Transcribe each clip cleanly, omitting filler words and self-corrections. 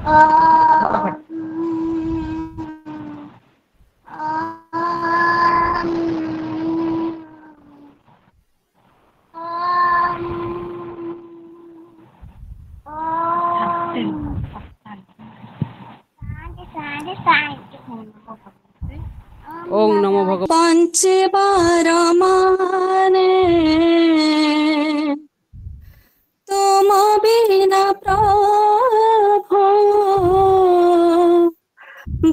Um, ओम नमो भगवान। बंचबार माने तुम बिना प्रभु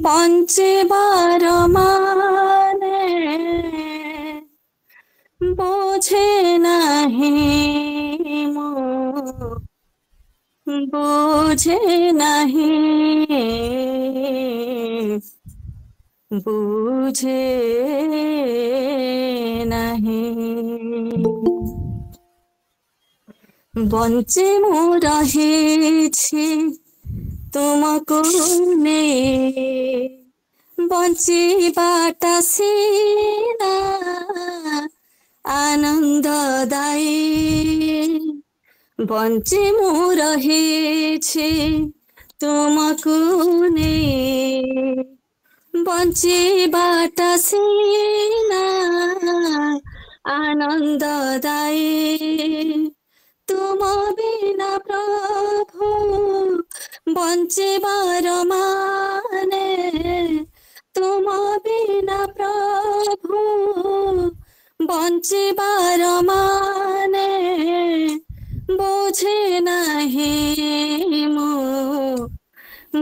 बंचबार माने बुझे नहीं मो बुझे नहीं बुझे नहीं बंचे मु रहिछि तुमको नेई बंचिबाटा सिना आनन्ददायी बंचे मु रहिछि तुमको नेई बंचिबाटा सिना आनन्ददायी तुम बिना प्रभु बंचिबार माने तुम बिना प्रभु बंचिबार माने बुझे नहीं मो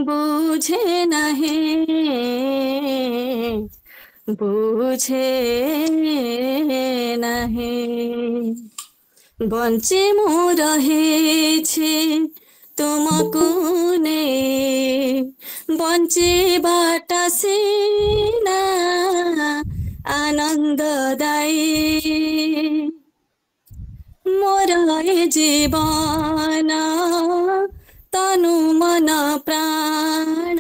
बुझे नहीं बुझे नहीं बंचे मु रहिछि तुमको नेई बंचिबाटा सिना आनन्ददायी मोर ए जीवन तनु मन प्राण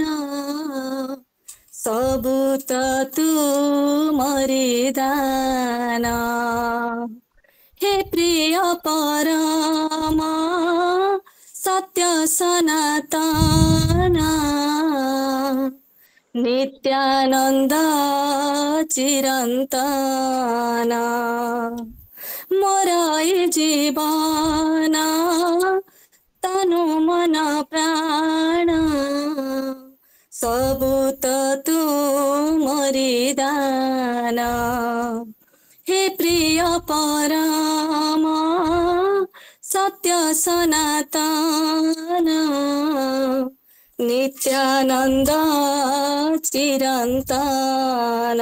सबु त तुमरि दान हे प्रिय परम सत्य सनातन नित्यानन्द चिरन्तन मोर ए जीवन तनु मन प्राण सबु त तुमरि दान हे प्रिय परम सत्य सनातन नित्यानन्द चिरन्तन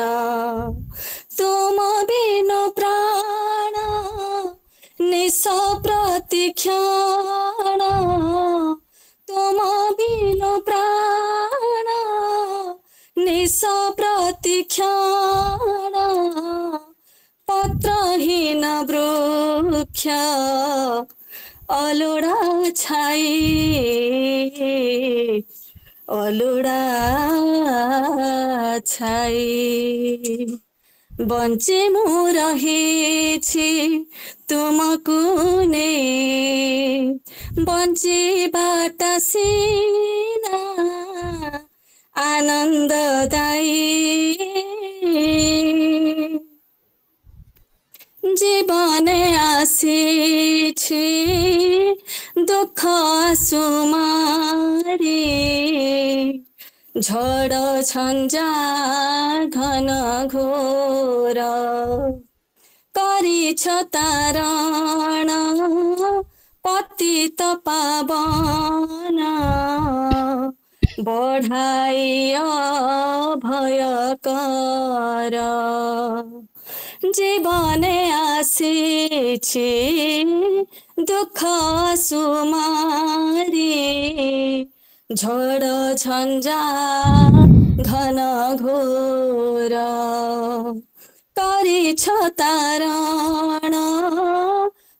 तुम बिनु प्राण निश प्रतिक्षण तुम बिनु प्राण निश प्रतिक्षण पत्रहीन वृक्ष अलुडा छाई अलुडा छाई बंचे मु रहिछि तुमको नेई बंचिबाटा सिना आनन्ददायी जीवने आसिछि दुख सुमारी झड झन्झा घन घोर गरिछ तारण पतित पावन बढाइय भयकर जीवने आसिछि दुख सुमारी झड झन्झा घन घोर गरिछ तारण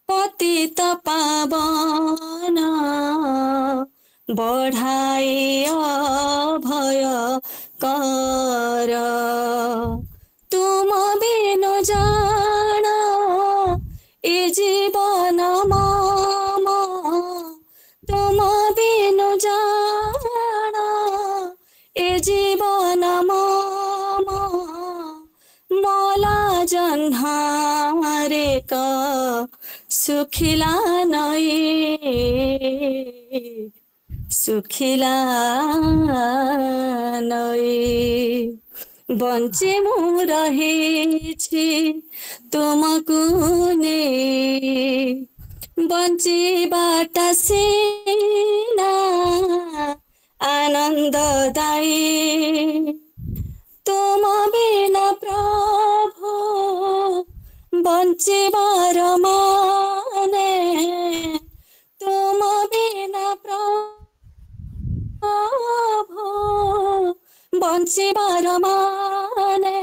पतित पावन बढाइय भयकर तुम बिनु जान ए जीवन मम तुम बिनु जान सुखिला नई सुखिला नई बंचे मु रहिछि तुमको नेई बंचिबाटा सिना आनन्ददायी तुम बिना प्रभु बंचिबार माने तुम बिना प्रभु बंचिबार माने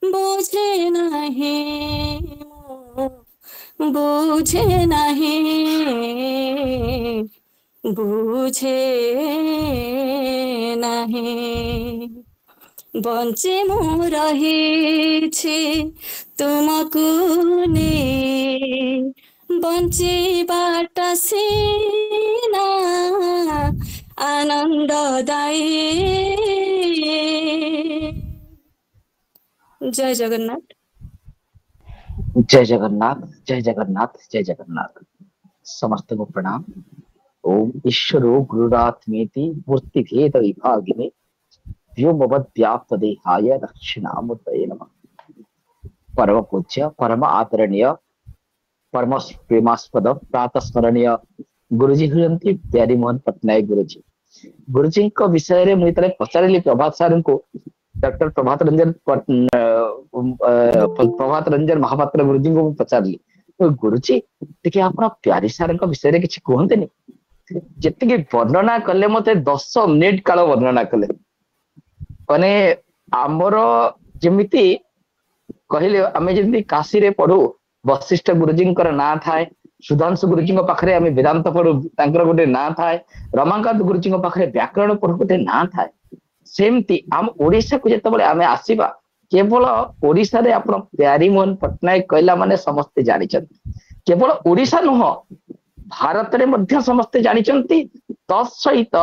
बुझे नहीं बुझे नहीं बुझे नहीं बंचे मु रहिछि तुमको नेई बंचिबाटा सिना आनन्ददायी। जय जगन्नाथ। जय जगन्नाथ जय जगन्नाथ जय जगन्नाथ। समस्त को प्रणाम। ओम ईश्वरो गुरुरात्मेति मूर्ति भेद विभागिने व्योमवद्व्याप्त देहाय दक्षिणामूर्तये नमः। परम पूज्य परम आदरणीय परम प्रेमास्पद प्रातस्मरणीय गुरुजी हुंती प्यारीमोहन पट्टनायक गुरुजी। गुरुजी को विषय रे मुई तले पचारिली प्रभात सार को डॉक्टर प्रभात रंजन महापात्र गुरुजी को पचारिली गुरुजी टिके आपण प्यारी सार विषय रे किछि कहंतेनी जेतिके वर्णना कले मते 10 मिनिट काल वर्णना कले माने आमर जेमिति कहले आमे जेमिति काशी रे पढू वशिष्ठ गुरुजी ना थाए सुधांशु गुरुजी पाखे आम वेदांत पढ़ू तांकर गोटे ना थाए रमाकांत गुरुजी पाखे व्याकरण पढ़ू गोटे ना थाए सेमती आम ओडिशा को जेतेबेले आमे आसीबा केवल ओडिशा रे आपण प्यारीमोहन पट्टनायक कहला माने समस्ते जानिचंती केवल ओडिशा नुह भारत रे मध्य समस्ते जानिचंती तत्सहित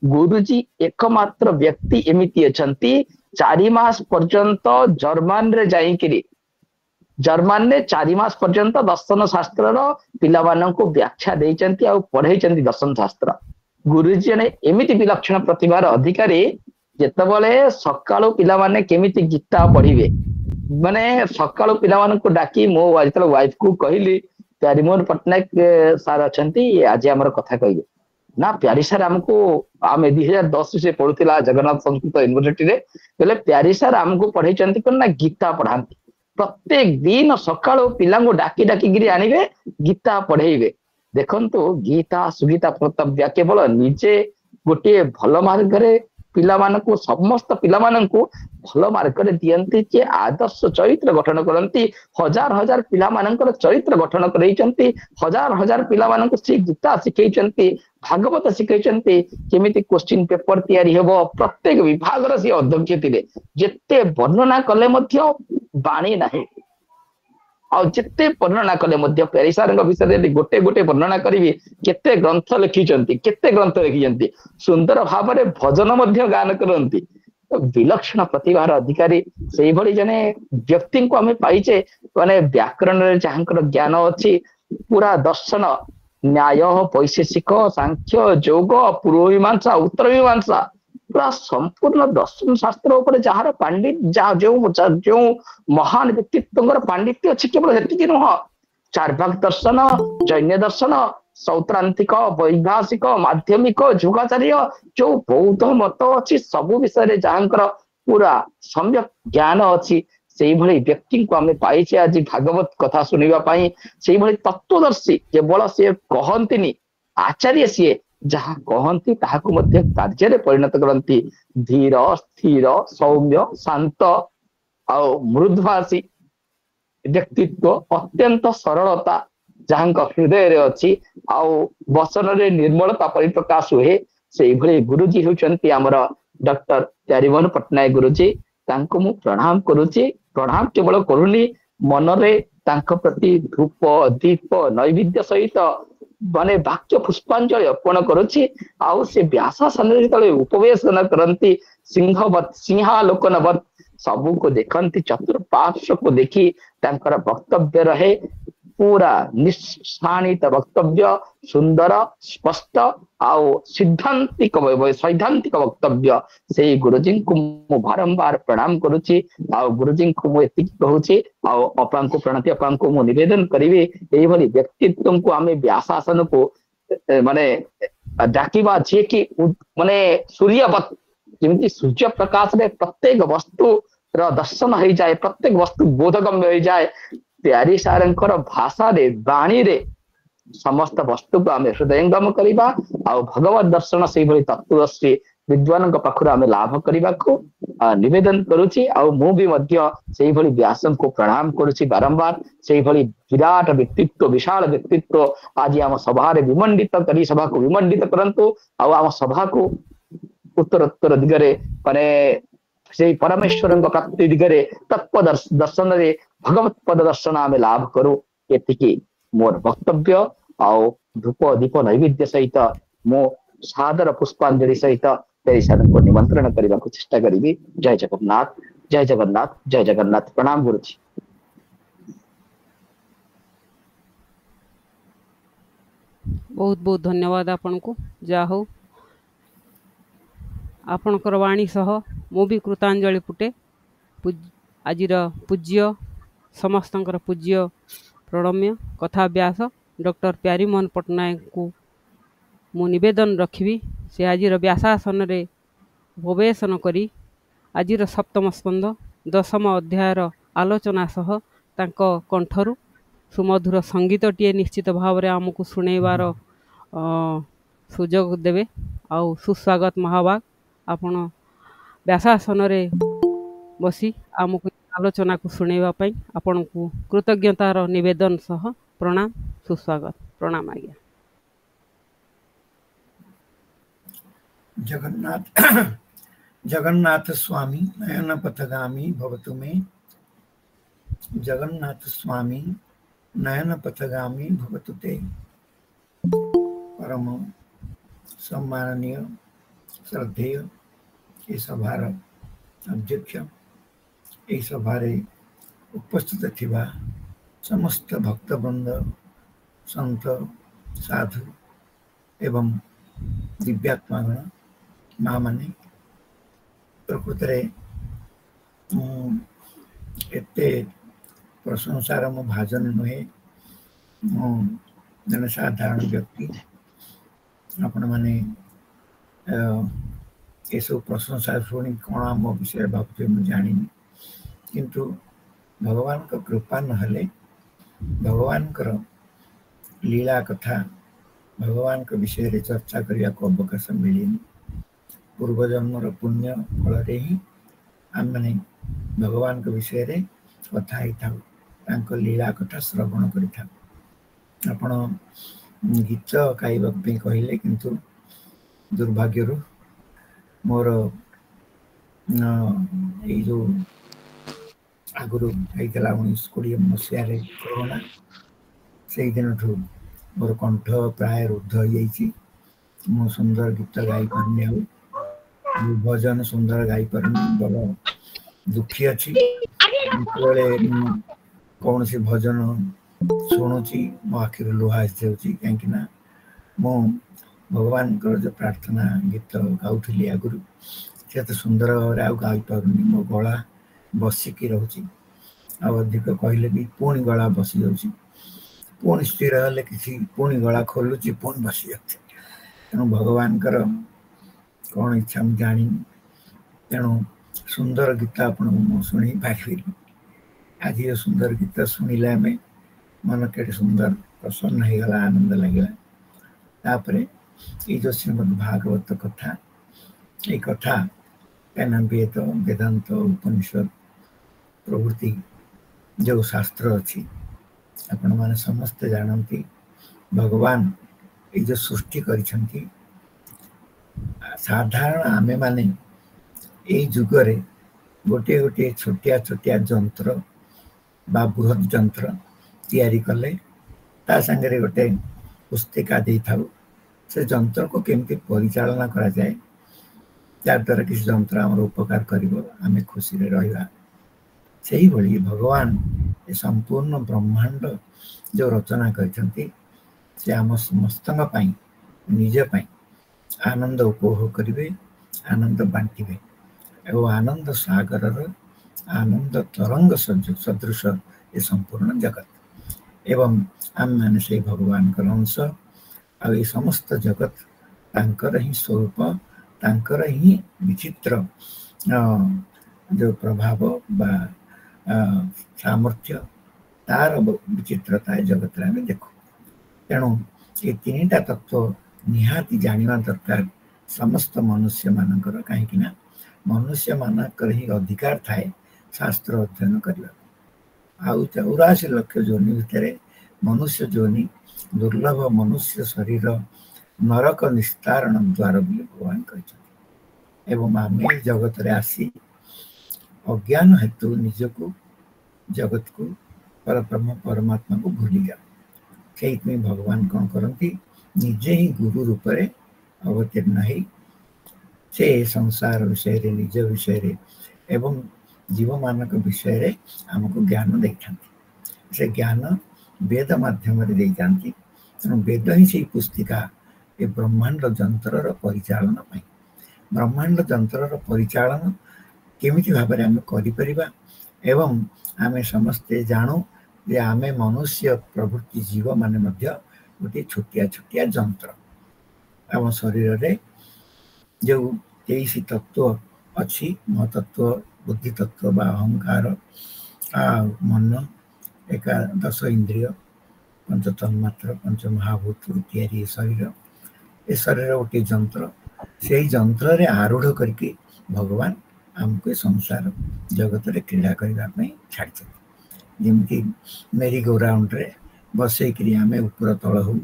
गुरुजी एकमात्र व्यक्ति एमिति अछंती 4 मास पर्यंत जर्मन रे जाईकिरी जर्मन ने 4 मास पर्यंत दर्शन शास्त्र पिला को व्याख्या देइचंती आ पढ़ाई दर्शन शास्त्र गुरुजी ने एमिति विलक्षण प्रतिभार अधिकारी जेतेबेले सकाळु पिला माने केमिति गीता पढ़िबे माने सकाळु पिला को डाकी मो जेतेबेले वाइफ को कहली प्यारीमोहन पट्टनायक सार अछंती आज हमर कथा कहिबे ना प्यारी सार हमको आमे 2010 से पढ़ुतिला जगन्नाथ संस्कृत यूनिवर्सिटी रे कहले प्यारी सार हमको पढ़ाई ना गीता पढ़ांती प्रत्येक दिन सकाळ पिला डाकी डाकी गिरी आनिबे गीता पढ़ेइबे देखंतु गीता सुगीता कर्तव्य केवल निजे गोटे भल मार्ग रे पिला मानकु समस्त पिला मानकु भल मार्ग रे दियंती जे आदर्श चरित्र गठन करंती हजार हजार पिला मानकर चरित्र गठन करैचंती हजार हजार पिला मानकु से गीता सिखैचंती भागवत सिखैचंती केमिति क्वेश्चन पेपर तयारी हेबो प्रत्येक विभाग रे से अध्यक्ष थिले जेते वर्णना कले मध्य बाणी नाही आ जेते वर्णना कले मध्य पेरिसार विषय गोटे गोटे वर्णना करी केते ग्रंथ लिखिचंती सुंदर भाव में भजन मध्य गान करती विलक्षण प्रतिभार अधिकारी से भली जने व्यक्ति को आम पाइचे माने व्याकरण रे जहांकर ज्ञान अच्छी पूरा दर्शन न्याय वैशेषिक सांख्य योग पूर्व मीमांसा उत्तर मीमांसा पूरा संपूर्ण दर्शन शास्त्र उपरे जहार पांडित जो महान व्यक्तित्व पांडित्य अच्छी केवल हेतिकी नुह चार्वाक दर्शन जैन दर्शन सौत्रांतिक वैभाषिक माध्यमिक जुगाचार्य जो बौद्ध मत अच्छी सबु विषय जहांकर पूरा सम्यक ज्ञान अच्छी से भली व्यक्ति को आम पाइचे आज भागवत कथा सुनिबा पई से भली तत्वदर्शी केवल से कहंतिनी आचार्य सी जहाँ कहती ताहाकु मध्य कार्य रे परिणत करती धीर स्थिर सौम्य शांत आ मृदभाषी व्यक्तित्व अत्यंत सरलता जहाँ हृदय रे अच्छी आउ वचन रे निर्मलता परिप्रकाश हुए से भली गुरुजी होचंती हमर डॉक्टर प्यारीमोहन पट्टनायक गुरुजी तांको मु प्रणाम करूची प्रणाम केवल करूनी मन रे तांको प्रति धूप दीप नैवेद्य सहित माने वाक्य पुष्पांजलि अर्पण करुछि आउ से व्यासासन तले उपवेशन करंती सिंहवत सिंहालोकनवत सबू को देखंती चतुर्पार्श्व को देखी तांकर वक्तव्य रहे पूरा निशाणित वक्तव्य सुंदर स्पष्ट आउ सिद्धांतिक सैद्धांतिक वक्तव्य से गुरुजी को मु बारंबार प्रणाम करुच्ची आउ गुरुजी को मु एतिक कहूची आउ अपन को प्रणति अपन को मु निवेदन करिवे एई भली व्यक्तित्व को आमे व्यासासन को माने डाकिबा जे कि माने सूर्यवत जेमती सूर्य प्रकाश रे प्रत्येक वस्तु र दर्शन हो जाए प्रत्येक वस्तु बोधगम्य हो जाए प्यारी सारंकर भाषा रे वाणी रे समस्त वस्तु को आमे हृदयंगम करिबा आ भगवत दर्शन से भली तत्वदर्शी विद्वान पाखु आमे लाभ करने को निवेदन करुची आ मु भी मध्य से भली व्यास को प्रणाम करुची बारंबार से भली विराट व्यक्तित्व विशाल व्यक्तित्व आज आम सभा विमंडित करी सभा को विमंडित करंतु आम सभा को उत्तरोत्तर दिगरे माने से परमेश्वर प्राप्ति दिगरे तत्व दर्शन रे भगवत पद दर्शन आम लाभ करू एतिकी मोर वक्तव्य आउ धूप दीप नैवेद्य सहित मो सादर पुष्पांजलि सहित पेरिसार को निमंत्रण करने को चेष्टा करी। जय जगन्नाथ जय जगन्नाथ जय जगन्नाथ। प्रणाम गुरुजी। बहुत बहुत धन्यवाद आपन को जा हो आपणकर वाणी सह मु भी कृतांजलि पुटे आजिर पूज्य समस्तंकर पूज्य प्रणम्य कथाभ्यास डॉक्टर प्यारीमोहन पट्टनायक को मु निवेदन रखी से आजिर व्यासासन रे उपवेशन करी आजिर सप्तम स्कंद दशम अध्यायर आलोचना सह तांको कंठरू सुमधुर संगीतटीए निश्चित भाव रे आमको शुणेबार सुजोग देवे आउ सुस्वागत महाभाग आपण व्यासासन रे बसी आमको आलोचना को शुणेबा पई आपण को कृतज्ञतार निवेदन सह प्रणाम सुस्वागत। प्रणाम आज्ञा। जगन्नाथ स्वामी नयन पथगामी भवतु मे। जगन्नाथ स्वामी नयन पथगामी भवतु ते। परम सम्माननीय श्रद्धेय ये सभार अध्यक्ष ये सभारे उपस्थित थिबा समस्त भक्तवृंद संत साधु एवं दिव्यात्मागण माँ माने प्रकृत एते प्रशंसार मो भाजन नुहे जन साधारण व्यक्ति आपण माने ये सब प्रशंसा शुणी कौन मो विषय भावते मुझे जानी किंतु भगवान का कृपा नहले भगवान कर लीला कथा भगवान के विषय रे चर्चा करने को अवकाश मिले पूर्वजन्मर पुण्य फल ही आम मैंने भगवान के विषय रे कथा ही था लीला कथा श्रवण कर आपण गीत गाइबा कहले किंतु दुर्भाग्य मोर ये जो आगुरी होता 1920 मसीह कोरोना से दिन ठू मोर कंठ प्राय रुद्ध हो जाइए मु सुंदर गीत गाई पारनी भजन सुंदर गाई पारनी बड़ा दुखी अच्छी कौन सी भजन शुणुची मो आखिर लुहा आसी कहीं मु भगवान जो प्रार्थना गीत गाउली आगुरी से तो सुंदर भाव गाई पारुनी मो गला बसिकी रोची अधिक कहले भी पुणी गला बसी जाऊँगी पुणी स्थिर हेल्ले कि पुणी गला खोलुची पुणी बसी जाती तेणु भगवान कौन इच्छा मुझे जानी तेणु सुंदर गीत आपन शुणी पारि आज ये सुंदर गीत शुणिले आम मन के सुंदर प्रसन्न हो गला आनंद लगे तापर ये जो श्रीमद् भागवत कथा ये कथा कहना वेद वेदांत उपनिषद प्रभृति जो शास्त्र अच्छी आपण मैंने समस्ते जानती भगवान ये जो सृष्टि करिसेंती साधारण आमे माने ये जुगरे गोटे गोटे छोटिया छोटिया जंत्र बा बृहत जंत्र तैयारी कले ता संगे गोटे पुस्तिका दे था से जंत्र को केमती परिचालना करा जाए द्वारा किसी जंत्र आम उपकार करें खुशी रहा से ही भली भगवान ये संपूर्ण ब्रह्मांड जो रचना करछन्ति से आम समस्तଙ୍କ ପାଇଁ निज ପାଇଁ आनंद उपभोग करिवे, आनंद बांटिवे एवं आनंद सागरर आनंद तरंग सदृश ये संपूर्ण जगत एवं आम माने से भगवान का अंश आ ये समस्त जगत तांकर ही स्वरूप, तांकर ही विचित्र जो प्रभाव बा सामर्थ्य तार विचित्रता जगत में देखो। तेणु ये तीनटा तत्व निहाती जानिबा दरकार समस्त मनुष्य मानकर, कहीं मनुष्य मानकर ही अधिकार थाए शास्त्र अध्ययन करने। आउ 84 लाख जोनि भितर मनुष्य जोनि दुर्लभ मनुष्य शरीर नरक निस्तारण द्वार बोली भगवान कहते। एवं आम जगत रे आसी अज्ञान हेतु निजको जगत को परब्रह्म परमात्मा को भूली जाओ। से भगवान कौन करती निजे ही गुरु रूप में अवतीर्ण है से संसार विषय रे, निज विषय रे एवं जीव मानक विषय रे हमको ज्ञान देता। से ज्ञान वेद माध्यम दे जाती। तेणु वेद ही से पुस्तिका ये ब्रह्मांड जंतर परिचालन पाई। ब्रह्मांड जंतर परिचालन केमिति भाव में आम कर एवं आमे समस्ते जानू जे आमे मनुष्य प्रवृत्ति जीव माने मध्य गोटे छोटिया छोटिया जंत्र आम शरीर रे जो 23 तत्व अच्छी महतत्व बुद्धि तत्व बा अहंकार मन एकादश इंद्रिय पंच तन्मात्र पंच महाभूत तैयारी शरीर ए शरीर गोटे जंत्र से जंत्र रे आरूढ़ करके भगवान आमको संसार जगत रे क्रीड़ा करने छाड़ी। जमती मेरी गो राउंड रे बसैकरी आमे ऊपर तल हो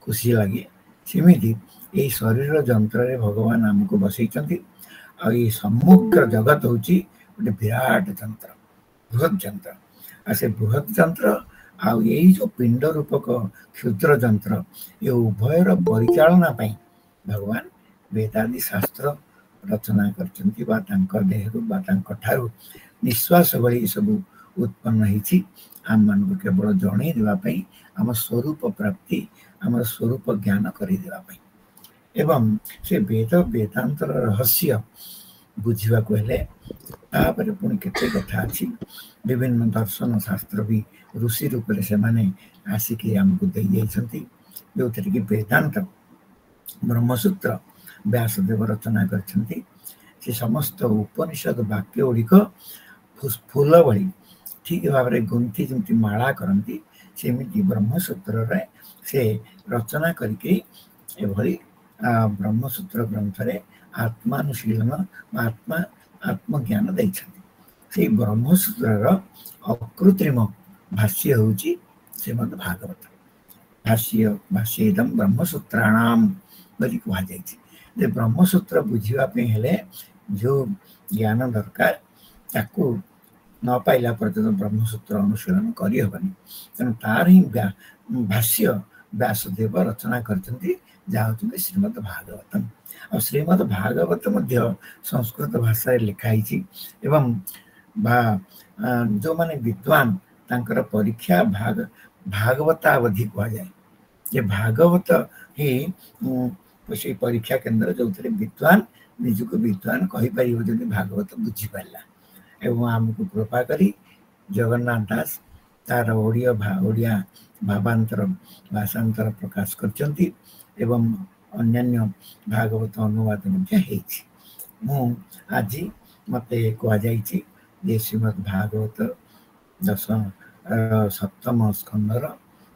खुशी लगे सेमिति ये शरीर जंत्र रे भगवान आमको बसैचंती। आ ये समग्र जगत होची गोटे विराट जंत्र, बृहत जंत्र। आ से बृहत जंत्र आ यही जो पिंड रूपक क्षुद्र जंत्र ये उभयर परिचालना पाई भगवान वेदादि शास्त्र रचना करचंती बा तांकर देहरु बा तांकर ठारु निश्वास भली सब उत्पन्न होती। आम मान को केवल जणई देवा पई, आम स्वरूप प्राप्ति आम स्वरूप ज्ञान कर देवा पई। एवं से वेद वेदांतर रहस्य बुझा हेले तापर पुणी केते कथा अच्छी विभिन्न दर्शन शास्त्र भी ऋषि रूप से माने आसिक आमको दे जाइछंती। जो थी कि वेदांत ब्रह्मसूत्र व्यासदेव रचना करछंती। से समस्त उपनिषद वाक्य गुड़िक फूल भली ठीक भाव में गुंथी जमी माला करती सेमती ब्रह्मसूत्र रे से रचना करके एभली ब्रह्मसूत्र ग्रंथ रे आत्मानुशीलन आत्मा आत्मज्ञान देइछंती। से ब्रह्मसूत्रर अकृत्रिम भाष्य होची श्रीमद् भागवत। भाष्य भाष्यदम ब्रह्मसूत्राणाम बोली कहा जाइए। ब्रह्मसूत्र बुझा हेले जो ज्ञान दरकार ताकू न पाइला पर्यटन ब्रह्मसूत्र अनुशीलन करहबनी। तेणु तार ही भाष्य व्यासदेव रचना करते जहाँ श्रीमद् भागवतम। और श्रीमद् भागवत मध्य संस्कृत भाषा लिखाई एवं जो माने विद्वान तांकर परीक्षा भागवतावधि कह जाए। ये भागवत ही से परीक्षा केन्द्र जो विद्वान निजक विद्वान कहीपर जब भागवत बुझीपारा। एवं आमको कृपा करी जगन्नाथ दास तार ओडिया भावांतर भाषांतर प्रकाश करचंती एवं अन्यान्य भागवत अनुवाद मु आज मत कह श्रीमद् भागवत सप्तम स्कंदर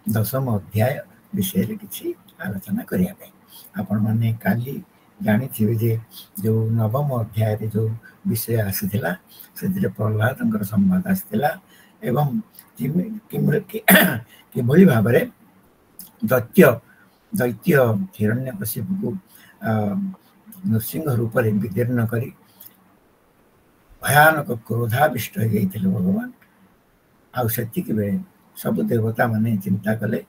10म अध्याय विषय किसी आलोचना करने आपण मैंने काली जानी जे जो 9म अध्याय जो विषय आसीला से प्रहलाद संवाद आसाला एवं किभली भाव में दैत्य हिरण्यकशिपु को नृसिंह रूप में विदीर्ण कर भयानक क्रोधाविष्ट हो जाते भगवान। आतिक बेले सब देवता माने चिंता कले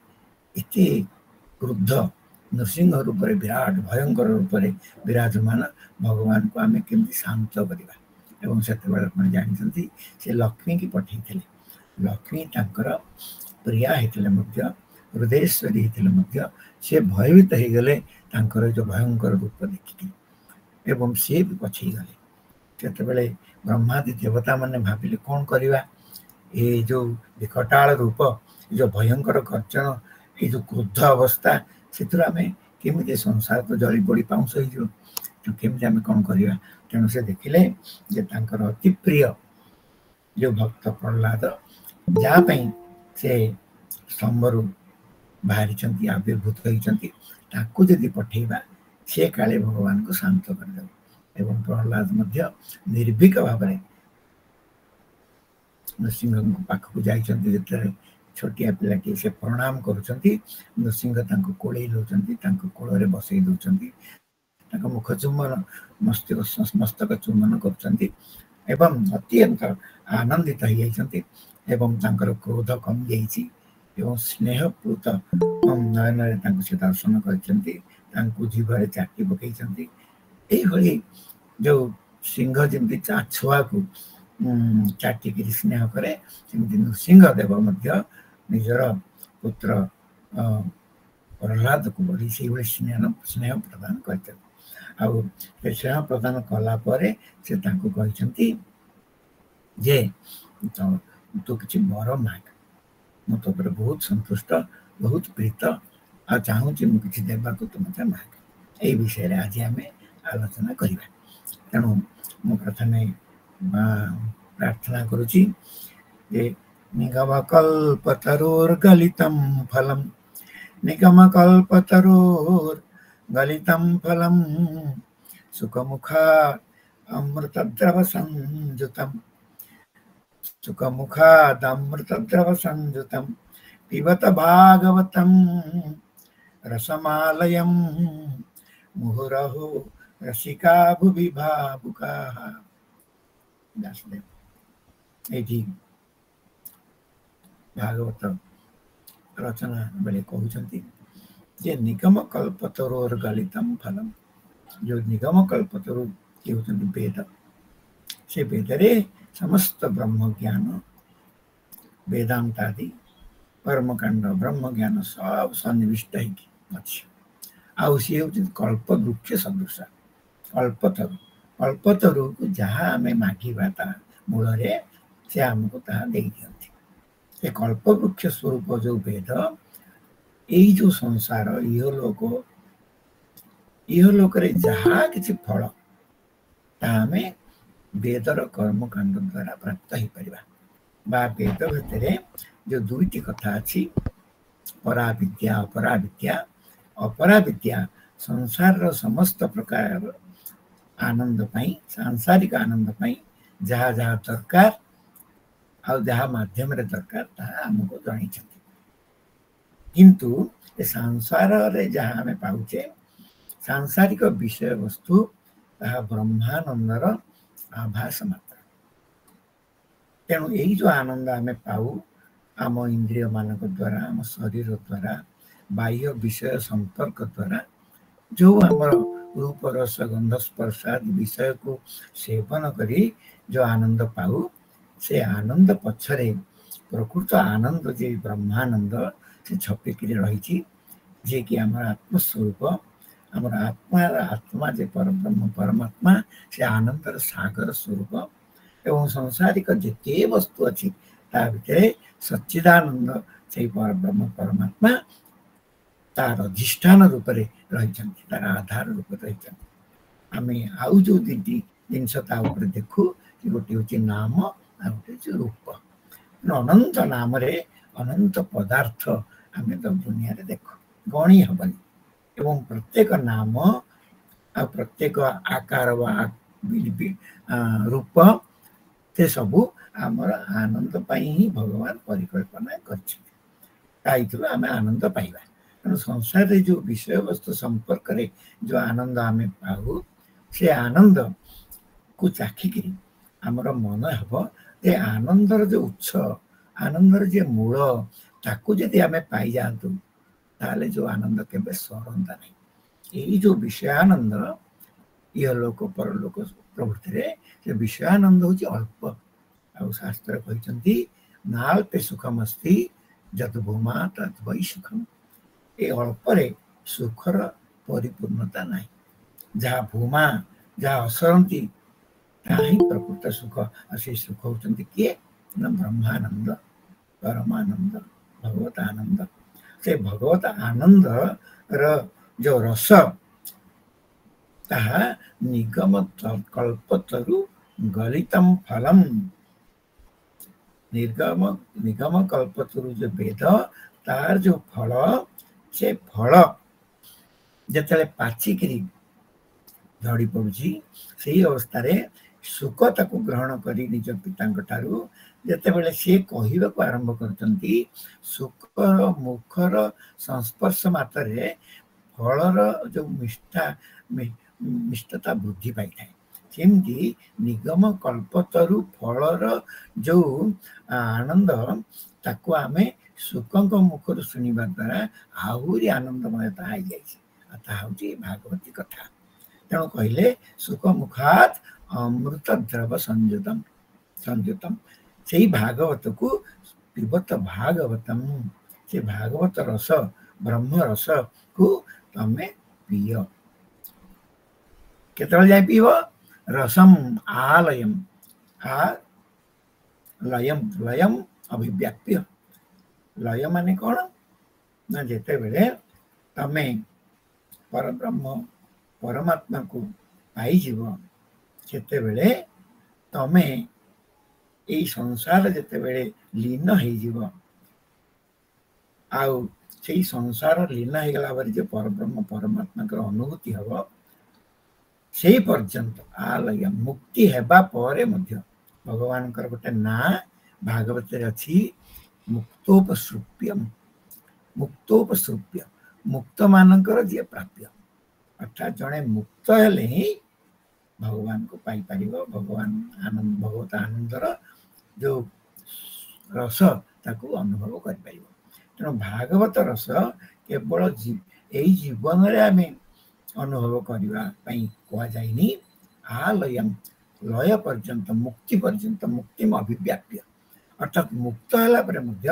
इति क्रुद्ध नृसिंह रूप में विराट भयंकर रूप में विराजमान भगवान को आम केमती शांत करवा। एवं से जानते से लक्ष्मी की पठे लक्ष्मी तांकर ପ୍ରିୟା ହେଇଥିଲେ ମଧ୍ୟ ହୃଦୟେଶ୍ୱରୀ ହେଇଥିଲେ ମଧ୍ୟ ସେ ଭୟଭୀତ ହେଇଗଲେ ତାଙ୍କର ଯେଉଁ ଭୟଙ୍କର ରୂପ ଦେଖିକି ଏବଂ ସିଏ ବି ପଛେଇ ଗଲେ। ସେତେବେଳେ ବ୍ରହ୍ମାଦି ଦେବତା ମାନେ ଭାବିଲେ କ'ଣ କରିବା, ଏ ଯେଉଁ ବିକଟାଳ ରୂପ, ଏ ଯେଉଁ ଭୟଙ୍କର ଗର୍ଜନ, ଏ ଯେଉଁ କ୍ରୋଧ ଅବସ୍ଥା, ସେଥିରୁ ଆମେ କେମିତି ସଂସାର ତ ଜଳି ପୋଡ଼ି ପାଉଁଶ ହେଇଯିବ, କେମିତି ଆମେ କ'ଣ କରିବା। ତେଣୁ ସେ ଦେଖିଲେ ଯେ ତାଙ୍କର ଅତି ପ୍ରିୟ ଯେଉଁ ଭକ୍ତ ପ୍ରହ୍ଲାଦ, ଯାହା ପାଇଁ ସେ ସ୍ତମ୍ଭରୁ ବାହାରିଛନ୍ତି, ଆବିର୍ଭୂତ ହେଇଛନ୍ତି, ତାକୁ ଯଦି ପଠେଇବା ସେ କାଳେ ଭଗବାନଙ୍କୁ ଶାନ୍ତ କରିଦେବ। ଏବଂ ପ୍ରହ୍ଲାଦ ମଧ୍ୟ ନିର୍ଭୀକ ଭାବରେ ନୃସିଂହଙ୍କ ପାଖକୁ ଯାଇଛନ୍ତି। ଯେତେବେଳେ ଛୋଟିଆ ପିଲାଟିଏ ସେ ପ୍ରଣାମ କରୁଛନ୍ତି, ନୃସିଂହ ତାଙ୍କୁ କୋଳେଇ ଦେଉଛନ୍ତି, ତାଙ୍କ କୋଳରେ ବସେଇ ଦେଉଛନ୍ତି, ତାଙ୍କ ମୁଖ ଚୁମ୍ବନ, ମସ୍ତକ ଚୁମ୍ବନ କରୁଛନ୍ତି ଏବଂ ଅତ୍ୟନ୍ତ ଆନନ୍ଦିତ ହେଇଯାଇଛନ୍ତି ଏବଂ ତାଙ୍କର କ୍ରୋଧ କମିଯାଇଛି ଏବଂ ସ୍ନେହପୂତ ନୟନରେ ତାଙ୍କୁ ସେ ଦର୍ଶନ କରିଛନ୍ତି, ତାଙ୍କୁ ଜିଭରେ ଚାଟି ପକେଇଛନ୍ତି। ଏଇଭଳି ଯେଉଁ ସିଂହ ଯେମିତି ଛୁଆକୁ ଚାଟିକିରି ସ୍ନେହ କରେ, ସେମିତି ନୃସିଂହ ଦେବ ମଧ୍ୟ ନିଜର ପୁତ୍ର ପ୍ରହ୍ଲାଦକୁ ବଢ଼ି ସେଇଭଳି ସ୍ନେହ ପ୍ରଦାନ କରିଛନ୍ତି। ଆଉ ସେ ସ୍ନେହ ପ୍ରଦାନ କଲା ପରେ ସେ ତାଙ୍କୁ କହିଛନ୍ତି ଯେ ତୁ କିଛି ବର ମାଗ, ମୁଁ ତୋ ଉପରେ ବହୁତ ସନ୍ତୁଷ୍ଟ, ବହୁତ ପ୍ରୀତ, ଆଉ ଚାହୁଁଛି ମୁଁ କିଛି ଦେବାକୁ ତୁ ମୋତେ ମାଗ। ଏଇ ବିଷୟରେ ଆଜି ଆମେ ଆଲୋଚନା କରିବା। ତେଣୁ ମୁଁ ପ୍ରଥମେ ପ୍ରାର୍ଥନା କରୁଛି ଯେ ନିଗମକଲ୍ପତରୋର୍ଗଲିତଂ ଫଲಂ, ନିଗମକଲ୍ପତରୋର୍ଗଲିତଂ ଫଲಂ ସୁଖମୁଖାत् ଅମୃତଦ୍ରବ ସଂଯୁତಂ, ସୁଖମୁଖାଦମୃତଦ୍ରବ ସଂଯୁତಂ ପିବତ ଭାଗବତಂ ରସମାଲୟಂ ମୁହୁରହୁ ରସିକା ଭୁବି ଭାବୁକାଃ। ବ୍ୟାସଦେବ ଏଇଠି ଭାଗବତ ରଚନା ବେଳେ କହୁଛନ୍ତି ଯେ ନିଗମ କଳ୍ପତରୋର୍ଗଲିତଂ ଫଲମ୍, ଯେଉଁ ନିଗମ କଳ୍ପତରୁ ହେଉଛନ୍ତି ବେଦ, ସେ ବେଦରେ ସମସ୍ତ ବ୍ରହ୍ମଜ୍ଞାନ, ବେଦାନ୍ତ ଆଦି କର୍ମକାଣ୍ଡ ବ୍ରହ୍ମଜ୍ଞାନ ସବୁ ସନ୍ନିବିଷ୍ଟ ହେଇକି ଅଛି। ଆଉ ସିଏ ହେଉଛନ୍ତି କଳ୍ପ ବୃକ୍ଷ ସଦୃଶ। କଳ୍ପତରୁକୁ ଯାହା ଆମେ ମାଗିବା ତା ମୂଳରେ ସେ ଆମକୁ ତାହା ଦେଇଦିଅନ୍ତି। ସେ କଳ୍ପ ବୃକ୍ଷ ସ୍ୱରୂପ ଯେଉଁ ବେଦ, ଏଇ ଯେଉଁ ସଂସାର ଇହଲୋକରେ ଯାହା କିଛି ଫଳ ତାହା ଆମେ ବେଦର କର୍ମକାଣ୍ଡ ଦ୍ୱାରା ପ୍ରାପ୍ତ ହେଇପାରିବା। ବା ବେଦ ଭିତରେ ଯେଉଁ ଦୁଇଟି କଥା ଅଛି, ପରାବିଦ୍ୟା ଅପରାବିଦ୍ୟା। ଅପରାବିଦ୍ୟା ସଂସାରର ସମସ୍ତ ପ୍ରକାର ଆନନ୍ଦ ପାଇଁ, ସାଂସାରିକ ଆନନ୍ଦ ପାଇଁ ଯାହା ଯାହା ଦରକାର ଆଉ ଯାହା ମାଧ୍ୟମରେ ଦରକାର ତାହା ଆମକୁ ଜଣାଇଛନ୍ତି। କିନ୍ତୁ ଏ ସଂସାରରେ ଯାହା ଆମେ ପାଉଛେ ସାଂସାରିକ ବିଷୟବସ୍ତୁ, ତାହା ବ୍ରହ୍ମାନନ୍ଦର ଆଭାସ ମାତ୍ର। ତେଣୁ ଏଇ ଯେଉଁ ଆନନ୍ଦ ଆମେ ପାଉ ଆମ ଇନ୍ଦ୍ରିୟ ମାନଙ୍କ ଦ୍ୱାରା, ଆମ ଶରୀର ଦ୍ୱାରା, ବାହ୍ୟ ବିଷୟ ସମ୍ପର୍କ ଦ୍ୱାରା ଯେଉଁ ଆମର ରୂପ ରସ ଗନ୍ଧ ସ୍ପର୍ଶ ଆଦି ବିଷୟକୁ ସେବନ କରି ଯେଉଁ ଆନନ୍ଦ ପାଉ, ସେ ଆନନ୍ଦ ପଛରେ ପ୍ରକୃତ ଆନନ୍ଦ ଯେ ବ୍ରହ୍ମାନନ୍ଦ ସେ ଛପିକିରି ରହିଛି, ଯିଏକି ଆମର ଆତ୍ମସ୍ୱରୂପ, ଆମର ଆତ୍ମା ଯେ ପରବ୍ରହ୍ମ ପରମାତ୍ମା, ସେ ଆନନ୍ଦର ସାଗର ସ୍ୱରୂପ। ଏବଂ ସଂସାରିକ ଯେତେ ବସ୍ତୁ ଅଛି ତା ଭିତରେ ସଚ୍ଚିଦାନନ୍ଦ ସେଇ ପରବ୍ରହ୍ମ ପରମାତ୍ମା ତାର ଅଧିଷ୍ଠାନ ରୂପରେ ରହିଛନ୍ତି, ତାର ଆଧାର ରୂପରେ ରହିଛନ୍ତି। ଆମେ ଆଉ ଯେଉଁ ଦୁଇଟି ଜିନିଷ ତା ଉପରେ ଦେଖୁ, ଗୋଟେ ହେଉଛି ନାମ, ଆଉ ଗୋଟେ ହେଉଛି ରୂପ। ଅନନ୍ତ ନାମରେ ଅନନ୍ତ ପଦାର୍ଥ ଆମେ ତ ଦୁନିଆରେ ଦେଖୁ, ଗଣି ହବନି। ଏବଂ ପ୍ରତ୍ୟେକ ନାମ ଆଉ ପ୍ରତ୍ୟେକ ଆକାର ବା ରୂପ, ସେ ସବୁ ଆମର ଆନନ୍ଦ ପାଇଁ ହିଁ ଭଗବାନ ପରିକଳ୍ପନା କରିଛନ୍ତି। ତାଇଥିରୁ ଆମେ ଆନନ୍ଦ ପାଇବା। ତେଣୁ ସଂସାରରେ ଯେଉଁ ବିଷୟବସ୍ତୁ ସମ୍ପର୍କରେ ଯେଉଁ ଆନନ୍ଦ ଆମେ ପାଉ, ସେ ଆନନ୍ଦକୁ ଚାଖିକିରି ଆମର ମନ ହେବ ଯେ ଆନନ୍ଦର ଯେଉଁ ଉତ୍ସ, ଆନନ୍ଦର ଯେ ମୂଳ, ତାକୁ ଯଦି ଆମେ ପାଇଯାଆନ୍ତୁ ତାହେଲେ ଯେଉଁ ଆନନ୍ଦ କେବେ ସରନ୍ତା ନାହିଁ। ଏଇ ଯେଉଁ ବିଷୟାନନ୍ଦ ଇହଲୋକ ପରଲୋକ ପ୍ରଭୃତିରେ, ସେ ବିଷୟାନନ୍ଦ ହେଉଛି ଅଳ୍ପ। ଆଉ ଶାସ୍ତ୍ର କହିଛନ୍ତି ନାଳ୍ପେ ସୁଖମସ୍ତି ଯଦ୍ ଭୂମା ତଦ୍ ବୈ ସୁଖମ୍। ଏ ଅଳ୍ପରେ ସୁଖର ପରିପୂର୍ଣ୍ଣତା ନାହିଁ। ଯାହା ଭୂମା, ଯାହା ଅସରନ୍ତି, ତାହା ହିଁ ପ୍ରକୃତ ସୁଖ। ଆଉ ସେଇ ସୁଖ ହଉଛନ୍ତି କିଏ? ନା ବ୍ରହ୍ମାନନ୍ଦ, ପରମାନନ୍ଦ, ଭଗବତ ଆନନ୍ଦ। ସେ ଭଗବତ ଆନନ୍ଦର ଯୋଉ ରସ, ତାହା ନିଗମ କଳ୍ପତରୁ ଗଳିତମ୍ ଫଲମ୍। ନିଗମ କଳ୍ପତରୁ ଯୋଉ ବେଦ, ତାର ଯୋଉ ଫଳ, ସେ ଫଳ ଯେତେବେଳେ ପାଚିକିରି ଝଡ଼ି ପଡୁଛି, ସେଇ ଅବସ୍ଥାରେ ଶୁକ ତାକୁ ଗ୍ରହଣ କରି ନିଜ ପିତାଙ୍କ ଠାରୁ ଯେତେବେଳେ ସିଏ କହିବାକୁ ଆରମ୍ଭ କରୁଛନ୍ତି, ଶୁକର ମୁଖର ସଂସ୍ପର୍ଶ ମାତ୍ରରେ ଫଳର ଯୋଉ ମିଷ୍ଟତା ବୃଦ୍ଧି ପାଇଥାଏ। ସେମିତି ନିଗମ କଳ୍ପତରୁ ଫଳର ଯୋଉ ଆନନ୍ଦ, ତାକୁ ଆମେ ଶୁକଙ୍କ ମୁଖରୁ ଶୁଣିବା ଦ୍ୱାରା ଆହୁରି ଆନନ୍ଦମୟତା ହେଇଯାଇଛି। ଆଉ ତାହା ହଉଛି ଭାଗବତୀ କଥା। ତେଣୁ କହିଲେ ଶୁକ ମୁଖାତ୍ ଅମୃତ ଦ୍ରବ ସଂଯୁତମ୍। ସେଇ ଭାଗବତକୁ ପିବତ ଭାଗବତମ୍। ସେ ଭାଗବତ ରସ, ବ୍ରହ୍ମ ରସକୁ ତମେ ପିଅ। କେତେବେଳେ ଯାଇ ପିଇବ? ରସମ୍ ଆଲୟମ୍, ଲୟମ୍ ଅଭିବ୍ୟାପ୍ୟ। ଲୟ ମାନେ କଣ? ନା ଯେତେବେଳେ ତମେ ପରବ୍ରହ୍ମ ପରମାତ୍ମାକୁ ପାଇଯିବ, ସେତେବେଳେ ତମେ ଏଇ ସଂସାର ଯେତେବେଳେ ଲୀନ ହେଇଯିବ, ଆଉ ସେଇ ସଂସାର ଲୀନ ହେଇଗଲା ପରେ ଯେ ପରବ୍ରହ୍ମ ପରମାତ୍ମାଙ୍କର ଅନୁଭୂତି ହବ, ସେଇ ପର୍ଯ୍ୟନ୍ତ ଆଲୟ, ମୁକ୍ତି ହେବା ପରେ ମଧ୍ୟ ଭଗବାନଙ୍କର ଗୋଟେ ନାଁ ଭାଗବତରେ ଅଛି, ମୁକ୍ତୋପସୃପ୍ୟମ୍। ମୁକ୍ତୋପସୃପ୍ୟ, ମୁକ୍ତ ମାନଙ୍କର ଯିଏ ପ୍ରାପ୍ୟ। ଅର୍ଥାତ୍ ଜଣେ ମୁକ୍ତ ହେଲେ ହିଁ ଭଗବାନଙ୍କୁ ପାଇପାରିବ। ଭଗବାନ ଆନନ୍ଦ, ଭଗବତ ଆନନ୍ଦର ଯୋଉ ରସ, ତାକୁ ଅନୁଭବ କରିପାରିବ। ତେଣୁ ଭାଗବତ ରସ କେବଳ ଏଇ ଜୀବନରେ ଆମେ ଅନୁଭବ କରିବା ପାଇଁ କୁହାଯାଇନି, ଆଲୟମ୍, ଲୟ ପର୍ଯ୍ୟନ୍ତ, ମୁକ୍ତି ପର୍ଯ୍ୟନ୍ତ, ମୁକ୍ତିମ ଅଭିବ୍ୟାପ୍ୟ। ଅର୍ଥାତ୍ ମୁକ୍ତ ହେଲା ପରେ ମଧ୍ୟ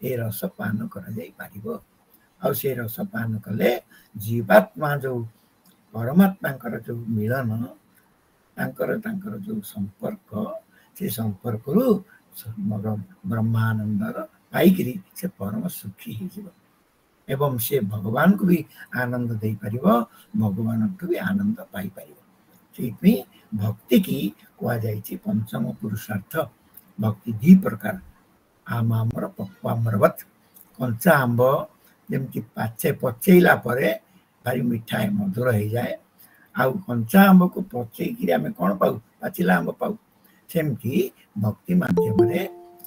ଏ ରସ ପାନ କରାଯାଇପାରିବ। ଆଉ ସେ ରସ ପାନ କଲେ ଜୀବାତ୍ମା ଯୋଉ ପରମାତ୍ମାଙ୍କର ଯୋଉ ମିଳନ, ତାଙ୍କର ଯୋଉ ସମ୍ପର୍କ, ସେ ସମ୍ପର୍କରୁ ବ୍ରହ୍ମାନନ୍ଦର ପାଇକିରି ସେ ପରମ ସୁଖୀ ହେଇଯିବ ଏବଂ ସେ ଭଗବାନଙ୍କୁ ବି ଆନନ୍ଦ ଦେଇପାରିବ, ଭଗବାନଠୁ ବି ଆନନ୍ଦ ପାଇପାରିବ। ସେଇଥିପାଇଁ ଭକ୍ତି କି କୁହାଯାଇଛି ପଞ୍ଚମ ପୁରୁଷାର୍ଥ। ଭକ୍ତି ଦି ପ୍ରକାର। ଆମର ପକ୍ୱାମ୍ରବତ୍, କଞ୍ଚା ଆମ୍ବ ଯେମିତି ପଚେଇଲା ପରେ ଭାରି ମିଠା ମଧୁର ହେଇଯାଏ, ଆଉ କଞ୍ଚା ଆମ୍ବକୁ ପଚେଇକିରି ଆମେ କଣ ପାଉ? ପାଚିଲା ଆମ୍ବ ପାଉ। ସେମିତି ଭକ୍ତି ମାଧ୍ୟମରେ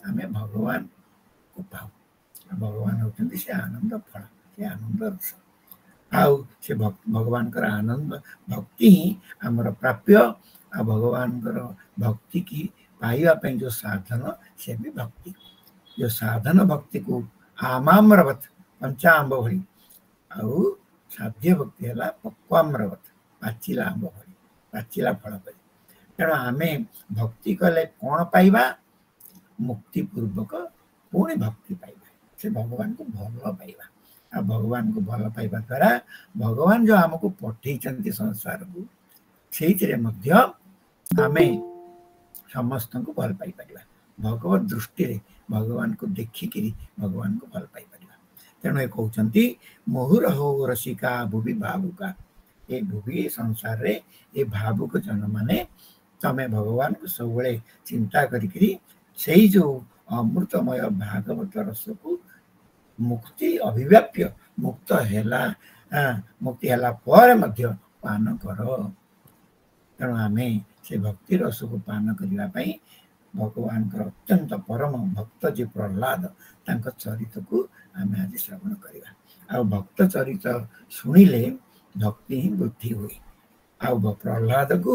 ଆମେ ଭଗବାନକୁ ପାଉ। ଭଗବାନ ହଉଛନ୍ତି ସେ ଆନନ୍ଦ ଫଳ, ସେ ଆନନ୍ଦ ରସ। ଆଉ ସେ ଭଗବାନଙ୍କର ଆନନ୍ଦ ଭକ୍ତି ହିଁ ଆମର ପ୍ରାପ୍ୟ। ଆଉ ଭଗବାନଙ୍କର ଭକ୍ତି କି ପାଇବା ପାଇଁ ଯୋଉ ସାଧନ, ସେ ବି ଭକ୍ତି। ଯୋଉ ସାଧନ ଭକ୍ତିକୁ ଆମାମ୍ରବତ୍, କଞ୍ଚା ଆମ୍ବ ଭଳି, ଆଉ ସାଧ୍ୟ ଭକ୍ତି ହେଲା ପକ୍ୱାମ୍ରବତ୍, ପାଚିଲା ଆମ୍ବ ଭଳି, ପାଚିଲା ଫଳ ଭଳି। ତେଣୁ ଆମେ ଭକ୍ତି କଲେ କଣ ପାଇବା? ମୁକ୍ତି ପୂର୍ବକ ପୁଣି ଭକ୍ତି ପାଇବା, ସେ ଭଗବାନଙ୍କୁ ଭଲ ପାଇବା। ଆଉ ଭଗବାନଙ୍କୁ ଭଲ ପାଇବା ଦ୍ୱାରା ଭଗବାନ ଯୋଉ ଆମକୁ ପଠେଇଛନ୍ତି ସଂସାରକୁ, ସେଇଥିରେ ମଧ୍ୟ ଆମେ ସମସ୍ତଙ୍କୁ ଭଲ ପାଇପାରିବା। ଭଗବତ ଦୃଷ୍ଟିରେ ଭଗବାନଙ୍କୁ ଦେଖିକିରି ଭଗବାନଙ୍କୁ ଭଲ ପାଇପାରିବା। ତେଣୁ ଏ କହୁଛନ୍ତି ମୁହୁରହୁ ରସିକା ଭୁବି ଭାବୁକା। ଏ ଭୁବି ସଂସାରରେ ଏ ଭାବୁକ ଜନମାନେ ତମେ ଭଗବାନଙ୍କୁ ସବୁବେଳେ ଚିନ୍ତା କରିକିରି ସେଇ ଯୋଉ ଅମୃତମୟ ଭାଗବତ ରସକୁ ମୁକ୍ତି ଅଭିବ୍ୟାପ୍ୟ, ମୁକ୍ତି ହେଲା ପରେ ମଧ୍ୟ ପାନ କର। ତେଣୁ ଆମେ ସେ ଭକ୍ତି ରସକୁ ପାନ କରିବା ପାଇଁ ଭଗବାନଙ୍କର ଅତ୍ୟନ୍ତ ପରମ ଭକ୍ତ ଯେ ପ୍ରହ୍ଲାଦ, ତାଙ୍କ ଚରିତକୁ ଆମେ ଆଜି ଶ୍ରବଣ କରିବା। ଆଉ ଭକ୍ତ ଚରିତ ଶୁଣିଲେ ଭକ୍ତି ହିଁ ବୃଦ୍ଧି ହୁଏ। ଆଉ ପ୍ରହ୍ଲାଦକୁ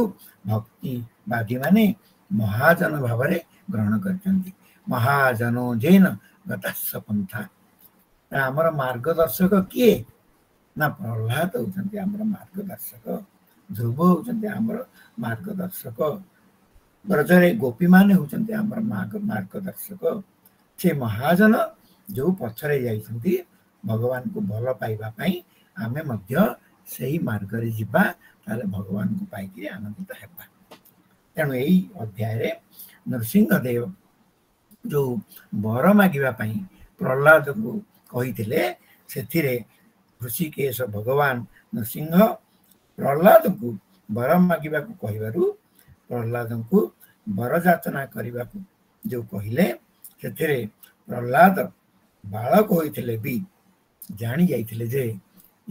ଭକ୍ତିବାଦୀ ମାନେ ମହାଜନ ଭାବରେ ଗ୍ରହଣ କରିଛନ୍ତି। ମହାଜନ ଜୈନ ଗତାସ୍ସ ପନ୍ଥା। ଆମର ମାର୍ଗଦର୍ଶକ କିଏ? ନା ପ୍ରହ୍ଲାଦ ହଉଛନ୍ତି ଆମର ମାର୍ଗଦର୍ଶକ। ଧ୍ରୁବ ହଉଛନ୍ତି ଆମର ମାର୍ଗଦର୍ଶକ। ବ୍ରଜରେ ଗୋପୀମାନେ ହଉଛନ୍ତି ଆମର ମାର୍ଗଦର୍ଶକ। ସେ ମହାଜନ जो पछरे जाइछन्ति भगवान को भल पाइबा पई आमे मध्य सही मार्ग रे जिबा ताले भगवान को पाइकि आनंदित हेबा। तेणु यही अध्याय नरसिंहदेव जो वर मागिबा पई प्रहलाद को कहिथिले सेथिरे ऋषिकेश भगवान नरसिंह प्रहलाद को वर मागिबा को कहिबारु प्रहलाद को वर जाचना करबा को जो कहिले सेथिरे प्रहलाद बालक होइथिले भी जानी जाइथिले जे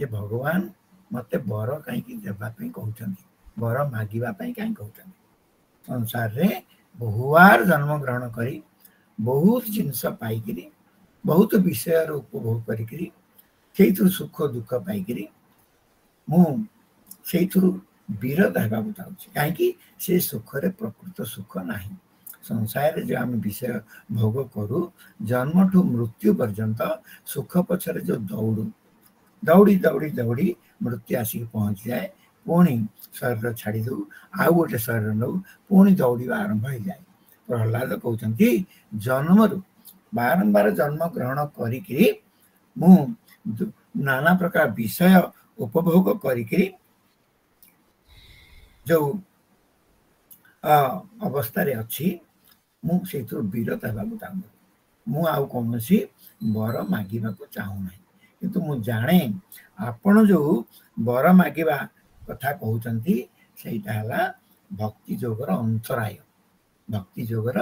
ये भगवान मते वर कहीं देवा कहते वर मागिबा कहीं कहते संसार रे बहुवार जन्म ग्रहण करी बहुत जिनस पाइकरी बहुत विषय उपभोग करी सुख दुख पाइकरी मु विरत होगा चाहूँ कहीं से सुख रे प्रकृत सुख नहीं संसार जो आम विषय भोग करू जन्म ठू मृत्यु पर्यंत सुख पछरे जो दौड़ू दौड़ी दौड़ी दौड़ी मृत्यु आसिक पहुंच जाए पुणी शरीर छाड़ी दू आउ गोटे शरीर नौ पुणी दौड़ा आरंभ हो जाए। प्रहलाद कहते जन्म बारंबार जन्म ग्रहण करी मु नाना प्रकार विषय उपभोग करी जो अवस्था रे अच्छी मुझे विरत होगा चाहूँ मु आउ कौन वर मागिबा को चाहूना किंतु मु जाने आपण जो वर मागिबा कथा कहउचंती सेटा हला भक्ति जोगर अंतराय भक्ति जोगर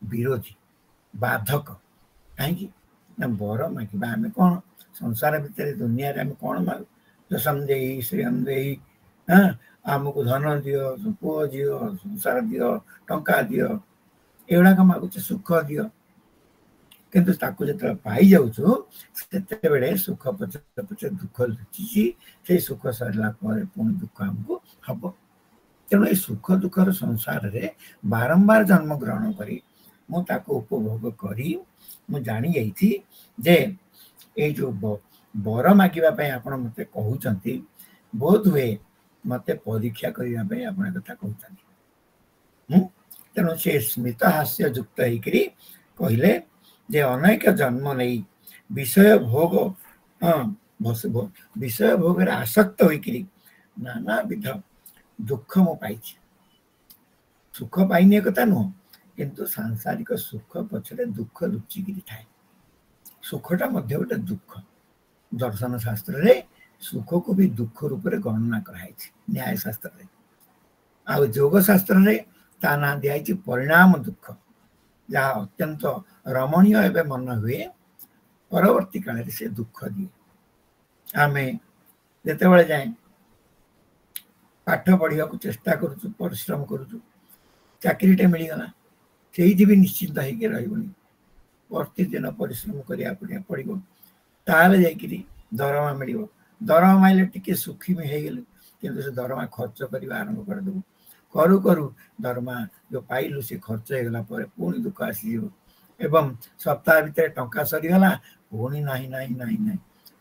विरोधी बाधक कहीं वर मागिबा आम कौन संसार भितर दुनिया रे आम कौन मागु जसम देई श्रीयम देई हाँ आमको धन दियो पुओ दियो संसार दियो टंका दियो एगुड़ाक मागुचे सुख दियो किंतु ताकू जो पाई जाऊँ से सुख पचे पचे दुख लुचि से सुख सरला पुणी दुख आमको हम तेणु ये सुख दुखर संसार रे बारंबार जन्म ग्रहण करी मुझे उपभोग करी मु जानी जाइथी जे ये जो वर मागिबा आपण मते कहउचंती बहुत हुए मते परीक्षा करने आप कथा कहते तेणु से स्मित हास्य युक्त होकर कहले जे अनेक जन्म नहीं विषय भोग विषय भोग आसक्त होकर नाना विध दुख मु पाई सुख पाइने कथा नुह किंतु सांसारिक सुख पछरे दुख लुचिकी थाए सुखटा मध्य गोटे दुख दर्शन शास्त्र रे सुख को भी दुख रूप में गणना कराई न्याय शास्त्र रे आ योग शास्त्र रे ता ना दिखाई परिणाम दुख जहाँ अत्यंत रमणीय एवं मन हुए परवर्ती काल से दुख दिए आम जिते जाए पाठ पढ़ा चेष्टा करुचु परिश्रम करुचु चाकरीटे मिलगला से भी निश्चिंत होकर रही प्रतिदिन परिश्रम करा पड़ो ताल जा दरमा मिल दरमा माइले टिके सुखी में हो कि से दरमा खर्च करने आरंभ करदेबू करू करू दरमा जो पाइलु से खर्च होगला पुणी दुख आसी एवं सप्ताह भितर टंका सरीगला पुणी ना ना ना ना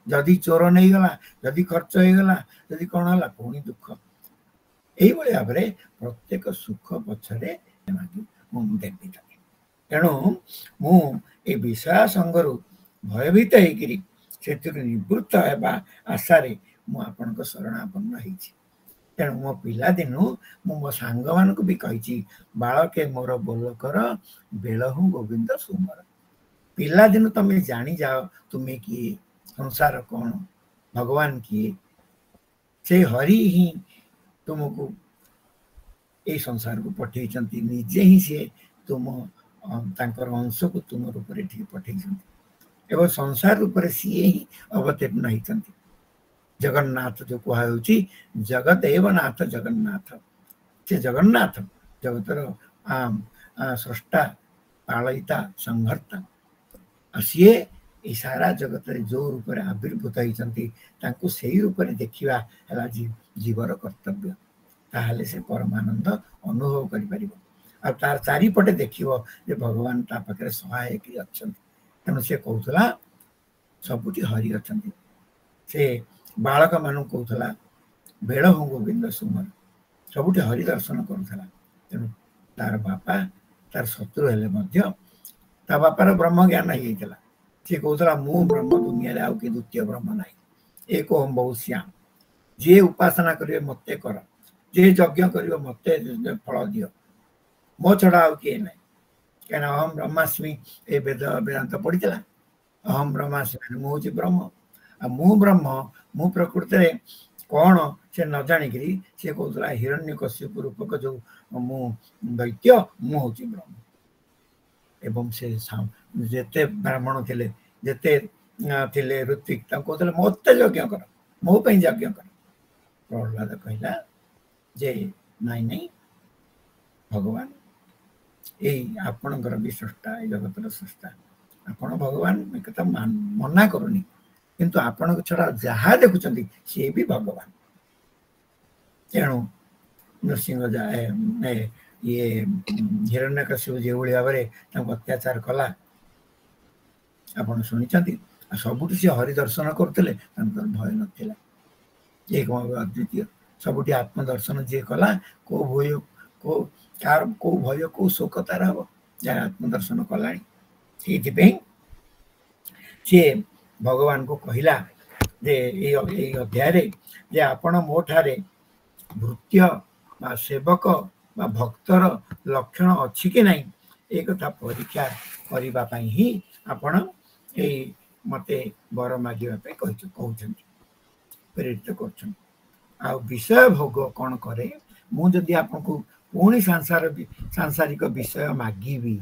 जदि चोर नहीं गला जदि खर्च होगला जदि कौन है पुणी दुख यही भाव में प्रत्येक सुख पछरे देवी तेणु मुझे विषय संगरू भयभीत होकर निवृत्त होगा आशा मुझे शरणापन्न होती तेणु मो पिला दिनु मो सांग मान भी कही बालके मोर बोलकर बेल हूँ गोविंद सुमर पिला दिन तुम्हें जानी जाओ तुम्हें किए संसार कौन भगवान किए से हरि ही तुमको ये संसार को पठे निजे ही सी तुम तांकर अंश को तुम रूप से पठे एवं संसार रूप से सी ही अवतीर्ण होती जगन्नाथ जो कहुची जगत एवं नाथ जगन्नाथ से जगन्नाथ जगतर स्रष्टा पालयिता संहर्ता सी ये सारा जगत जो रूप में आविर्भूत होती से रूप में देखा है जीवर कर्तव्य ताहले से परमानंद अनुभव कर तार चारिपटे देखियो जे भगवान ता पाखे सहायक अच्छा तेणु से कहला सबुठी हरि अच्छा से बालक मान कहला बेड़ हूँ गोविंद सुमर सबुठी हरि दर्शन करूला तेणु तार बापा तार शत्रु हेले ता बापार ब्रह्म ज्ञान होता से कहूला मु ब्रह्म दुनिया आउ कि द्वितीय ब्रह्म ना एक ओम बहु श्याम जे उपासना करिवे मते कर जे यज्ञ करिवे मते फल दियो मो छड़ा आउ किए ना कहना अहम ब्रह्मास्मि ए वेद वेदांत पढ़ीला अहम ब्रह्मास्मि मु हूँ ब्रह्म आ मु ब्रह्म मु प्रकृति कौन से न जाणिकी सी कहला हिरण्य कश्यप रूपक जो मु दैत्य मु हूँ ब्रह्म एवं से जेते ब्राह्मण थे जेते थिले ऋत्विक कहते मत यज्ञ कर मो यज्ञ कर प्रहलाद कहला जे नाई नाई भगवान यही आपणकर भी स्रष्टा जगतर स्रष्टा आपण भगवान एक मना करूनी किंतु आपण छड़ा जहाँ देखुं सी भी भगवान तेणु नृसिंह जाए ये हिरण्यकश्यप जो भाव में अत्याचार कला आपण शुणी सबुठ सी हरि दर्शन करते भय नाला एक अद्वितीय सबुठ आत्मदर्शन जी कला को भय को कार को भय को शोक तार हम जहाँ आत्मदर्शन कला सी भगवान को कहला जे अध्याय जे आपण मो ठारे भृत्य बा सेवक बा भक्तर लक्षण अच्छी कि नहीं एक कथा परीक्षा करने ही आपण मते वर मागे कहते प्रेरित कर विषय भोग कौन करे मुझे आपको पुणी सांसारिक विषय मागिबी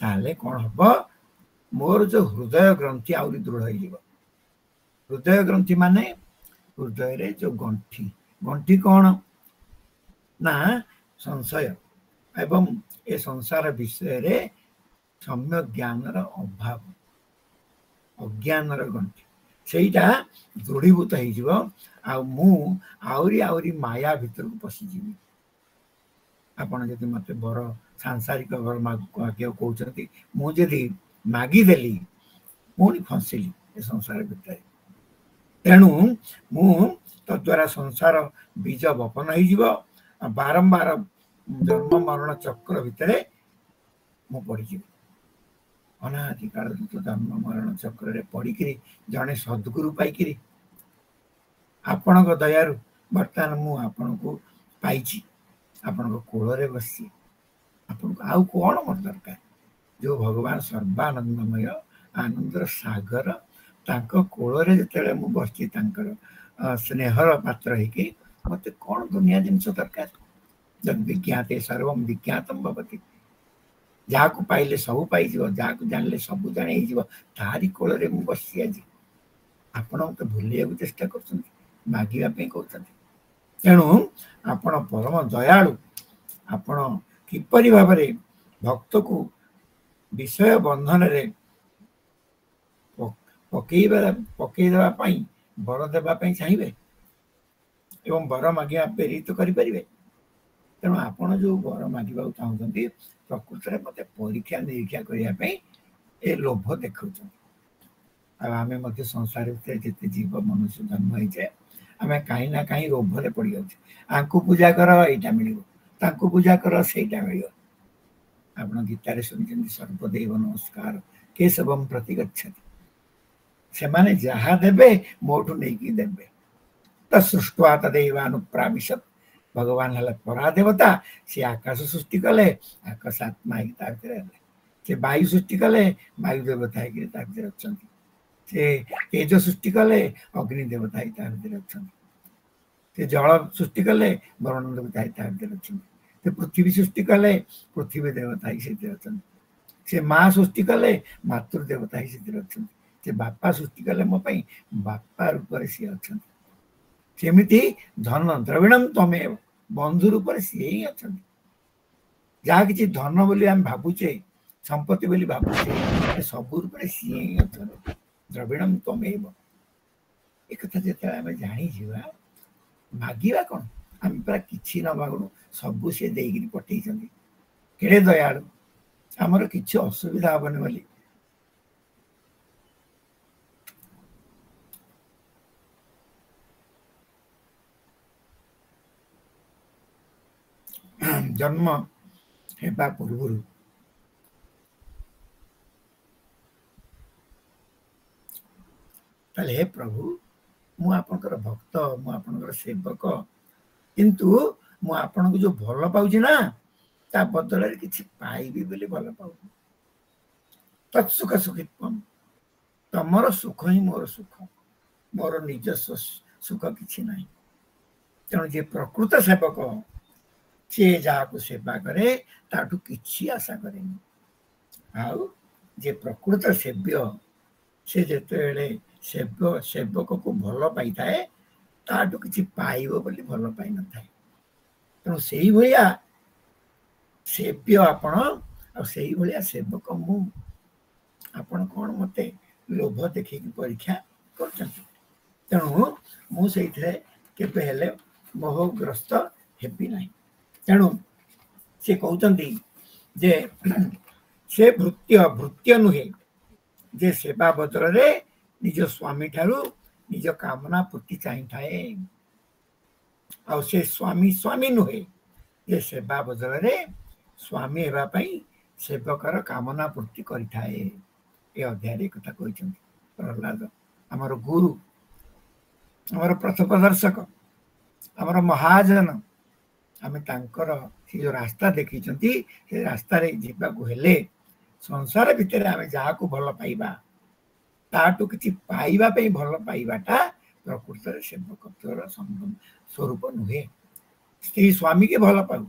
ताले कौन हम मोर जो हृदय ग्रंथि आउरी दृढ़ हो हृदय ग्रंथि माने हृदय रे जो गंठी गंठी कौन ना संशय एवं ए संसार विषय रे सम्य ज्ञान अभाव अज्ञान गंठी सेटा दृढ़ीभूत होरी माया भीतर को पशिजी आपण जदि मत बर सांसारिक घर मागे कहते मुझे मागिदेली पुणी फसिली ए संसार भितर तेणु मु तद्वारा संसार बीज बपन हो बारंबार जन्म मरण चक्र भितर मु पड़ी अनादि काल जन्म मरण चक्र पड़ी जड़े सद्गुरु पाई आपण दयारु बर्तमान मु आपण को पाई आपण कोल बसी आपण आउ कौन मोर दरकार जो भगवान सर्वानंदमय आनंदर सागर तांको कोଳରେ ଯେତେବେଳେ ମୁଁ ବସିଛି ତାଙ୍କର स्नेहर पात्र ହେଇକି मते कौन दुनिया जिनस दरकार जब विज्ञाते सर्वम विज्ञातम भवति जहाँ को पाइले सब पाई जहाँ को जानले सब जाने तारी कोଳରେ ମୁଁ बसी आज आपण तो भूलिया चेष्टा कर मागिबा पे कहते तेणु आपण परम दयालु आपण किपरि भाव भक्त को विषय बंधन रे पकईदेवा बर देवाई चाहिए एवं बर मागे प्रेरित करें तेणु आपण जो बर मागे चाहते प्रकृत में मत परीक्षा निरीक्षा करने ए लोभ देखा आम संसार जिते जीव मनुष्य जन्म होइए आम कहीं ना कहीं लोभरे पड़ जाऊे आंकु पूजा कर यहाँ मिल पूजा कर सहीटा मिल आप गीतार शुणी सर्वदेव नमस्कार केशवम प्रति गच्छति से माने जहाँ देवे मोठू नहीं देवे तृष्टवा तदेवानुप्राविशत भगवान है परादेवता सी आकाश सृष्टि कले आकाश आत्मा से वायु सृष्टि कले वायु देवता अच्छा से तेज सृष्टि कले अग्नि देवता अच्छा से जल सृष्टि कले वरुण देवता अच्छा से पृथ्वी सृष्टि कले पृथ्वी देवता अच्छा से माँ सृष्टि कले मातृदेवता अच्छा से बापा सृष्टि कले मो बापा रूप सी अच्छा सेमती धन द्रविणम तमेव बंधु रूप सी ही अच्छा जहाँ कि धन बोली आम भावुचे संपत्ति बोली भावुचे सब रूप सी ही अच्छा द्रविणम तमेव एक जिते आम जानी मागिबा कौन आम पूरा किसी न मागुणु सबू सी देगी पठे केड़े दयालु आमर किसी असुविधा हेनी बोली जन्म हेबा पूर्व ତାହେଲେ हे प्रभु ମୁଁ ଆପଣଙ୍କର ଭକ୍ତ, ମୁଁ ଆପଣଙ୍କର ସେବକ, କିନ୍ତୁ ମୁଁ ଆପଣଙ୍କୁ ଯୋଉ ଭଲ ପାଉଛି ନା ତା ବଦଳରେ କିଛି ପାଇବି ବୋଲି ଭଲ ପାଉନି। ତତ୍ସୁଖ ସୁଖିତ୍ୱମ୍, ତମର ସୁଖ ହିଁ ମୋର ସୁଖ, ମୋର ନିଜସ୍ୱ ସୁଖ କିଛି ନାହିଁ। ତେଣୁ ଯିଏ ପ୍ରକୃତ ସେବକ ସିଏ ଯାହାକୁ ସେବା କରେ ତାଠୁ କିଛି ଆଶା କରେନି। ଆଉ ଯିଏ ପ୍ରକୃତ ସେବ୍ୟ ସେ ଯେତେବେଳେ ସେବକକୁ ଭଲ ପାଇଥାଏ ତାଠୁ କିଛି ପାଇବ ବୋଲି ଭଲ ପାଇନଥାଏ। ତେଣୁ ସେଇଭଳିଆ ସେବ୍ୟ ଆପଣ ଆଉ ସେଇଭଳିଆ ସେବକ ମୁଁ। ଆପଣ କଣ ମତେ ଲୋଭ ଦେଖେଇକି ପରୀକ୍ଷା କରୁଛନ୍ତି? ତେଣୁ ମୁଁ ସେଇଥିରେ କେବେ ହେଲେ ମୋହଗ୍ରସ୍ତ ହେବି ନାହିଁ। ତେଣୁ ସେ କହୁଛନ୍ତି ଯେ ସେ ଭୃତ୍ୟ ନୁହେଁ ଯେ ସେବା ବଦଳରେ ନିଜ ସ୍ୱାମୀ ଠାରୁ ନିଜ କାମନା ପୂର୍ତ୍ତି ଚାହିଁଥାଏ। ଆଉ ସେ ସ୍ୱାମୀ ନୁହେଁ ଯେ ସେବା ବଦଳରେ ସ୍ୱାମୀ ହେବା ପାଇଁ ସେବକର କାମନା ପୂର୍ତ୍ତି କରିଥାଏ। ଏ ଅଧ୍ୟାୟରେ କଥା କହିଛନ୍ତି ପ୍ରହ୍ଲାଦ, ଆମର ଗୁରୁ, ଆମର ପଥପ୍ରଦର୍ଶକ, ଆମର ମହାଜନ। ଆମେ ତାଙ୍କର ସେ ଯୋଉ ରାସ୍ତା ଦେଖେଇଛନ୍ତି ସେ ରାସ୍ତାରେ ଯିବାକୁ ହେଲେ ସଂସାର ଭିତରେ ଆମେ ଯାହାକୁ ଭଲ ପାଇବା ତାଠୁ କିଛି ପାଇବା ପାଇଁ ଭଲ ପାଇବାଟା ପ୍ରକୃତରେ ସେବକତ୍ୱର ସ୍ୱରୂପ ନୁହେଁ। ସ୍ତ୍ରୀ ସ୍ୱାମୀକି ଭଲ ପାଉ,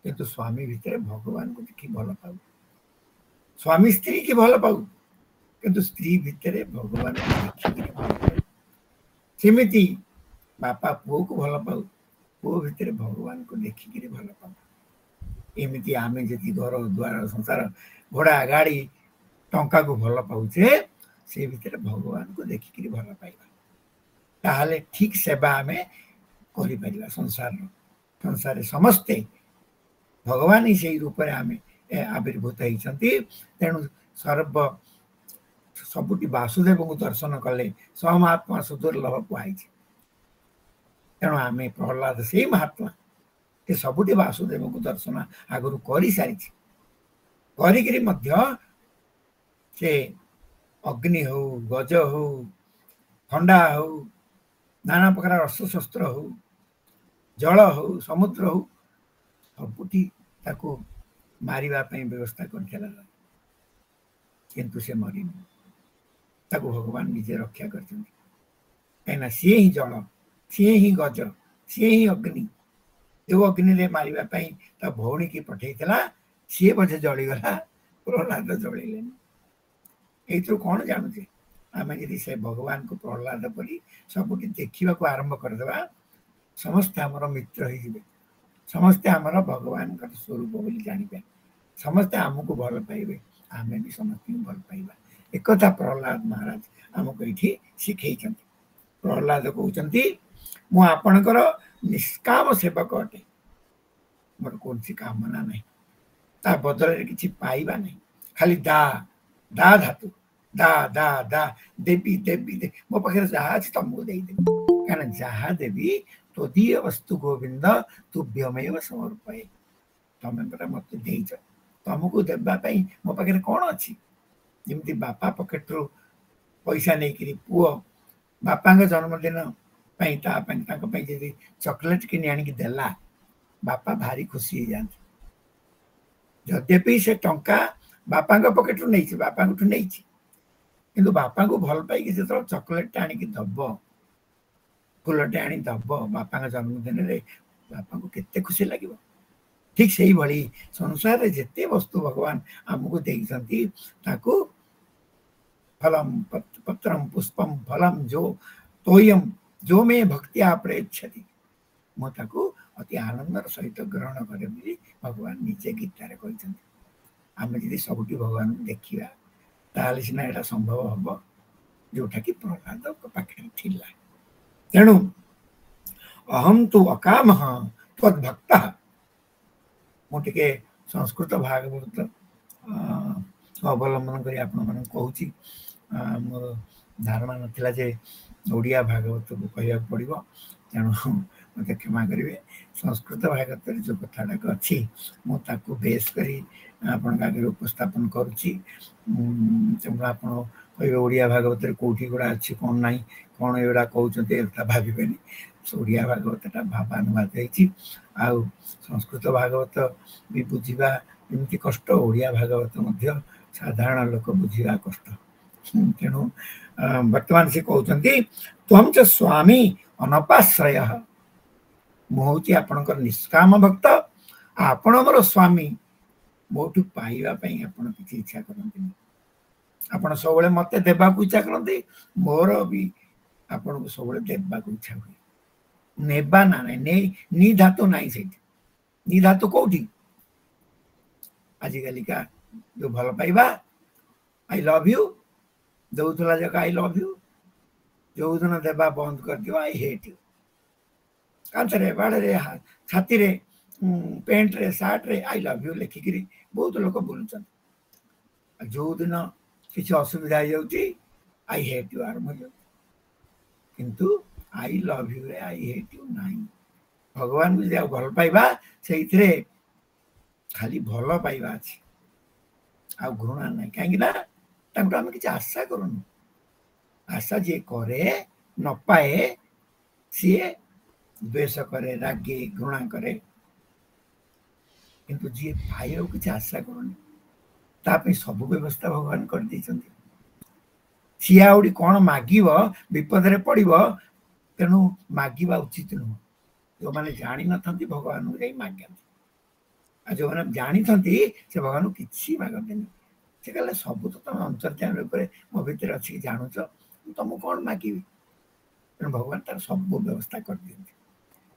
କିନ୍ତୁ ସ୍ୱାମୀ ଭିତରେ ଭଗବାନଙ୍କୁ ଦେଖି ଭଲ ପାଉ। ସ୍ୱାମୀ ସ୍ତ୍ରୀ କି ଭଲ ପାଉ, କିନ୍ତୁ ସ୍ତ୍ରୀ ଭିତରେ ଭଗବାନଙ୍କୁ ଦେଖିକିରି ଭଲ ପାଉ। ସେମିତି ବାପା ପୁଅକୁ ଭଲ ପାଉ, ପୁଅ ଭିତରେ ଭଗବାନଙ୍କୁ ଦେଖିକିରି ଭଲ ପାଉ। ଏମିତି ଆମେ ଯଦି ଘର ଦ୍ୱାର ସଂସାର ଘୋଡ଼ା ଗାଡ଼ି ଟଙ୍କାକୁ ଭଲ ପାଉଛେ ସେ ଭିତରେ ଭଗବାନଙ୍କୁ ଦେଖିକିରି ଭଲ ପାଇବା, ତାହେଲେ ଠିକ ସେବା ଆମେ କରିପାରିବା। ସଂସାରରେ ସମସ୍ତେ ଭଗବାନ ହିଁ ସେଇ ରୂପରେ ଆମେ ଆବିର୍ଭୂତ ହେଇଛନ୍ତି। ତେଣୁ ସବୁଠି ବାସୁଦେବଙ୍କୁ ଦର୍ଶନ କଲେ ସମହାତ୍ମା ସୁଦୁର୍ଲଭ କୁହାଯାଇଛି। ତେଣୁ ଆମେ ପ୍ରହ୍ଲାଦ ସେଇ ମହାତ୍ମା ସେ ସବୁଠି ବାସୁଦେବଙ୍କୁ ଦର୍ଶନ ଆଗରୁ କରିସାରିଛି। କରିକିରି ମଧ୍ୟ ସେ ଅଗ୍ନି ହଉ, ଗଜ ହଉ, ଖଣ୍ଡା ହଉ, ନାନା ପ୍ରକାର ଅସ୍ତ୍ରଶସ୍ତ୍ର ହଉ, ଜଳ ହଉ, ସମୁଦ୍ର ହଉ, ସବୁଠି ତାକୁ ମାରିବା ପାଇଁ ବ୍ୟବସ୍ଥା କରିଥିଲା, କିନ୍ତୁ ସେ ମରିନି। ତାକୁ ଭଗବାନ ନିଜେ ରକ୍ଷା କରିଛନ୍ତି। କାହିଁକିନା ସିଏ ହିଁ ଜଳ, ସିଏ ହିଁ ଗଜ, ସିଏ ହିଁ ଅଗ୍ନି। ଯୋଉ ଅଗ୍ନିରେ ମାରିବା ପାଇଁ ତା ଭଉଣୀକି ପଠେଇଥିଲା ସିଏ ବୋଧେ ଜଳିଗଲା, ପ୍ରହ୍ଲାଦ ଜଳିଲେନି। ଏଇଥିରୁ କଣ ଜାଣୁଛେ? ଆମେ ଯଦି ସେ ଭଗବାନଙ୍କୁ ପ୍ରହ୍ଲାଦ ପରି ସବୁଠି ଦେଖିବାକୁ ଆରମ୍ଭ କରିଦେବା ସମସ୍ତେ ଆମର ମିତ୍ର ହେଇଯିବେ, ସମସ୍ତେ ଆମର ଭଗବାନଙ୍କର ସ୍ୱରୂପ ବୋଲି ଜାଣିବେ, ସମସ୍ତେ ଆମକୁ ଭଲ ପାଇବେ, ଆମେ ବି ସମସ୍ତଙ୍କୁ ଭଲ ପାଇବା। ଏକଥା ପ୍ରହ୍ଲାଦ ମହାରାଜ ଆମକୁ ଏଇଠି ଶିଖେଇଛନ୍ତି। ପ୍ରହ୍ଲାଦ କହୁଛନ୍ତି ମୁଁ ଆପଣଙ୍କର ନିଷ୍କାମ ସେବକ ଅଟେ, ମୋର କୌଣସି କାମନା ନାହିଁ, ତା ବଦଳରେ କିଛି ପାଇବା ନାହିଁ। ଖାଲି ଦା ଧାତୁ, ଦା ଦା ଦା, ଦେବି ଦେବି, ମୋ ପାଖରେ ଯାହା ଅଛି ତମକୁ ଦେଇଦେବି। କାରଣ ଯାହା ଦେବି ତୋଦୀୟ ବସ୍ତୁ ଗୋବିନ୍ଦ ତୁଭ୍ୟମେବ ସମର୍ପୟେ। ତମେ ପରା ମତେ ଦେଇଛ, ତମକୁ ଦେବା ପାଇଁ ମୋ ପାଖରେ କଣ ଅଛି? ଯେମିତି ବାପା ପକେଟରୁ ପଇସା ନେଇକିରି ପୁଅ ବାପାଙ୍କ ଜନ୍ମଦିନ ପାଇଁ ତାଙ୍କ ପାଇଁ ଯଦି ଚକୋଲେଟ କିଣି ଆଣିକି ଦେଲା, ବାପା ଭାରି ଖୁସି ହେଇଯାଆନ୍ତି। ଯଦ୍ୟପି ସେ ଟଙ୍କା ବାପାଙ୍କ ପକେଟରୁ ନେଇଛି, ବାପାଙ୍କଠୁ ନେଇଛି, କିନ୍ତୁ ବାପାଙ୍କୁ ଭଲ ପାଇକି ଯେତେବେଳେ ଚକୋଲେଟଟା ଆଣିକି ଦବ, ଫୁଲଟେ ଆଣି ଦବ ବାପାଙ୍କ ଜନ୍ମଦିନରେ, ବାପାଙ୍କୁ କେତେ ଖୁସି ଲାଗିବ। ଠିକ ସେଇଭଳି ସଂସାରରେ ଯେତେ ବସ୍ତୁ ଭଗବାନ ଆମକୁ ଦେଇଛନ୍ତି ତାକୁ ଫଲମ ପତ୍ରମ ପୁଷ୍ପମ ଫଲମ ତୋୟମ ଯୋ ମେ ଭକ୍ତିଆ ପ୍ରୟଚ୍ଛତି, ମୁଁ ତାକୁ ଅତି ଆନନ୍ଦର ସହିତ ଗ୍ରହଣ କରେ ବୋଲି ଭଗବାନ ନିଜେ ଗୀତାରେ କହିଛନ୍ତି। ଆମେ ଯଦି ସବୁଠି ଭଗବାନଙ୍କୁ ଦେଖିବା ତାହେଲେ ସିନା ଏଇଟା ସମ୍ଭବ ହବ, ଯୋଉଟା କି ପ୍ରହ୍ଲାଦଙ୍କ ପାଖରେ ଥିଲା। ତେଣୁ ଅହମ ତୁ ଅକାମଃ ତ୍ୱଦ୍ଭକ୍ତ। ମୁଁ ଟିକେ ସଂସ୍କୃତ ଭାଗବତ ଅବଲମ୍ବନ କରି ଆପଣମାନଙ୍କୁ କହୁଛି। ମୋର ଧାରଣା ନଥିଲା ଯେ ଓଡ଼ିଆ ଭାଗବତକୁ କହିବାକୁ ପଡ଼ିବ, ତେଣୁ ମୋତେ କ୍ଷମା କରିବେ। ସଂସ୍କୃତ ଭାଗବତରେ ଯେଉଁ କଥାଟାକ ଅଛି ମୁଁ ତାକୁ ବେଶ କରି ଆପଣଙ୍କ ଆଗରେ ଉପସ୍ଥାପନ କରୁଛି। ତେଣୁ ଆପଣଙ୍କ କହିବେ ଓଡ଼ିଆ ଭାଗବତରେ କୋଉଠି ଗୁଡ଼ା ଅଛି କ'ଣ ନାହିଁ, କ'ଣ ଏଗୁଡ଼ା କହୁଛନ୍ତି, ଏଗୁଡ଼ା ଭାବିବେନି। ଓଡ଼ିଆ ଭାଗବତଟା ଭାବାନୁବାଦ ହେଇଛି। ଆଉ ସଂସ୍କୃତ ଭାଗବତ ବି ବୁଝିବା ଏମିତି କଷ୍ଟ, ଓଡ଼ିଆ ଭାଗବତ ମଧ୍ୟ ସାଧାରଣ ଲୋକ ବୁଝିବା କଷ୍ଟ। ତେଣୁ ବର୍ତ୍ତମାନ ସେ କହୁଛନ୍ତି ତ୍ୱଂ ଚ ସ୍ୱାମୀ ଅନପାଶ୍ରୟ, ମୁଁ ହେଉଛି ଆପଣଙ୍କର ନିଷ୍କାମ ଭକ୍ତ, ଆପଣ ମୋର ସ୍ୱାମୀ, ମୋଠୁ ପାଇବା ପାଇଁ ଆପଣ କିଛି ଇଚ୍ଛା କରନ୍ତିନି। ଆପଣ ସବୁବେଳେ ମତେ ଦେବାକୁ ଇଚ୍ଛା କରନ୍ତି, ମୋର ବି ଆପଣଙ୍କୁ ସବୁବେଳେ ଦେବାକୁ ଇଚ୍ଛା ହୁଏ। ନେବା ନା ନାଇଁ, ନି ଧାତୁ ନାହିଁ ସେଇଠି। ନି ଧାତୁ କୋଉଠି? ଆଜିକାଲିକା ଯୋଉ ଭଲ ପାଇବା, ଆଇ ଲଭ୍ ୟୁ ଦଉଥିଲା ଯାକ ଆଇ ଲଭ୍ ୟୁ, ଯୋଉଦିନ ଦେବା ବନ୍ଦ କରିଦିଅ ଆଇ ହେଟ୍ ୟୁ। କାନ୍ଥରେ, ବାଡ଼ରେ, ଛାତିରେ, ପ୍ୟାଣ୍ଟରେ, ସାର୍ଟରେ ଆଇ ଲଭ୍ ୟୁ ଲେଖିକିରି ବହୁତ ଲୋକ ବୁଲୁଛନ୍ତି। ଯୋଉଦିନ କିଛି ଅସୁବିଧା ହେଇଯାଉଛି ଆଇ ହେଟ୍ ୟୁ ଆରମ୍ଭ ହେଇଯାଉଛି, କିନ୍ତୁ ଆଇ ଲଭ୍ ୟୁରେ ଆଇ ହେଟ୍ ୟୁ ନାହିଁ। ଭଗବାନଙ୍କୁ ଯଦି ଆଉ ଭଲ ପାଇବା, ସେଇଥିରେ ଖାଲି ଭଲ ପାଇବା ଅଛି, ଆଉ ଘୃଣା ନାହିଁ। କାହିଁକି ନା ତାଙ୍କଠୁ ଆମେ କିଛି ଆଶା କରୁନୁ। ଆଶା ଯିଏ କରେ ନ ପାଏ ସିଏ ଦ୍ୱେଷ କରେ, ରାଗେ, ଘୃଣା କରେ। କିନ୍ତୁ ଯିଏ ପାଇବାକୁ କିଛି ଆଶା କରୁନି, ତା ପାଇଁ ସବୁ ବ୍ୟବସ୍ଥା ଭଗବାନ କରିଦେଇଛନ୍ତି। ସିଏ ଆହୁରି କ'ଣ ମାଗିବ, ବିପଦରେ ପଡ଼ିବ। ତେଣୁ ମାଗିବା ଉଚିତ ନୁହଁ। ଯୋଉମାନେ ଜାଣିନଥାନ୍ତି ଭଗବାନଙ୍କୁ ଯାଇ ମାଗନ୍ତି, ଆଉ ଯୋଉମାନେ ଜାଣିଥାନ୍ତି ସେ ଭଗବାନଙ୍କୁ କିଛି ମାଗନ୍ତିନି। ସେ କହିଲେ ସବୁ ତ ତମେ ଅନ୍ତର୍ଯାମୀ ରୂପରେ ମୋ ଭିତରେ ଅଛି, ଜାଣୁଛ, ମୁଁ ତମକୁ କ'ଣ ମାଗିବି? ତେଣୁ ଭଗବାନ ତାର ସବୁ ବ୍ୟବସ୍ଥା କରିଦିଅନ୍ତି।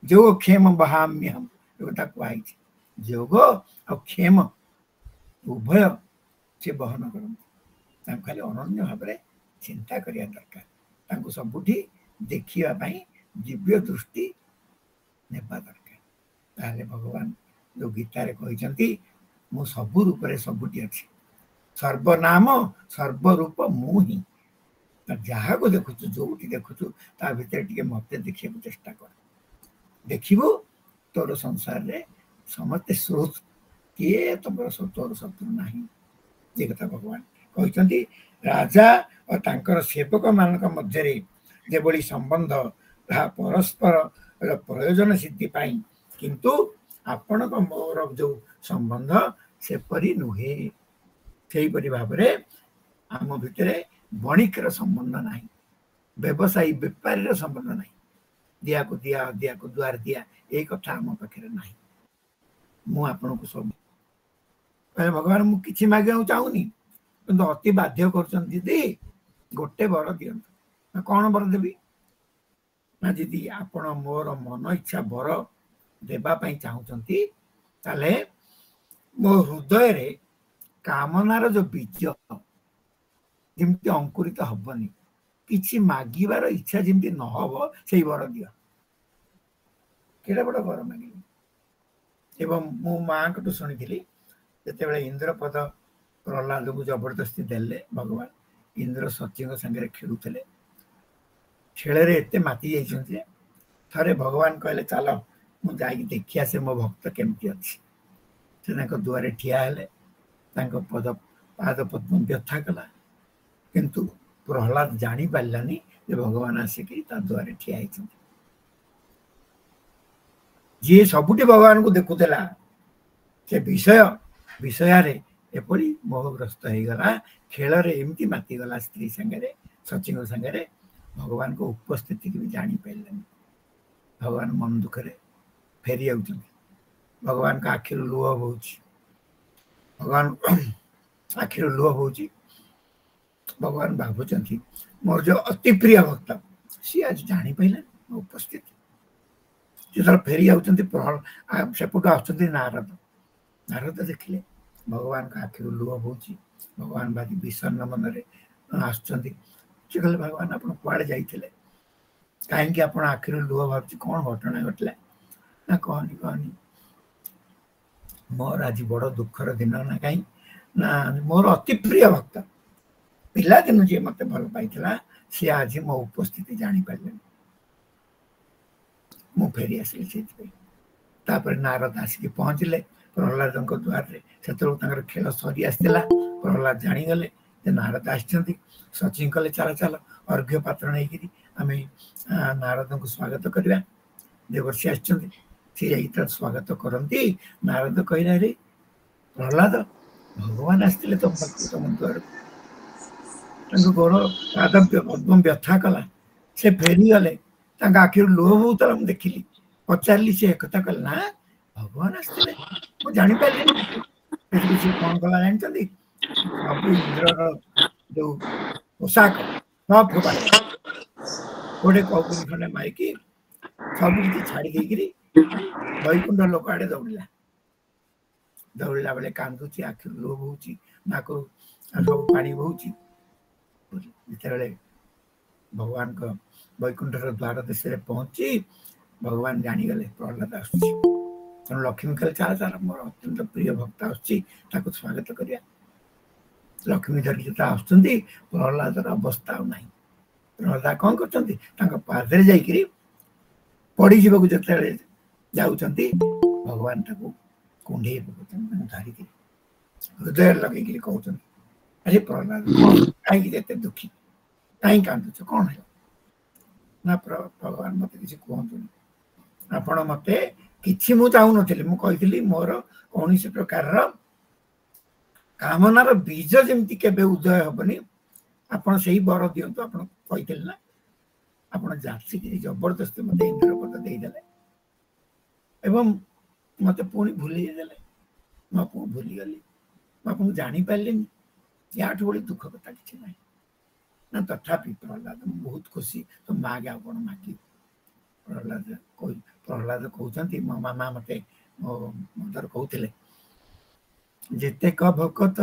ଯୋଗ କ୍ଷେମ ବହାମ୍ୟହମ୍ କଥା କୁହାଯାଇଛି। ଯୋଗ ଆଉ କ୍ଷେମ ଉଭୟ ସେ ବହନ କରନ୍ତି। ତାଙ୍କୁ ଖାଲି ଅନନ୍ୟ ଭାବରେ ଚିନ୍ତା କରିବା ଦରକାର, ତାଙ୍କୁ ସବୁଠି ଦେଖିବା ପାଇଁ ଦିବ୍ୟ ଦୃଷ୍ଟି ନେବା ଦରକାର। ତାହେଲେ ଭଗବାନ ଯୋଉ ଗୀତାରେ କହିଛନ୍ତି ମୁଁ ସବୁ ରୂପରେ ସବୁଠି ଅଛି, ସର୍ବନାମ ସର୍ବରୂପ ମୁଁ ହିଁ। ଯାହାକୁ ଦେଖୁଛୁ, ଯୋଉଠି ଦେଖୁଛୁ, ତା ଭିତରେ ଟିକେ ମତେ ଦେଖିବାକୁ ଚେଷ୍ଟା କର। ଦେଖିବୁ ତୋର ସଂସାରରେ ସମସ୍ତେ ସ୍ରୋତ, କିଏ ତୋର ଶତ୍ରୁ ନାହିଁ। ଏ କଥା ଭଗବାନ କହିଛନ୍ତି। ରାଜା ଓ ତାଙ୍କର ସେବକ ମାନଙ୍କ ମଧ୍ୟରେ ଯେଭଳି ସମ୍ବନ୍ଧ, ତାହା ପରସ୍ପର ପ୍ରୟୋଜନ ସିଦ୍ଧି ପାଇଁ, କିନ୍ତୁ ଆପଣଙ୍କ ମୋର ଯୋଉ ସମ୍ବନ୍ଧ ସେପରି ନୁହେଁ। ସେହିପରି ଭାବରେ ଆମ ଭିତରେ ବଣିକର ସମ୍ବନ୍ଧ ନାହିଁ, ବ୍ୟବସାୟୀ ବେପାରୀର ସମ୍ବନ୍ଧ ନାହିଁ। ଦିଆକୁ ଦିଆ, ଦିଆକୁ ଦୁଆର ଦିଆ, ଏଇ କଥା ଆମ ପାଖରେ ନାହିଁ। ମୁଁ ଆପଣଙ୍କୁ ସବୁ ଭଗବାନ, ମୁଁ କିଛି ମାଗିବାକୁ ଚାହୁଁନି, କିନ୍ତୁ ଅତି ବାଧ୍ୟ କରୁଛନ୍ତି, ଦିଦି ଗୋଟେ ବର ଦିଅନ୍ତୁ। କ'ଣ ବର ଦେବି ନା, ଯଦି ଆପଣ ମୋର ମନ ଇଚ୍ଛା ବର ଦେବା ପାଇଁ ଚାହୁଁଛନ୍ତି, ତାହେଲେ ମୋ ହୃଦୟରେ କାମନାର ଯୋଉ ବୀଜ ଯେମିତି ଅଙ୍କୁରିତ ହବନି, କିଛି ମାଗିବାର ଇଚ୍ଛା ଯେମିତି ନହବ, ସେଇ ବର ଦିଅ। କେଡ଼େ ବଡ଼ ବର ମାଗିଲି। ଏବଂ ମୁଁ ମାଆଙ୍କଠୁ ଶୁଣିଥିଲି, ଯେତେବେଳେ ଇନ୍ଦ୍ରପଦ ପ୍ରହ୍ଲାଦକୁ ଜବରଦସ୍ତି ଦେଲେ ଭଗବାନ, ଇନ୍ଦ୍ର ସତୀଙ୍କ ସାଙ୍ଗରେ ଖେଳୁଥିଲେ। ଖେଳରେ ଏତେ ମାତି ଯାଇଛନ୍ତି ଯେ ଥରେ ଭଗବାନ କହିଲେ ଚାଲ ମୁଁ ଯାଇକି ଦେଖି ଆସେ ମୋ ଭକ୍ତ କେମିତି ଅଛି। ସେ ତାଙ୍କ ଦୁଆରେ ଠିଆ ହେଲେ, ତାଙ୍କ ପାଦ ପଦ୍ମ ବ୍ୟଥା କଲା, କିନ୍ତୁ ପ୍ରହ୍ଲାଦ ଜାଣିପାରିଲାନି ଯେ ଭଗବାନ ଆସିକି ତା ଦୁଆରେ ଠିଆ ହେଇଛନ୍ତି। ଯିଏ ସବୁଠି ଭଗବାନଙ୍କୁ ଦେଖୁଥିଲା, ସେ ବିଷୟରେ ଏପରି ମୋହଗ୍ରସ୍ତ ହେଇଗଲା, ଖେଳରେ ଏମିତି ମାତିଗଲା ସ୍ତ୍ରୀ ସାଙ୍ଗରେ, ସଚିଙ୍କ ସାଙ୍ଗରେ, ଭଗବାନଙ୍କ ଉପସ୍ଥିତିକି ବି ଜାଣିପାରିଲାନି। ଭଗବାନ ମନ ଦୁଃଖରେ ଫେରି ଯାଉଛନ୍ତି। ଭଗବାନଙ୍କ ଆଖିରୁ ଲୁହ ବହୁଛି, ଭଗବାନ ଆଖିରୁ ଲୁହ ବହୁଛି। ଭଗବାନ ଭାବୁଛନ୍ତି ମୋର ଯୋଉ ଅତି ପ୍ରିୟ ଭକ୍ତ, ସିଏ ଆଜି ଜାଣିପାରିଲାନି ମୋ ଉପସ୍ଥିତି। ଯେତେବେଳେ ଫେରି ଯାଉଛନ୍ତି, ସେପଟୁ ଆସୁଛନ୍ତି ନାରଦ। ନାରଦ ଦେଖିଲେ ଭଗବାନଙ୍କ ଆଖିରୁ ଲୁହ ବହୁଛି, ଭଗବାନ ଭାରି ବିଷଣ୍ଣ ମନରେ ଆସୁଛନ୍ତି। ସେ କହିଲେ ଭଗବାନ ଆପଣ କୁଆଡ଼େ ଯାଇଥିଲେ, କାହିଁକି ଆପଣ ଆଖିରୁ ଲୁହ ବାହାରୁଛି, କ'ଣ ଘଟଣା ଘଟିଲା? ନା କହନି କହନି, ମୋର ଆଜି ବଡ଼ ଦୁଃଖର ଦିନ। ନା କାହିଁ ନା ମୋର ଅତି ପ୍ରିୟ ଭକ୍ତ, ପିଲାଦିନୁ ଯିଏ ମତେ ଭଲ ପାଇଥିଲା, ସିଏ ଆଜି ମୋ ଉପସ୍ଥିତି ଜାଣିପାରିଲେନି, ମୁଁ ଫେରି ଆସିଲି ସେଇଥିପାଇଁ। ତାପରେ ନାରଦ ଆସିକି ପହଞ୍ଚିଲେ ପ୍ରହ୍ଲାଦଙ୍କ ଦ୍ୱାରରେ। ସେତେବେଳକୁ ତାଙ୍କର ଖେଳ ସରି ଆସିଥିଲା। ପ୍ରହ୍ଲାଦ ଜାଣିଗଲେ ଯେ ନାରଦ ଆସିଛନ୍ତି। ସଚିନ କଲେ ଚାଲ ଚାଲ ଅର୍ଘ୍ୟ ପାତ୍ର ନେଇକିରି ଆମେ ନାରଦଙ୍କୁ ସ୍ୱାଗତ କରିବା। ଦେବର୍ଷି ଆସିଛନ୍ତି, ସେ ଯାଇକି ତାର ସ୍ୱାଗତ କରନ୍ତି। ନାରଦ କହିଲେ ରେ ପ୍ରହ୍ଲାଦ, ଭଗବାନ ଆସିଥିଲେ ତମ ପାଖକୁ, ତମ ଦ୍ୱାରକୁ, ତାଙ୍କ ଗୋଡ଼ ପାଦ ପଦ୍ମ ବ୍ୟଥା କଲା, ସେ ଫେରିଗଲେ, ତାଙ୍କ ଆଖିରୁ ଲୁହ ବହୁଥିଲା, ମୁଁ ଦେଖିଲି। ପଚାରିଲି, ସେ ଏକଥା କହିଲେ ନା ଭଗବାନ ଆସିଥିଲେ, ମୁଁ ଜାଣିପାରିଲିନି। ସେଥିରୁ ସେ କଣ କଲା ଜାଣିଛନ୍ତି? ସବୁ ଇନ୍ଦ୍ରର ଯୋଉ ପୋଷାକ ସବୁ ଫୋପାଡ଼ି ଦେଲା, ଗୋଟେ କୌପୁନି ଖଣ୍ଡେ ମାରିକି ସବୁ କିଛି ଛାଡ଼ି ଦେଇକିରି ବୈକୁଣ୍ଠ ଲୋକ ଆଡ଼େ ଦୌଡ଼ିଲା। ଦୌଡ଼ିଲା ବେଳେ କାନ୍ଦୁଛି, ଆଖିରୁ ଲୁହ ବହୁଛି, ନାକରୁ ସବୁ ପାଣି ବହୁଛି। ଯେତେବେଳେ ଭଗବାନଙ୍କ ବୈକୁଣ୍ଠର ଦ୍ୱାର ଦେଶରେ ପହଞ୍ଚି ଭଗବାନ ଜାଣିଗଲେ ପ୍ରହ୍ଲାଦ ଆସୁଛି। ତେଣୁ ଲକ୍ଷ୍ମୀ କହିଲେ ଚାଲ ଚାଲ, ମୋର ଅତ୍ୟନ୍ତ ପ୍ରିୟ ଭକ୍ତ ଆସୁଛି, ତାକୁ ସ୍ୱାଗତ କରିବା। ଲକ୍ଷ୍ମୀ ଧରିକି ଯେତେବେଳେ ଆସୁଛନ୍ତି, ପ୍ରହ୍ଲାଦର ଅବସ୍ଥା ଆଉ ନାହିଁ। ପ୍ରହ୍ଲାଦ କଣ କରୁଛନ୍ତି? ତାଙ୍କ ପାଦରେ ଯାଇକିରି ପଡ଼ିଯିବାକୁ ଯେତେବେଳେ ଯାଉଛନ୍ତି, ଭଗବାନ ତାକୁ କୁଣ୍ଢେଇ ପକାଉଛନ୍ତି, ଧରିକିରି ହୃଦୟରେ ଲଗେଇକିରି କହୁଛନ୍ତି, ଆରେ ପ୍ରହ୍ଲାଦ କାହିଁକି ଏତେ ଦୁଃଖୀ, କାହିଁକି କାନ୍ଦୁଛ, କଣ ହେଲା? ନା ଭଗବାନ ମତେ କିଛି କୁହନ୍ତୁନି, ଆପଣ ମତେ କିଛି ମୁଁ ଚାହୁଁନଥିଲି, ମୁଁ କହିଥିଲି ମୋର କୌଣସି ପ୍ରକାରର କାମନାର ବୀଜ ଯେମିତି କେବେ ଉଦୟ ହବନି, ଆପଣ ସେଇ ବର ଦିଅନ୍ତୁ। ଆପଣ କହିଥିଲେ ନା, ଆପଣ ଯାଚିକିରି ଜବରଦସ୍ତି ମତେ ଇନ୍ଦ୍ର ପଦ ଦେଇଦେଲେ ଏବଂ ମତେ ପୁଣି ଭୁଲେଇ ଦେଲେ। ମୁଁ ଆପଣଙ୍କୁ ଭୁଲିଗଲି, ମୁଁ ଆପଣଙ୍କୁ ଜାଣିପାରିଲିନି। ୟାଠୁ ଭଳି ଦୁଃଖ କଥା କିଛି ନାହିଁ। ନା ତଥାପି ପ୍ରହ୍ଲାଦ, ମୁଁ ବହୁତ ଖୁସି, ତ ମାଗେ ଆଉ କଣ ମାଗିବ? ପ୍ରହ୍ଲାଦ କହୁଛନ୍ତି, ମୋ ମାମା ମତେ ମୋ ମଦର କହୁଥିଲେ, ଯେତେକ ଭକତ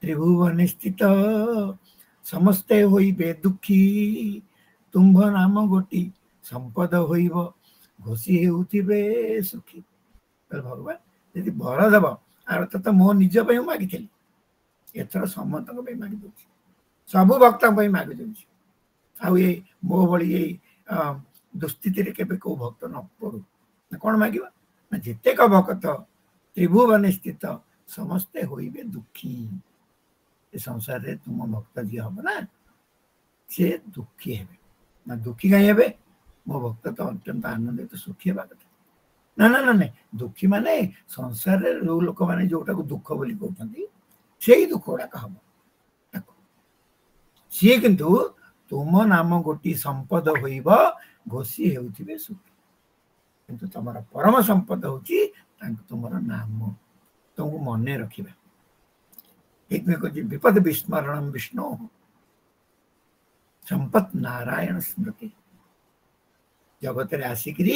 ତ୍ରିଭୁବନେ ସ୍ଥିତ, ସମସ୍ତେ ହୋଇବେ ଦୁଃଖୀ, ତୁମ୍ଭ ନାମ ଗୋଟି ସମ୍ପଦ ହୋଇବ, ଘୋଷି ହେଉଥିବେ ସୁଖୀ। ଭଗବାନ ଯଦି ବର ଦେବ, ଆର ତ ମୋ ନିଜ ପାଇଁ ମୁଁ ମାଗିଥିଲି, ଏଥର ସମସ୍ତଙ୍କ ପାଇଁ ମାଗି ଦଉଛି, ସବୁ ଭକ୍ତଙ୍କ ପାଇଁ ମାଗି ଦଉଛି। ଆଉ ଏ ମୋ ଭଳି ଏଇ ଦୁସ୍ଥିତିରେ କେବେ କୋଉ ଭକ୍ତ ନ ପଡୁ। କଣ ମାଗିବ? ନା ଯେତେକ ଭକ୍ତ ତ୍ରିଭୁବନେ ସ୍ଥିତ, ସମସ୍ତେ ହୋଇବେ ଦୁଃଖୀ। ଏ ସଂସାରରେ ତୁମ ଭକ୍ତ ଯିଏ ହବ ନା, ସେ ଦୁଃଖୀ ହେବେ। ନା ଦୁଃଖୀ କାହିଁ ହେବେ? ମୋ ଭକ୍ତ ତ ଅତ୍ୟନ୍ତ ଆନନ୍ଦିତ ସୁଖୀ ହେବା କଥା। ନା ନା ନା ନାଇଁ, ଦୁଃଖୀ ମାନେ ସଂସାରରେ ଯୋଉ ଲୋକମାନେ ଯୋଉଟାକୁ ଦୁଃଖ ବୋଲି କହୁଛନ୍ତି, ସେଇ ଦୁଃଖ ଗୁଡାକ ହବ ତାକୁ। ସିଏ କିନ୍ତୁ ତୁମ ନାମ ଗୋଟି ସମ୍ପଦ ହୋଇବ, ଘୋଷି ହେଉଥିବେ ସୁଖୀ। କିନ୍ତୁ ତମର ପରମ ସମ୍ପଦ ହଉଛି ତୁମର ନାମ, ତମକୁ ମନେ ରଖିବା। ଏଇଥିପାଇଁ କହୁଛି ବିପଦ ବିସ୍ମରଣ ବିଷ୍ଣୁ ସମ୍ପତ ନାରାୟଣ ସ୍ମୃତି। ଜଗତରେ ଆସିକିରି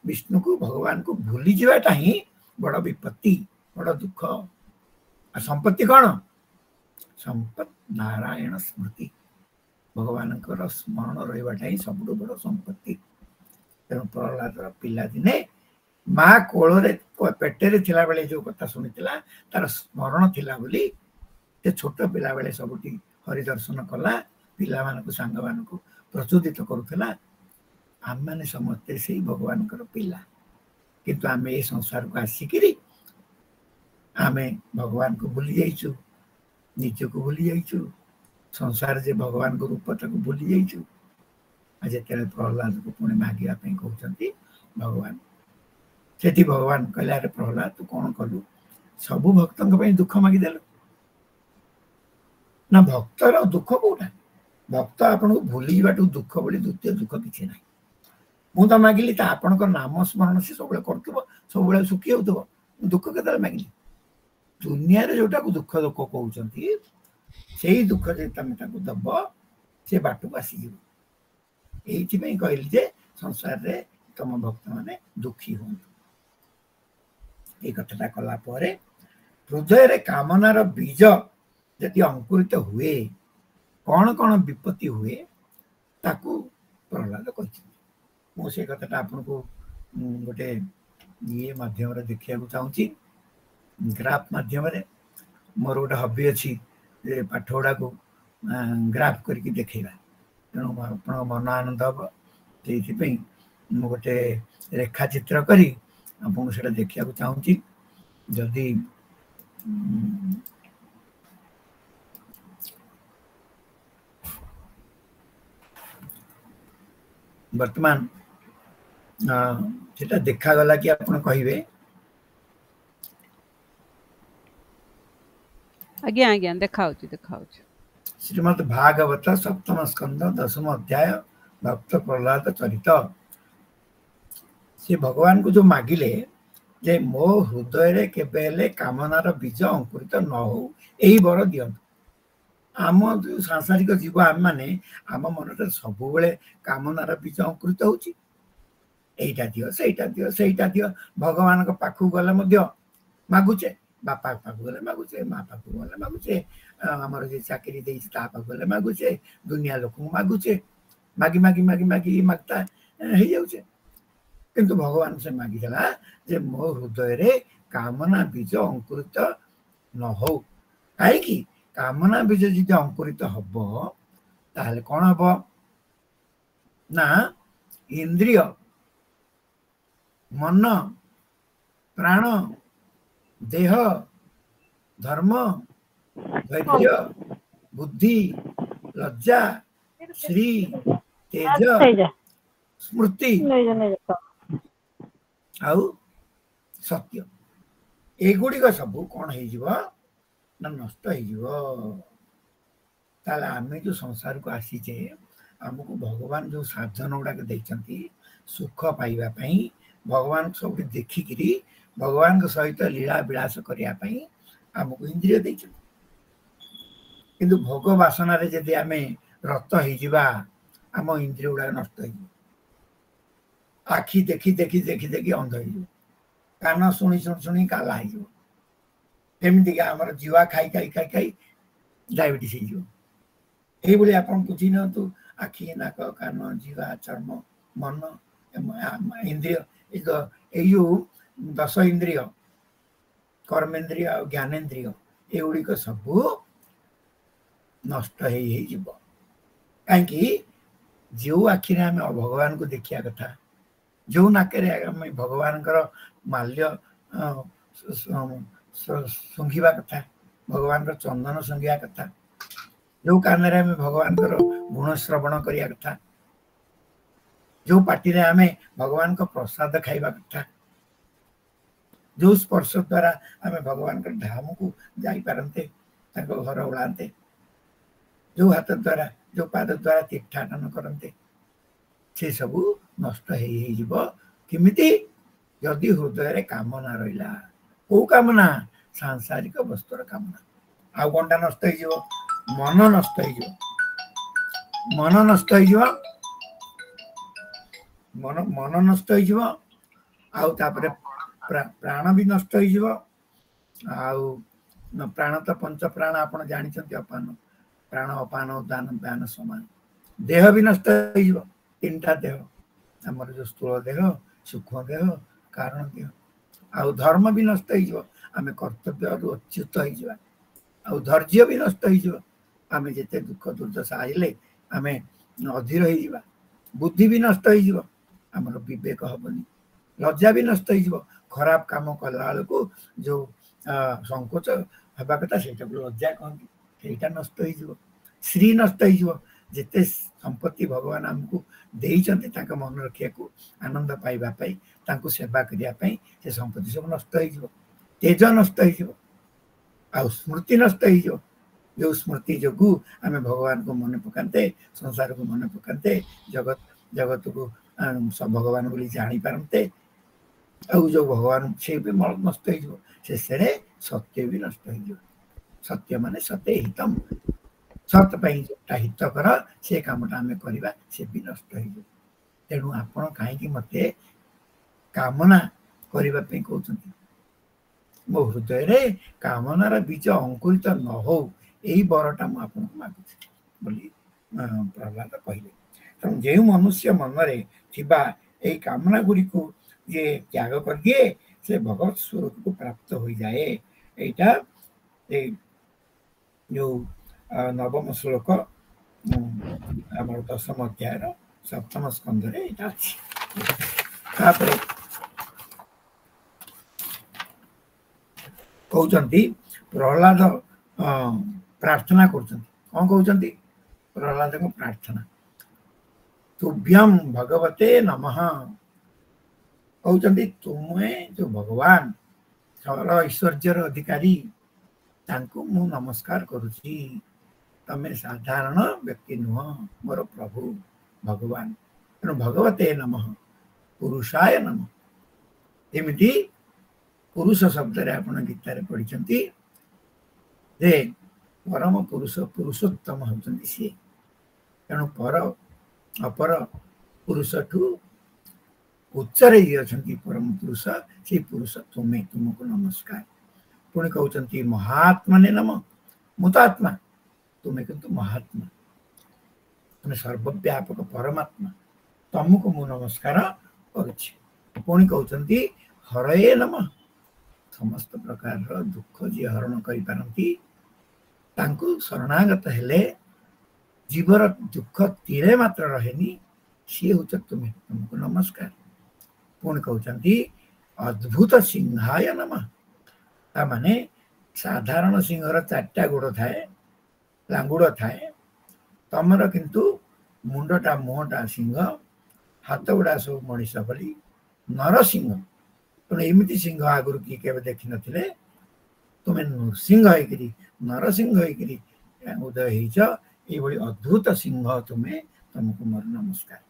ବିଷ୍ଣୁକୁ, ଭଗବାନଙ୍କୁ ଭୁଲି ଯିବାଟା ହିଁ ବଡ ବିପତ୍ତି, ବଡ ଦୁଃଖ। ଆଉ ସମ୍ପତ୍ତି କଣ? ସମ୍ପତ ନାରାୟଣ ସ୍ମୃତି, ଭଗବାନଙ୍କର ସ୍ମରଣ ରହିବାଟା ହିଁ ସବୁଠୁ ବଡ ସମ୍ପତ୍ତି। ତେଣୁ ପ୍ରହ୍ଲାଦର ପିଲାଦିନେ ମା କୋଳରେ ପେଟରେ ଥିଲାବେଳେ ଯୋଉ କଥା ଶୁଣିଥିଲା, ତାର ସ୍ମରଣ ଥିଲା ବୋଲି ସେ ଛୋଟ ପିଲାବେଳେ ସବୁଠି ହରିଦର୍ଶନ କଲା, ପିଲାମାନଙ୍କୁ ସାଙ୍ଗମାନଙ୍କୁ ପ୍ରଚୋଦିତ କରୁଥିଲା। ଆମମାନେ ସମସ୍ତେ ସେଇ ଭଗବାନଙ୍କର ପିଲା, କିନ୍ତୁ ଆମେ ଏ ସଂସାରକୁ ଆସିକିରି ଆମେ ଭଗବାନଙ୍କୁ ଭୁଲି ଯାଇଛୁ, ନିଜକୁ ଭୁଲି ଯାଇଛୁ, ସଂସାର ଯେ ଭଗବାନଙ୍କ ରୂପ ତାକୁ ଭୁଲି ଯାଇଛୁ। ଆଉ ଯେତେବେଳେ ପ୍ରହ୍ଲାଦକୁ ପୁଣି ମାଗିବା ପାଇଁ କହୁଛନ୍ତି ଭଗବାନ, ସେଠି ଭଗବାନ କହିଲେ, ଆରେ ପ୍ରହ୍ଲାଦ ତୁ କଣ କଲୁ? ସବୁ ଭକ୍ତଙ୍କ ପାଇଁ ଦୁଃଖ ମାଗିଦେଲୁ। ନା ଭକ୍ତର ଦୁଃଖ କୋଉଟା? ଭକ୍ତ ଆପଣଙ୍କୁ ଭୁଲି ଯିବାଠୁ ଦୁଃଖ ବୋଲି ଦ୍ୱିତୀୟ ଦୁଃଖ କିଛି ନାହିଁ। ମୁଁ ତ ମାଗିଲି ତା ଆପଣଙ୍କ ନାମ ସ୍ମରଣ ସେ ସବୁବେଳେ କରୁଥିବ, ସବୁବେଳେ ସୁଖୀ ହଉଥିବ, ଦୁଃଖ କେତେବେଳେ ମାଗିଲି? ଦୁନିଆରେ ଯୋଉଟାକୁ ଦୁଃଖ ଲୋକ କହୁଛନ୍ତି, ସେଇ ଦୁଃଖ ଯଦି ତମେ ତାଙ୍କୁ ଦବ, ସେ ବାଟକୁ ଆସିଯିବ। ଏଇଥିପାଇଁ କହିଲି ଯେ ସଂସାରରେ ତମ ଭକ୍ତ ମାନେ ଦୁଃଖୀ ହୁଅନ୍ତୁ। ଏଇ କଥାଟା କଲା ପରେ, ହୃଦୟରେ କାମନାର ବୀଜ ଯଦି ଅଙ୍କୁରିତ ହୁଏ, କଣ କଣ ବିପତ୍ତି ହୁଏ ତାକୁ ପ୍ରହ୍ଲାଦ କହିଛନ୍ତି। ମୁଁ ସେ କଥାଟା ଆପଣଙ୍କୁ ଗୋଟେ ଇଏ ମାଧ୍ୟମରେ ଦେଖିବାକୁ ଚାହୁଁଛି, ଗ୍ରାଫ ମାଧ୍ୟମରେ। ମୋର ଗୋଟେ ହବି ଅଛି ଯେ ପାଠ ଗୁଡାକୁ ଗ୍ରାଫ କରିକି ଦେଖେଇବା, ତେଣୁ ଆପଣଙ୍କ ମନ ଆନନ୍ଦ ହବ। ସେଇଥିପାଇଁ ମୁଁ ଗୋଟେ ରେଖା ଚିତ୍ର କରି ଆପଣଙ୍କୁ ସେଟା ଦେଖିବାକୁ ଚାହୁଁଛି। ଯଦି वर्तमान सेटा देखागला कि आपण कहिबे आज्ञा आज्ञा देखाउछ श्रीमद् भागवत सप्तम स्कंद 10 अध्याय भक्त प्रहलाद चरित से भगवान को जो मागिले जे मो हृदय रे केबेले कामनार बीज अंकुरित न हो एही वर दियंतु आम जो सांसारिक जीव आम माने आम मन सब बेले कामनार बीज अंकुरित होची एटा दियो भगवान पाखु गले मध्य मागुचे बापा पाखु गले मागुचे माँ पाखु गले मागुचे आमर जे चाकरी देइछि ता पाखु गले मागुचे दुनिया लोक मागुचे मागी मागी मागी मागी मागता हे जाउचे किंतु भगवान से मागी देला जे मो हृदय रे कामना बीज अंकुरित न हो काहे कि कामना बीज जदि अंकुरित हबो ताहले कोन हबो ना इंद्रिय मन प्राण देह धर्म धैर्य बुद्धि लज्जा श्री तेज स्मृति आउ सत्य एगुड़िक सब कौन हो नष्ट हो आम जो संसार को आसीचे आमको भगवान जो साधन गुड़ाक देखते सुख पाइबापी भगवान सब देखिकी भगवान सहित लीला विलास करने आमको इंद्रिय देखते किंतु भोग वासना रे जदि आम रत हो आम इंद्रिय गुड़ा नष्ट हो आखि देखी देखी देखी देखी अंध हो कान शुणी शुणी शुणी काला होमती आम जीवा खाई खाई खाई खाई डायबिटीज हो आप बुझी नियंतु आखि नाक कान जीवा चर्म मन इंद्रिय यो 10 इंद्रिय कर्मेन्द्रिय और ज्ञानेन्द्रिय एगुड़िक सब नष्ट हो कहीं जो आखिरे आम भगवान को देखा कथा जो नाकरे आम भगवान माल्य शुंघा कथा भगवान चंदन शुंघा कथा जो कान आम भगवान गुण श्रवण करने कथा जो पार्टी आम भगवान को प्रसाद खाइबा कथा जो स्पर्श द्वारा आम भगवान धाम को जापारते घर उड़ाते जो हाथ द्वारा जो पाद द्वारा तीर्थाटन करते से सब नष्ट होमिति जदि हृदय कामना रहा को कामना सांसारिक वस्तुर कामना आउ कौनटा नष्ट हो मन नष्ट मन नष्ट हो मन नष्ट हो प्राण भी नष्ट हो प्राण तो पंच प्राण आप जानते अपान प्राण अपान उदान दान समान देह भी नष्ट हो 3टा देह आमर जो स्थूल देह सूक्ष्म देह कारण देह आउ धर्म भी नष्ट हो आम कर्तव्य अच्युत हो धैर्य भी नष्ट हो आम जिते दुख दुर्दशा आइले आम अधीर हो बुद्धि भी नष्ट हो आमर विवेक हेनी लज्जा भी नष्ट हो खराब काम कला को जो संकोच हवा कथा से लज्जा कहती सेटा नष्ट हो श्री नष्ट हो जिते संपत्ति भगवान आमको देते मन रखा आनंद पाइबापी सेवा करने से संपत्ति सब नष्ट हो तेज नष्ट हो स्मृति नष्ट हो जो स्मृति जो आम भगवान को मन पकाते संसार को मन पकाते जगत जगत को सब भगवान बोली जानी पारते जो भगवान से भी नष्ट हो शेष सत्य भी नष्ट हो सत्य माने सत्य हितम सत जोटा हितकर से कामटा आम करवा से भी नष्ट हो तेणु आपण कहीं मत कामना करने कहते मो हृदय रे कामनार बीज अंकुरित न हो यही बरटा मुझे मागुची बोली प्रहलाद कहले तेणु जो मनुष्य मनरे थिबा यही कामना गुड़ी को ये त्याग कर दिए से भगवत स्वरूप को प्राप्त हो जाए यहाँ जो 9म श्लोक आम 10म अध्याय 7म स्कंद कहते प्रहलाद प्रार्थना कर कौन कहते प्रहलाद को प्रार्थना तुभ्यम भगवते नमः कहते तुमे जो भगवान सरल ऐश्वर्यर अधिकारी तांको मु नमस्कार करुची तमे साधारण व्यक्ति नुह मोर प्रभु भगवान तेणु भगवते नमः पुरुषाय नमः एमती पुरुष शब्द रे आपण गीता रे पढ़ी जे परम पुरुष पुरुषोत्तम होती सी तेणु पर अपर पुरुष ठू उच्चरे ये परम पुरुष से पुरुष तुम्हें तुमको नमस्कार पुणी कहते महात्मा ने नम मुतात्मा तुम्हें किंतु महात्मा तुम्हें सर्वव्यापक परमात्मा तुमको मु नमस्कार करुछि पुणी कहते हरये नम समस्त प्रकार दुख जी हरण करि पारंती तांको शरणागत हेले जीवर दुख तीरे मात्र रहेनी सी हूँ तुम्हें तुमको नमस्कार पुणी कहते अद्भुत सिंहाय नमः माने साधारण सिंहर 4टा गोड़ थाए लांगुड़ थाए तमर किंतु मुंडटा मुहटा सिंह हाथ गुड़ा सब मनीष भली नरसिंह तेणु एमती सिंह आगुरी किए के देखी नथिले तुम्हें नृसिंह होकरी नरसिंह होकरी उदय होइछ ये अद्भुत सिंह तुम्हें तुमको मोर नमस्कार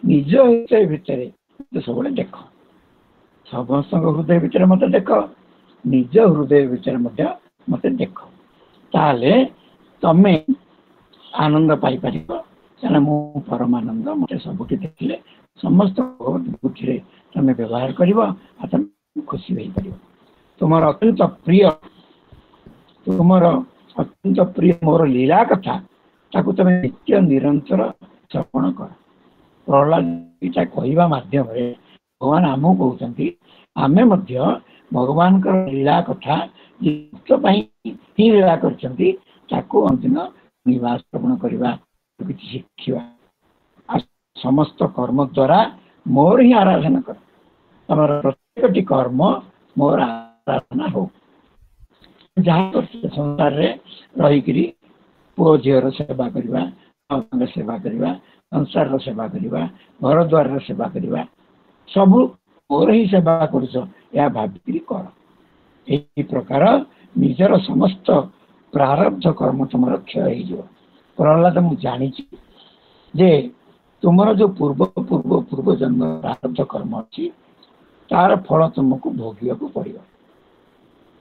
निज हृदय भितर सब देख समस्त हृदय भितर मत देख निज हृदय भितर मत देख ताले तमे आनंद पाई परिबो कारण मु परमानंद मते सबुठी देखिले समस्त भगवत बुद्धि तमे व्यवहार करिबो आ तमे खुशी होई परिबो तुमर अत्यंत प्रिय मोर लीला कथा ताकू तमे नित्य निरंतर श्रवण कर प्रहलाद गीता कहवा माध्यम भगवान आमको कहते आमे मध्य भगवान लीला कथा ही लीला करदिन निवास श्रवण करवा शिखा समस्त कर्म द्वारा मोर ही आराधना कर तुम प्रत्येक कर्म मोर आराधना हो जहाँ संसार रे रही पुओ झीर सेवा करवा सेवा करवा संसार सेवा करवा घर द्वार सेवा करवा सब मोर ही सेवा कर भाविकी कर यही प्रकार निजर समस्त प्रारब्ध कर्म तुम क्षय हो प्रहलाद मु जानी जे तुमर जो पूर्व पूर्व पूर्व जन्म प्रारब्ध कर्म अच्छी तार फल तुमको भोगिया को पड़ो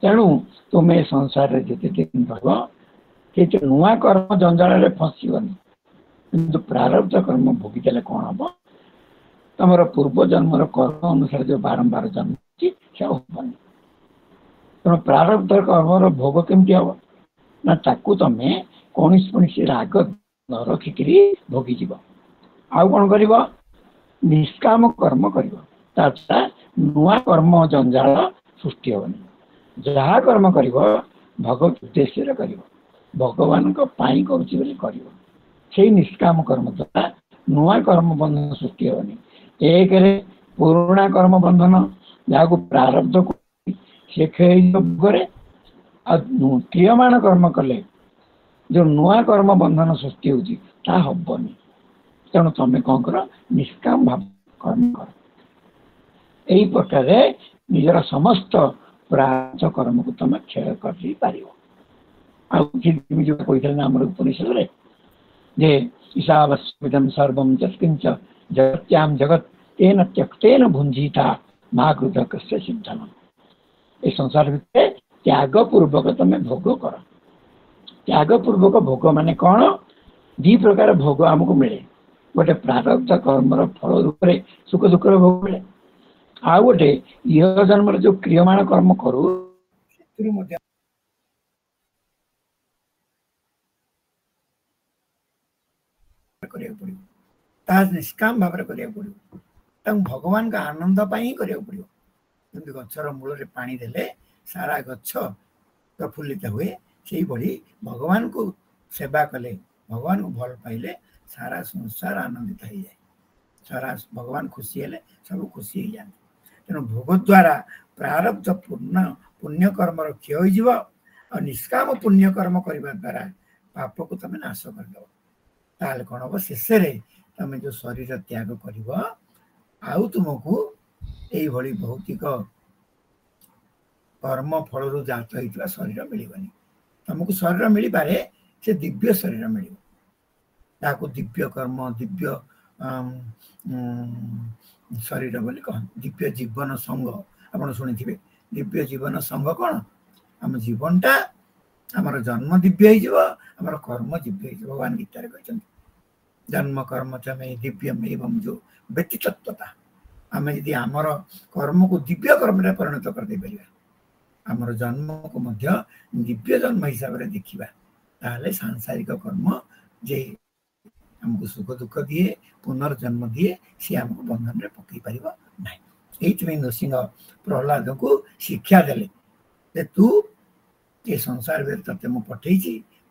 तेणु तुम्हें संसार जिते दिन रही नुआ कर्म जंजाल फसगनी किंतु प्रारब्ध कर्म भोगीदेले कौन हम तुम पूर्व जन्मर कर्म अनुसार जो बारंबार जन्म हेनी तेणु प्रारब्ध कर्मर भोग केमती हम ना ताकू तमें कौन राग न रखिक भोगीज आउ कौन कर निष्काम कर्म कर नुआ कर्म जंजाल सृष्टि हेनी जहाँ कर्म कर भगवत उद्देश्य कर भगवान कर निष्काम कर्म द्वारा नुआ कर्म बंधन सृष्टि हेनी एक पुराणा कर्म बंधन जहाँ प्रारब्ध से भोगे क्रियमाण कर्म कले जो नुआ कर्म बंधन सृष्टि होनी तेणु तुम्हें कौन कर निष्काम भाव कर्म कर यही प्रकार निजर समस्त प्रारब्ध कर्म को तुम क्षय कर उपनिषद जे ईशावस्मिदं सर्वं यत्किंच जगत्यां जगत तेन त्यक्तेन भुंजीता महाकृतकस्य सिद्धनम् ए संसार भितर त्याग पूर्वक तमें भोग कर त्याग पूर्वक भोग माने कौन दी प्रकार भोग आमको मिले गोटे प्रारब्ध कर्मर फल रूप में सुख दुख भोग मिले आ गोटे यह जन्म जो क्रियमाण कर्म करू निष्काम भाव पड़ो भगवान का आनंद पड़ो जमी गचर मूल पानी देले सारा गच प्रफुल्लित हुए से भली भगवान को सेवा कले भगवान को भल पाइले सारा संसार आनंदित हो जाए सारा भगवान खुशी हेले सब खुशी हो जाते तेणु भोग द्वारा प्रारब्ध पूर्ण पुण्य कर्म क्षय हो और निष्काम पुण्य कर्म करने द्वारा पाप को तुम नाश करदेव ताल कौन हम शेष तुम जो शरीर त्याग कर आउ तुमको यही भौतिक कर्म फल जात होता शरीर मिलनी तुमको शरीर मिल पारे से दिव्य शरीर मिल दिव्य कर्म दिव्य शरीर बोली कह दिव्य जीवन संग आप शुणी दिव्य जीवन संग कौन आम जीवनटा आमर जन्म दिव्य होमर कर्म दिव्य हो भगवान गीतार कहते जन्म कर्म च में दिव्यम एवं जो व्यतितत्वता आम यदि आमर कर्म को दिव्य कर्म परिणत करदे पार आमर जन्म को मध्य दिव्य जन्म हिसाब से देखा ताले सांसारिक कर्म जे हमको सुख दुख दिए पुनर्जन्म दिए सी आमको बंधन में पकई पार ना ये नृसिंह प्रहलाद को शिक्षा देले तू ये संसार में ते मुझे पठे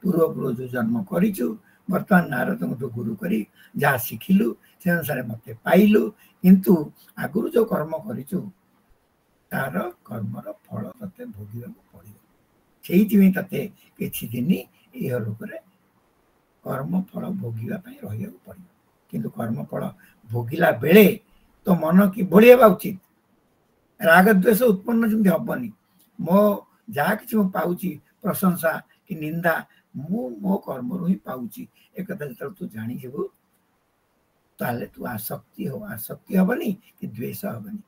पूर्व पूर्व जो जन्म करूँ बर्तमान नारद तो गुरु करी जहाँ शिखिलु से अनुसार मत पाइलु किंतु आगुरी जो कर्म करूँ तार कर्मर फल ते भोग पड़ो से ते किसी दिन यह लोक कर्म फल भोगापी रहा पड़ो किंतु कर्म फल भोगिला बेले तो मन कि भली हवा उचित राग द्वेष उत्पन्न जमी हेनी मो जहाँ कि पाऊँच प्रशंसा कि निंदा मो कर्म रू ही पाऊँच एक जो तू जाणीबू ताले तू आसक्ति हेनी कि द्वेष हेनी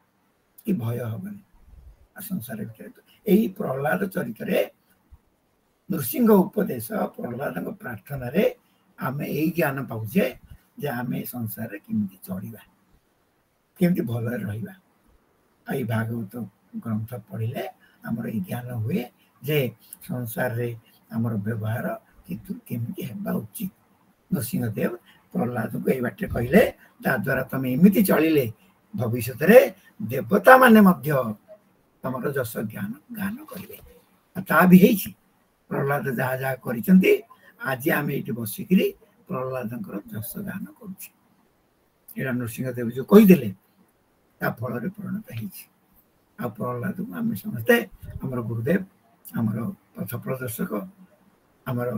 कि भय हेनी संसार भर यही प्रहलाद चरित्र नृसिंह उपदेश प्रहलाद प्रार्थना रे आम यही ज्ञान पाचे जे आम संसार केमी चढ़ा केमी भल रहा भागवत ग्रंथ पढ़ले आमर ये ज्ञान हुए जे संसार रे आमर व्यवहार किंतु केमी हेबा उचित नृसिंहदेव प्रहलाद को यही बाटे कहले द्वारा तुम एमती चलिले भविष्य रे देवता माने मध्य तुम जस ज्ञान गान करेंगे ता भी प्रहलाद जहाँ जहाँ कर आज आम ये बसिक प्रहलाद जस गान कर नृसिंहदेव जो कहीदे फल परिणत हो प्रहलाद को आम समस्ते आमर गुरुदेव आमर पथ प्रदर्शक आमर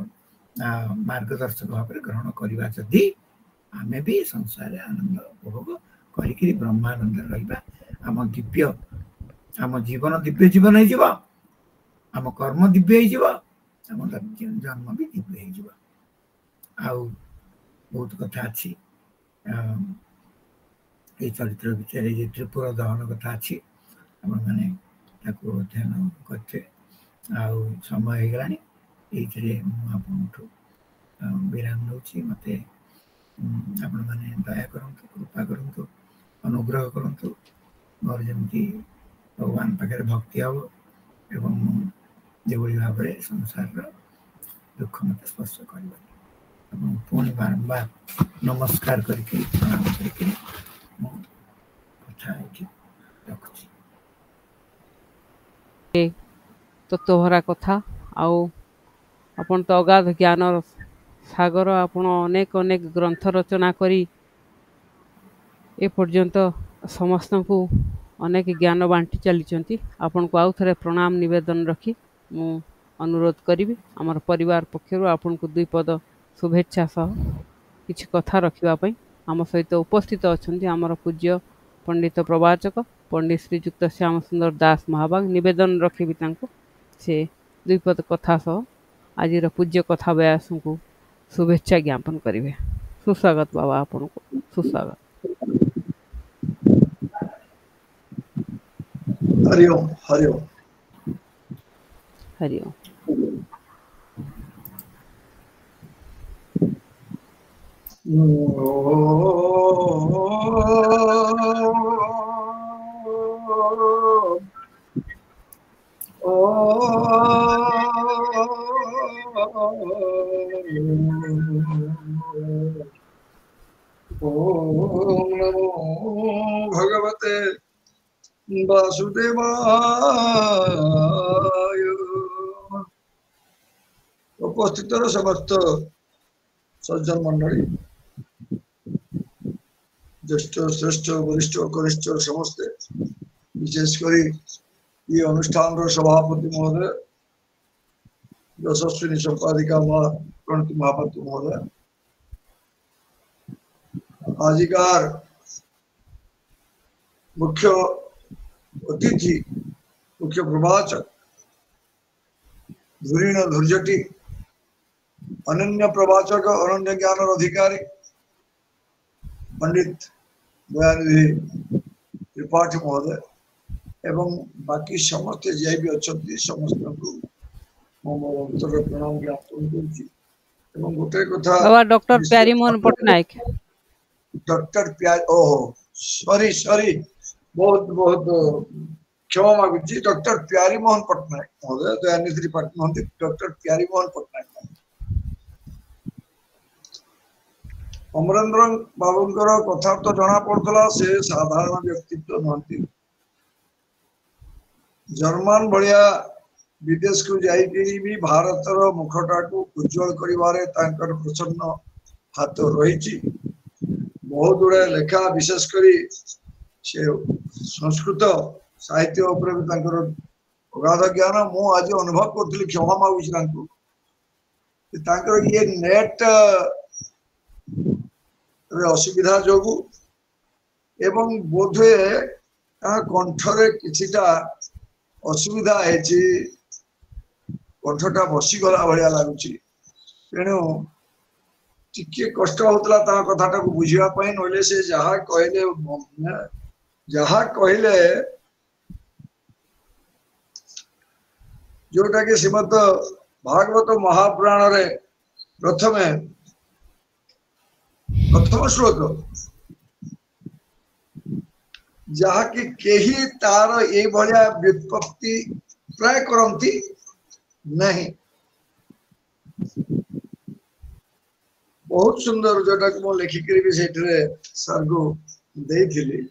मार्गदर्शक भाव में ग्रहण करवा जदि आम भी संसार आनंद उपभोग करी ब्रह्मानंद रहा आम दिव्य आम जीवन दिव्य जीवन हो आम कर्म दिव्य होम जन्म भी दिव्य हो बहुत कथा अच्छी ये चरित्र भितर ये त्रिपुर दहन कथा अच्छी मैंने अध्ययन करते समय हो गला ये विराम नौची मत आपण मैंने दया करूँ कृपा करूँ अनुग्रह करूँ मोर जमी भगवान पाखे भक्ति हम एवं जो भाव में संसार दुख मत स्पर्श कर पुणी बारंबार नमस्कार करके प्रणाम करके कथा रखुची तत्वभरा कथा आपण तो अगाध ज्ञान सागर आपण अनेक अनेक ग्रंथ रचना करी ए पर्यंत समस्त को अनेक ज्ञान बांटी चली आपण को आउ थे प्रणाम निवेदन रखी मु अनुरोध करी आमर परिवार पक्षर आपण को दुई पद शुभेच्छा सह किछि कथा रखिबा आम सहित उपस्थित अच्छा आमर पूज्य पंडित प्रवाचक पंडित श्रीजुक्त श्याम सुंदर दास महाभाग निवेदन रखी से दुई पद कथा सह आज पूज्य कथा व्यास को शुभेच्छा ज्ञापन करेंगे। सुस्वागत बाबा आपण को सुस्वागत। हरिओम हरिओम हरिओम। ओम नमो भगवते वासुदेवाय। उपस्थित समस्त सज्जन मंडली ज्येष्ठ श्रेष्ठ वरिष्ठ कनिष्ठ समस्ते विशेषकर ये अनुष्ठान सभापति महोदय यशस्विनी संपादिका प्रणति महापात्र महोदय आजिकार मुख्य अतिथि मुख्य प्रवाचक धुरीण धुर्जटी अनन्य प्रवाचक अनन्य ज्ञान अधिकारी पंडित दयानिधि त्रिपाठी महोदय एवं बाकी समस्त जे भी अच्छा समस्त प्रणाम ज्ञापन कर गोटे कथा डॉक्टर प्यारीमोहन पटनायक डॉक्टर ओहो सॉरी सॉरी बहुत बहुत क्षमा मागुची डॉक्टर प्यारीमोहन पटनायक महोदय दयानिधि त्रिपाठी महोदय डॉक्टर प्यारीमोहन पटनायक अमरेंद्र बाबूंकर कथा तो जना पड़ता से साधारण व्यक्तित्व नहंती जर्मन भाया विदेश को जाइए भी भारतर मुखटा को उज्जवल करिवारे तांकर प्रसन्न हाथ रही बहुत गुड़े लेखा विशेषकर से संस्कृत साहित्य उपर भी तांकर अगाध ज्ञान मु आज अनुभव करी क्षमा मागुची ये नेट असुविधा जो एवं बोधे कंठरे किछिटा असुविधा है कंठटा बसीगला भाया लगुच तेणु टिके कष्ट होता कथाटा को बुझापी ना से जहाँ कहले जोटा कि श्रीमद भागवत महापुराण रे प्रथम श्लोक जहा कि केही तार ए भलिया व्युत्पत्ति प्राय करंती नहीं बहुत सुंदर जोटा कि मो लिखिक सर को देथिली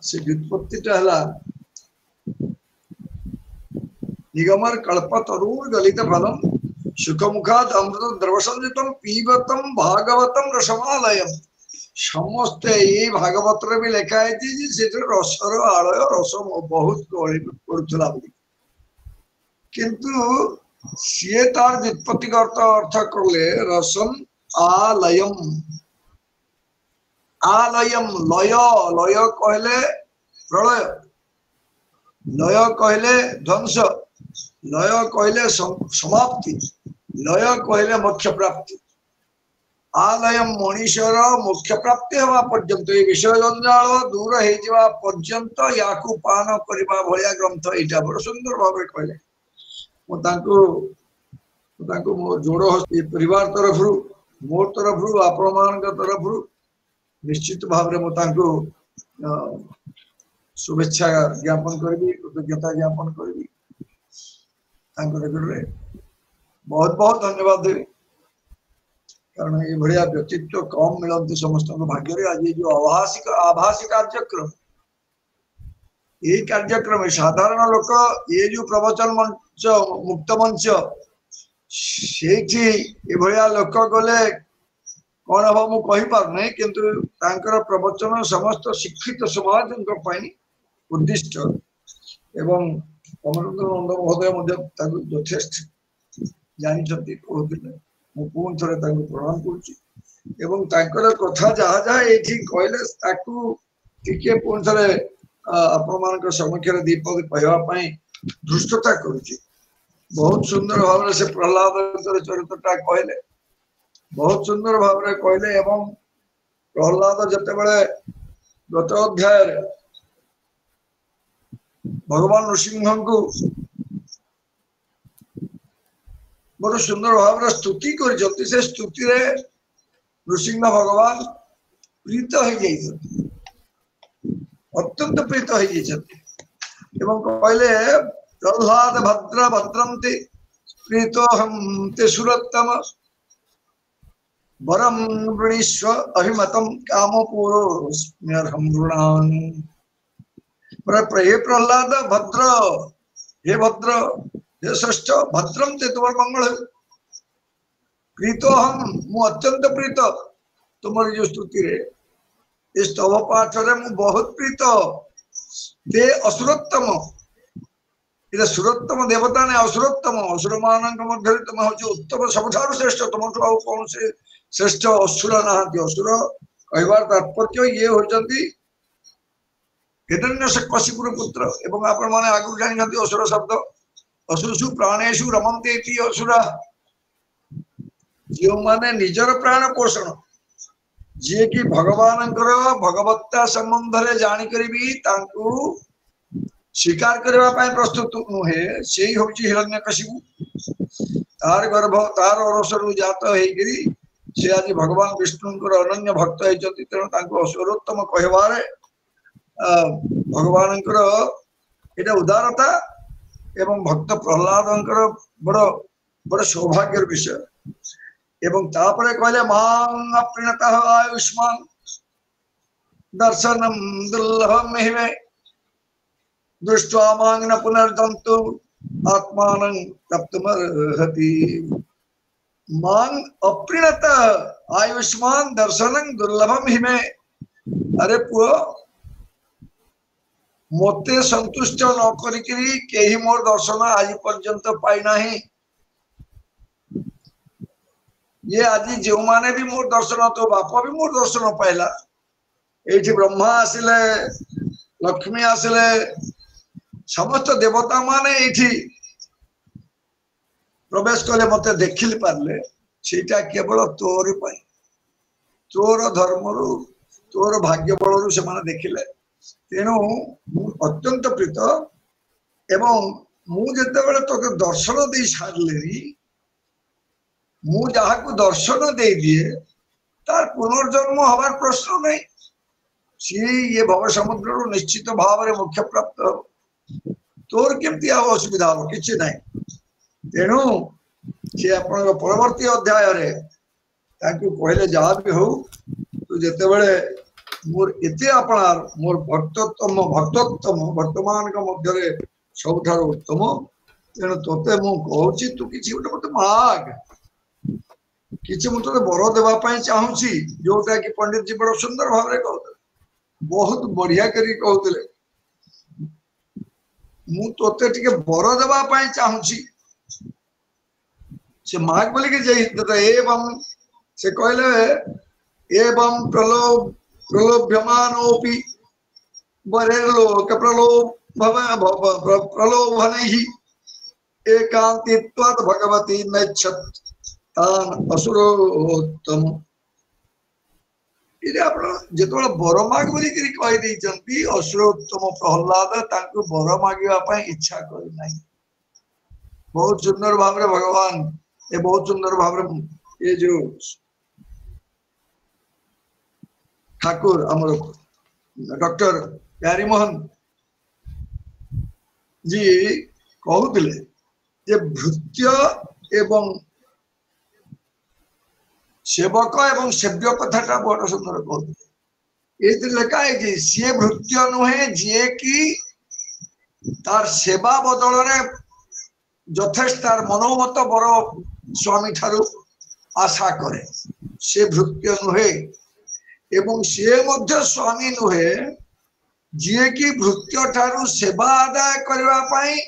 से व्युत्पत्तिटा हला निगमर कल्पतरुण गलित फलम सुखमुखाद अमृत द्रवसंजितम पीबतम भागवतम रसमालयम समस्ते ये भागवत भी लिखाई रसर आलय रस बहुत करुला किंतु सी तार व्युत्पत्ति अर्थ कले रसम आलयम आलयम लय लय कहले प्रलय लय कहले ध्वंस लय कहले समाप्ति लय कहले मोक्ष प्राप्ति आलयम मनीषर मोक्ष प्राप्ति हवा पर्यंत ये विषय जंजाल दूर हो पर्यंत या पान करने भाया ग्रंथ यहाँ बड़ सुंदर भाव कहले मो जोड़ हस्त परिवार तरफ मोर तरफ आपण मान तरफ निश्चित भाव शुभेच्छा ज्ञापन करी कृतज्ञता ज्ञापन करी बहुत बहुत धन्यवाद देवी कारण ये भाया व्यक्तित्व कम मिलती समस्त भाग्य आज जो आभासी कार्यक्रम ये कार्यक्रम साधारण लोक ये जो प्रवचन मंच मुक्त मंच से भाया लोक गले कौन हम मुझे पारना किंतु प्रवचन समस्त शिक्षित समाज उद्दिष्ट एवं अमरेंद्र नंद महोदय यथेष्ट जानते कहते पुणी थे प्रणाम कर कथा जहाँ जहाँ ये कहले टे पुणी थे आपण मान सम्मुखें दीपक कहवाई धृष्टता करुच्ची बहुत सुंदर भाव से प्रहलाद चरित्रटा कहले बहुत सुंदर भाव कहले एवं प्रहलाद जिते बड़े गत अध्याय भगवान नृसिंह को बड़ सुंदर भाव स्तुति कर स्तुति नृसिंह भगवान प्रीत हो अत्यंत प्रीत हो कहले प्रह्लाद भद्र भद्रम ते प्रीतो हम ते सुरतम वरम वृणीस्व अभिमतम कामपूर्वस्म्यर्हं वृणान् हे प्रह्लाद भद्र हे श्रेष्ठ भद्रम ते तुम्हार मंगल प्रीतो हम मु अत्यंत प्रीत तुम्हारी जो स्तुति रे इस स्तव पाठ रे मु बहुत प्रीत ते असुरोत्तम इधर सुरोत्तम देवता ने असुरोत्तम असुर मानक मध्य तुम हूँ उत्तम सबुठारु श्रेष्ठ तुम आउ कौन से श्रेष्ठ असुर नहांती असुर कहवार तात्पर्य ये होचंती हिरण्यकशिपुर पुत्र एवं आपण माने आगु जानि असुर शब्द असुरसु प्राणेषु रमन्ते इति असुरा जो माने निजर प्राण पोषण जे कि भगवानंकर भगवत्ता संबंध रे जानि करिबी तांकु स्वीकार करबा पय प्रस्तुत नुहे सेही होची हिरण्यकशिपु तार गर्भ तार अरसरु जात हेगिरी से आज भगवान विष्णुंकर अनन्य भक्त हेचंती तेणु तांको असुरोत्तम कहवारे भगवानंकर एटा उदारता एवं भक्त प्रहलादंकर बड़ बड़ सौभाग्यर विषय एवं तापरे कहले मां अप्रणतः आयुष्मान दर्शनम दुर्लभम महिमे दृष्ट्वा मां न पुनर्दन्तु आत्मानं तप्तुमर्हति मां अप्रणत आयुष्मान दर्शनं दुर्लभम हिमे अरे पुओ मोते संतुष्ट न करिकरी केही मोर दर्शन आज पर्यंत पाई नाही ये आज जो माने भी मोर दर्शन तो बापा भी मोर दर्शन पाइला एठी ब्रह्मा आसिले लक्ष्मी आसिले समस्त देवता माने एठी प्रवेश कले मते देखिल पारले सेटा केवल तोर पाई तोर धर्मरु तोर भाग्य बलरु से माने देखिले तेणु अत्यंत प्रीत एवं मु जते बेले तोके दर्शन दे सारलेरी मु जहा को दर्शन दे दिए तार पुनर्जन्म हबार प्रश्न नहीं सी ये भव समुद्र निश्चित भाव रे मुख्य प्राप्त तोर केमती आ असुविधा हो किछि नहीं तेणु से अपन परवर्ती अध्याय रे ताकू कहले जहा भी हो तो जते बेले मोर एते अपनार मोर भक्तोत्तम वर्तमान का मध्य रे सबठार उत्तम तेणु तोते मु कहूची तू किछि गोटे मते माग किछि मु तोते बर देबा पई चाहूची जोटा कि पंडित जी बड़ सुंदर भाव रे कहते बहुत बढ़िया करी कहते मु तोते टिके बर देबा पई चाहूची से माग बोली के जे एवं से कहले एवं प्रलोभ्यमानोपि वरेर्लोक प्रलोभनैः एकान्तित्वात् भगवती नैच्छत् तान् असुरोत्तम इरे आपण जेतोळ बर माग बोली करी कहि दै चंती असुरोत्तम प्रहलाद तांको बर मागिबा पई इच्छा करि नाही बहुत सुंदर भाव रे भगवान ए बहुत सुंदर भाव रे ये जो ठाकुर अमर डॉक्टर प्यारीमोहन जी कहूले जे भृत्य एवं सेवक एवं सेव्य कथाटा बड़ सुंदर कहते ये लिखा है कि सी भृत्य नुहे जी कि तार सेवा बदल यथेष्ट तार मनोमत बर स्वामी ठारू आशा करे से भृत्य नुहे एवं सी मध्य स्वामी नुहे जी कि भृत्य ठारू सेवा आदाय करबा पई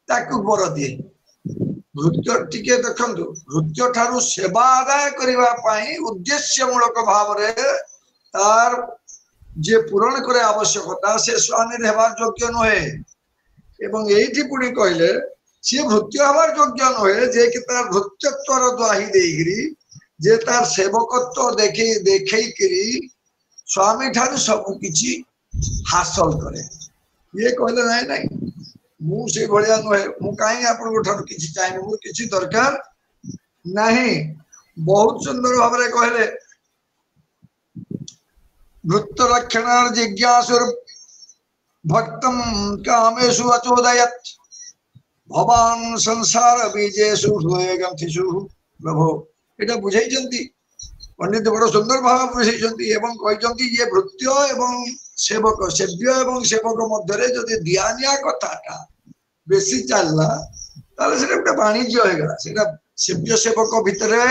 ताकू बर दिए भृत्य टिके देखंतु भृत्य ठारू सेवा आदाय करबा पई उद्देश्य मूलक भाव रे तार जे पूरण करे आवश्यकता से स्वामी रहबार योग्य नहे एवं एठी पुणी कहले से भृत्य हबार योग्य नहे जे कि तार भृत्यत्वर द्वाही देगिरी जे तार सेवकत्व देखे देखे करी स्वामी ठारू सब किछि हासिल करे ये कहले नहीं नहीं मु से भलिया नहे मु काई आपन ठारू किछि चाहि मु किछि दरकार नहीं बहुत सुंदर भाव रे कहले भृत्य रक्षणार्थ जिज्ञासुर भक्तम कामेषु अचोदयत् भवान संसार बीजेषु हृदयग्रंथिषु प्रभो एटा बुझाई जंती पंडित बड़ सुंदर भाव बुझाई जंती एवं कहि जंती ये भृत्य एवं सेवक सेव्य एवं सेवक मध्य रे जदि दियानिया कथाटा बेसी चलला ताले से एक वाणिज्य हो गला सेटा सेव्य सेवक भितरे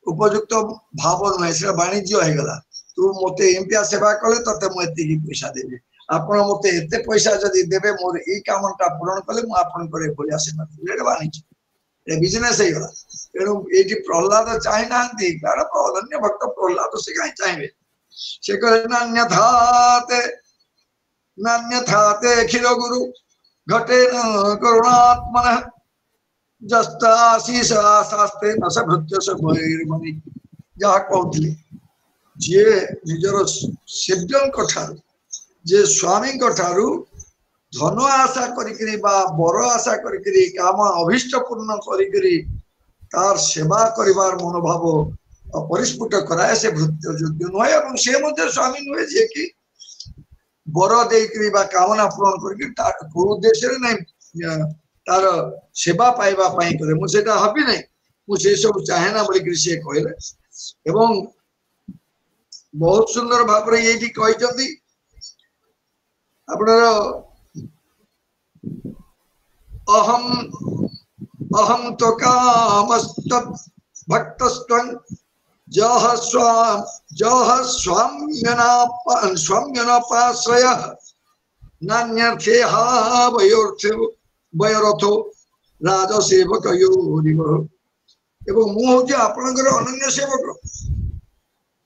उपयुक्त भाव नै से वाणिज्य हो गला तो तू मते एमपिया सेवा कले तते मु एतिकी पैसा देबी आपण मते एते पैसा जदी देबे मोर ई कामटा पूर्ण कले मु आपण करे भलिया सेवा लेड बानी ए बिजनेस हे गला एनु एटी प्रहलाद चाहि नांती कारण अनन्य भक्त प्रहलाद से काई चाहिबे से कहे नान्यथाते अखिल गुरु घटे न करुणात्मनः जस्ताशीष आशास्ते न स भृत्य स भैर्मणि जहा कहतली जे निजर सेव्यन कठारु जे स्वामी कठारु धन आशा करिकरी बा बर आशा करिकरी काम अभिष्ट पूर्ण करिकरी तार सेवा करिवार मनोभाव परिस्फुट कराए से भृत्य योग्य नुहे और से मध्य स्वामी नुहे जे कि बर देकरी बा कामना पूर्ण करिकरी तार को उद्देश्य नहीं तार सेवा पाइबा पाई करे मु सेटा हबी नहीं मु से सब चाहे ना बोली से कहले एवं बहुत सुंदर भाव रे ये कही आपनर अहम अहम तो कामस्त भक्तस्त्वं जह स्वाम्यनापाश्रय नान्यर्थे हा वयोरथो राजसेवकयोरिव एवं मु होजे आपनकर अनन्य सेवक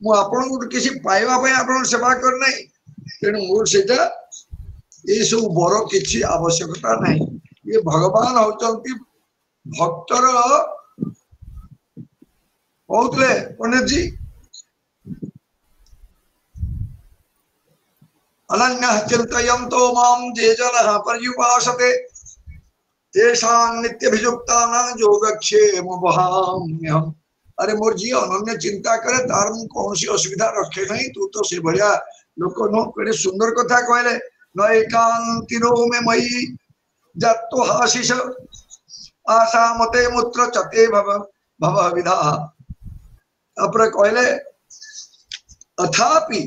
मु आपन किसी पाइबा पय आपन सेवा कर नै तेनु मोर सेटा ये सब बर किसी आवश्यकता नहीं ये भगवान होचंती भक्तर कहते पंडित जी अनन्य चिंतयन्तो माम जे जनः पर्युपासते तेषां नित्यभियुक्तानां योगक्षेम वहाम्यहम् अरे मोर जी अनन्य चिंता करे तार मु कौन सी असुविधा रखे नहीं तू तो से बढ़िया लोक नो केड़े सुंदर कथा कहले न एकांतिनो में मई जत्तो हाशिष आशा मते मूत्र चते भव भव विधा अपरे कहले अथापि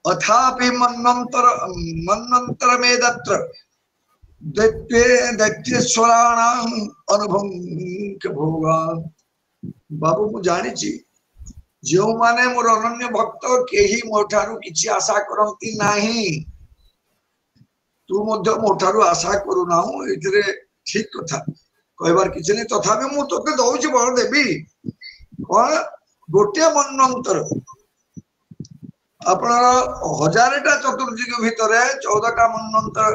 अथापि मन्वंतर में दत्र दैत्येश्वराणाम अनुभंक भोगान बाबू मु जानी छी जो माने मोर अनन्य भक्त केही मोठारु किछि आशा करंती नाही तू मध्य मोठारु आशा करू नाहु इतरे ठीक कथा कहबार किछि नै तथापि मु तोते दउछि बळ देबी कोन गोटे मन्वंतर आपन 1000टा चतुर्युग भितरे 14टा मन्वंतर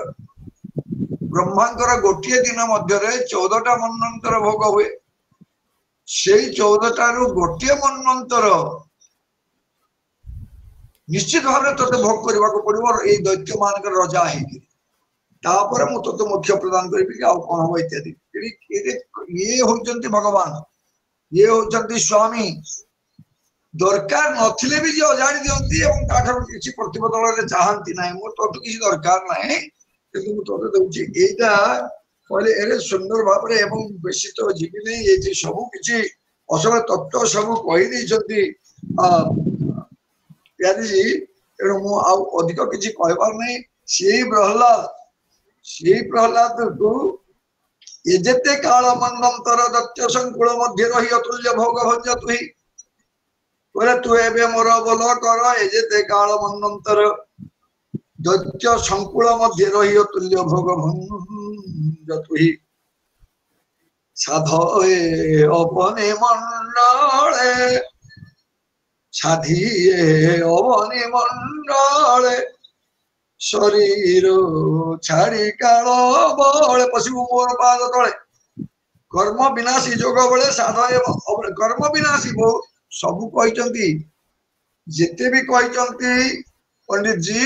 ब्रह्मांकर गोटे दिन मध्य 14टा मन्वंतर भोग हुए से 14टा रु गोटे मन्वंतर निश्चित भाव ते भोग करने को पड़ो ये दैत्य मान रजा है तापर मु ते मोक्ष प्रदान करी कौन हम इत्यादि ये होचंती भगवान ये होचंती स्वामी दरकार नथिले भी जो अजाड़ी दियंती एवं ताठर किछि प्रतिबदल रे चाहंती नाही मो तो किछि दरकार नाही किंतु मु तो दउछि एटा कहले एरे सुंदर भाव रे एवं बेसी तो जीवी नहीं ये जे सब किछि असल तत्व सब कहि दै जंती प्यारी जी एणु मु आ अधिक किछि कहबार नहीं से प्रहलाद को ये जेते काल मन्वंतर दत्य संकुल मध्य रही अतुल्य भोग भंज तुही बोले तू एबे मोर बोल कर ए जेते काल मन्वंतर दैत्य संकुल मध्य रही अतुल्य भोग भंज तुही साधे अपने मंडले साधिए अवने मंडले शरीर छाड़ी काल बले पशु मोर पाद तले कर्म विनाशी जोग बले साधे कर्म विनाशी बहुत सब कहते जिते भी कहते पंडित जी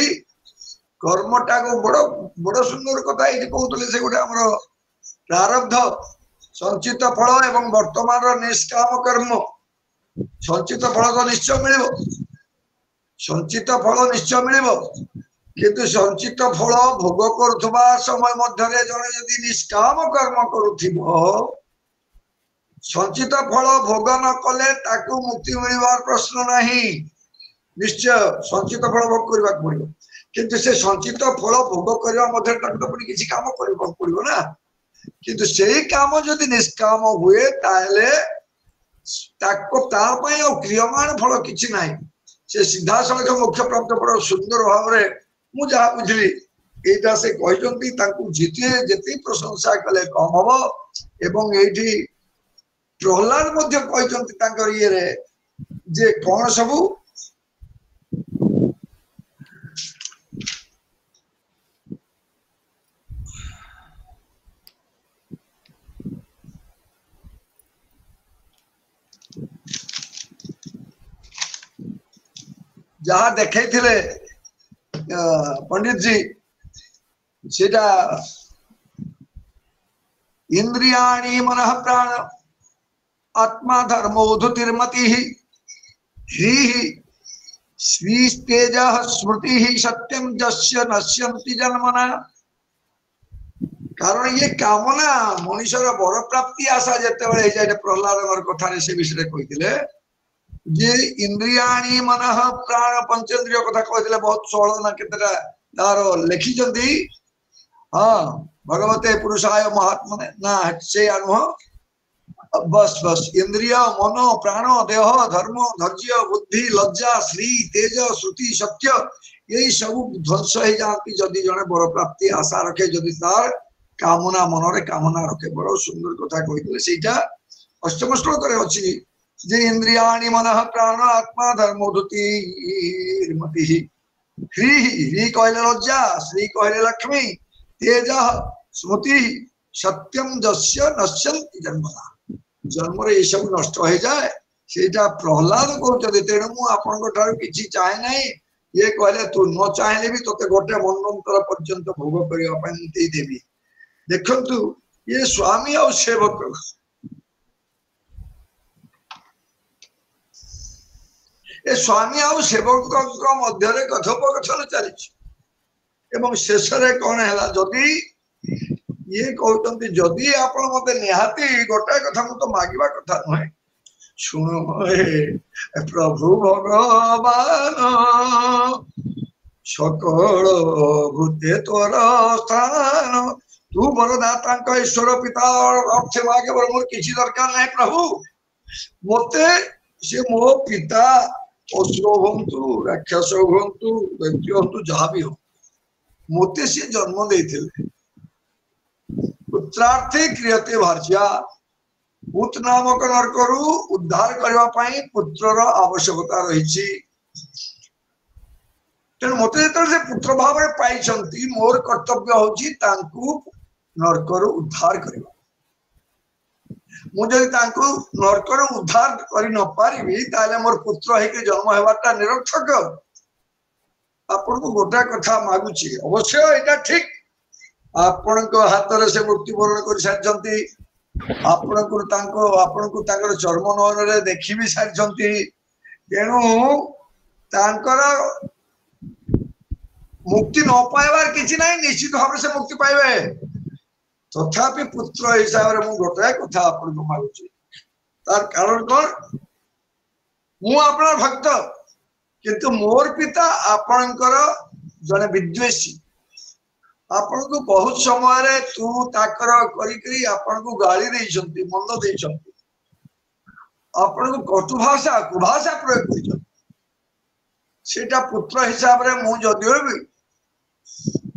कर्मटा को बड़ बड़ सुंदर कथा ये कहते से गोटे आम प्रारब्ध संचित फल एवं वर्तमान निष्काम कर्म संचित फल तो निश्चय मिल संचित फल निश्चय मिल किंतु संचित फल भोग करुवा समय मध्य जड़े जदि निष्काम कर्म करुथिब संचित फल भोग न कले ताकू मुक्ति मिलवार प्रश्न नहीं निश्चय संचित फल भोग करने पड़ो किंतु से संचित फल भोग करने मध्य किसी काम करने पड़ो ना किंतु से काम जदि निष्काम हुए ताले क्रियमाण फल किसी ना से सीधा सड़क मोक्ष प्राप्त बड़ सुंदर भाव में मु जहाँ बुझली एटा से कहते जिते जिते प्रशंसा कले कम हम एवं ये प्रहलाद कहते ये जे कौन सबू जहाँ देखे पंडित जी सेटा इंद्रियाणि मनः प्राण आत्मा धर्मोधुतिर्मति ह्रीः श्रीस्तेजः स्मृति सत्यम जस्य नश्यन्ति जन्मना। कारण ये कामना मनुष्यर बर प्राप्ति आशा जिते प्रहलाद कथार से विषय कहते जे इंद्रियाणि मनः प्राण पंचेन्द्रिय कथा कहते बहुत षोल ना केतटा तार लिखिंट हाँ भगवते पुरुषाय महात्मने ना से अनुभव बस बस इंद्रिय मन प्राण देह धर्म धैर्य बुद्धि लज्जा श्री तेज श्रुति सत्य यही सब ध्वंस हो जाती जदि जड़े बर प्राप्ति आशा रखे जदि तार कामना मनरे कामना रखे। बड़ सुंदर कथा कहते सेटा अष्टम श्लोक अच्छी जे इंद्रियाणि मनः प्राण आत्मा धर्मोधुतिर्मति ह्री ह्री कहले लज्जा श्री कहले लक्ष्मी तेज स्मृति सत्यम जस्य नश्यन्ति जन्मना जन्म ये सब नष्ट हो जाए सेटा प्रहलाद कहते तेणु मु आपन किसी चाहे ना ये कहले तू न चाहे भी तोते गोटे मनंतर पर्यंत भोग करने देवी। देखंतु ये स्वामी और सेवक ए स्वामी आउ सेवक मध्य कथोपकथन चली शेष कौन है जदि ये कहते जदि आप मत निहाती गोटाए कथा तो मागिबा कथा नुहे शुण हे प्रभु भगवान सकल भूते तोर स्थान तू बरदाता ईश्वर पिता अर्थ मागे मोर किसी दरकार नहीं प्रभु मते से मो पिता असुर हूँ राक्षस हूँ दैत्य हूँ जहाँ भी हो मते सी जन्म देते पुत्रार्थे क्रियते भार्या पुत नामक नरक उद्धार करने पुत्रर आवश्यकता रही तेणु मत जो पुत्र भाव में पाई मोर कर्तव्य हूँ नरक उद्धार करवा मुझे नरक उद्धार कर न पारि ताले मोर पुत्र है जन्म होगा निरर्थक। आपन को गोटा कथा मागुची अवश्य यहाँ ठीक आपण को हाथ से मृत्युवरण कर सारी आपण को चर्म नयन देखी भी सारी तेणु मुक्ति न पाइबार किसी ना निश्चित भाव से मुक्ति पाइबे तथापि पुत्र हिसाब से मुझे गोटाए कथा आपन को मागुची तार कारण कौन मु आपन भक्त किंतु मोर पिता आपणकर जने विद्वेषी आपण को बहुत समय तू ताकर करी आपण को गाली देइछंती मंद देइछंती आपण को कटु भाषा कुभाषा प्रयोग करिछंती सेटा पुत्र हिसाब रे मु जदियो भी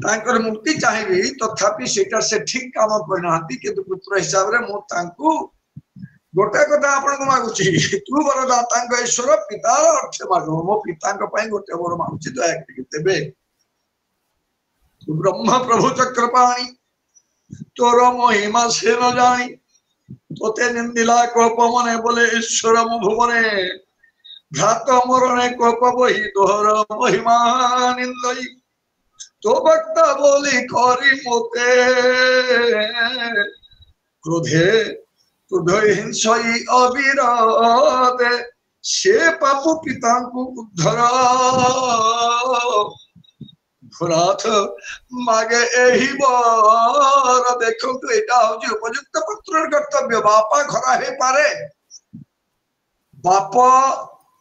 तांकर मुक्ति चाहिए तथापि सेटा से ठीक काम करनाहांती किंतु पुत्र हिसाब रे मु तांको गोटे कथा आपण को मागुची तू बरदाता ईश्वर पितार अर्थ माग मो पिता गोटे वर मागुची दया देवे तू ब्रह्म प्रभु चक्रपाणी तोर महिमा से न जानी तोते निंदिला कोप मने बोले ईश्वर मु भुवने भ्रात मरणे कोप बही तोहर महिमा निंदई तो भक्त बोली करी मोते क्रोधे हिंसई अविरत से पापु पिता को उद्धर भराथ मागे एही बर देखो तो एटा होची उपयुक्त पुत्र कर्तव्य बापा खरा हे पारे बाप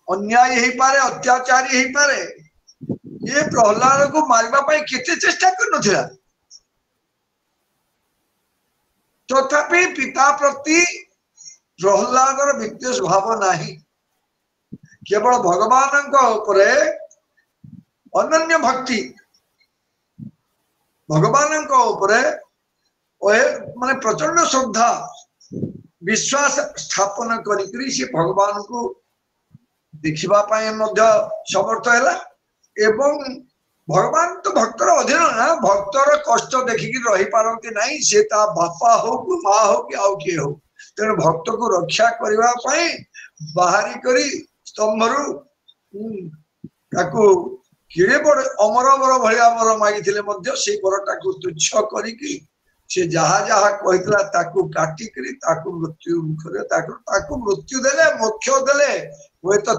अन्याय हे पारे अत्याचारी हे पारे ये प्रहलाद को मारवा पाई केते चेष्टा कर नथिला तथापि पिता प्रति प्रहलादर विद्वेष भाव नहीं केवल भगवान उपरे अनन्य भक्ति भगवान उपरे माने प्रचंड श्रद्धा विश्वास स्थापन करी से भगवान को देखिबा पाए मध्य समर्थ है एवं भगवान तो भक्तर अधीन ना भक्तर कष्ट देखिकी रही पारती नहीं से ता बापा हो कि माँ हो कि आउ किए हो तेणु भक्त को रक्षा करने पाई बाहरी करी स्तंभरू ताकू किड़े बड़ अमर बर भाया बर मागिथिले मध्य से बरटा को तुच्छ करिकी से जहा जहा कहितला ताकू काटिकरी ताकू मृत्यु मुखरे ताकू मृत्यु देले मोक्ष देले हुए तो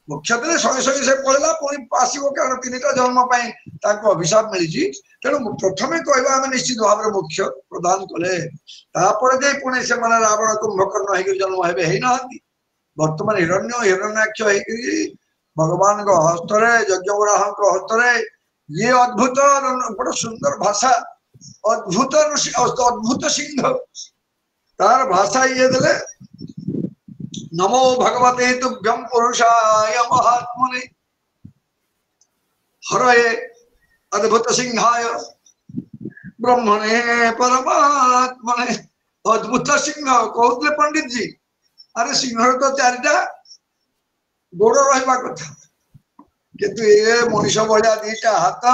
मोक्ष देले संगे संगे से पळला पुणी आसीबो कारण तीनटा जन्म पाई ताकू अभिशाप मिली तेणु प्रथमे कहबा हम निश्चित भाव में मोक्ष प्रदान कले तापर जे पुणी से मन रावण कुंभकर्ण हेकि जन्म हेबे हे नाहंती वर्तमान हिरण्याक्ष हेकि भगवान को हस्तरे यज्ञवराह को हस्तरे ये अद्भुत बड़ सुंदर भाषा अद्भुत अद्भुत सिंह तार भाषा ये दले नमो भगवते तुभ्यं पुरुषाय महात्मने हरये अद्भुत सिंहाय ब्रह्मणे परमात्मने अद्भुत सिंह कहते पंडित जी अरे सिंह तो चारिटा गोड़ रहा कथा किंतु ये मनीष भाया दीटा हाथ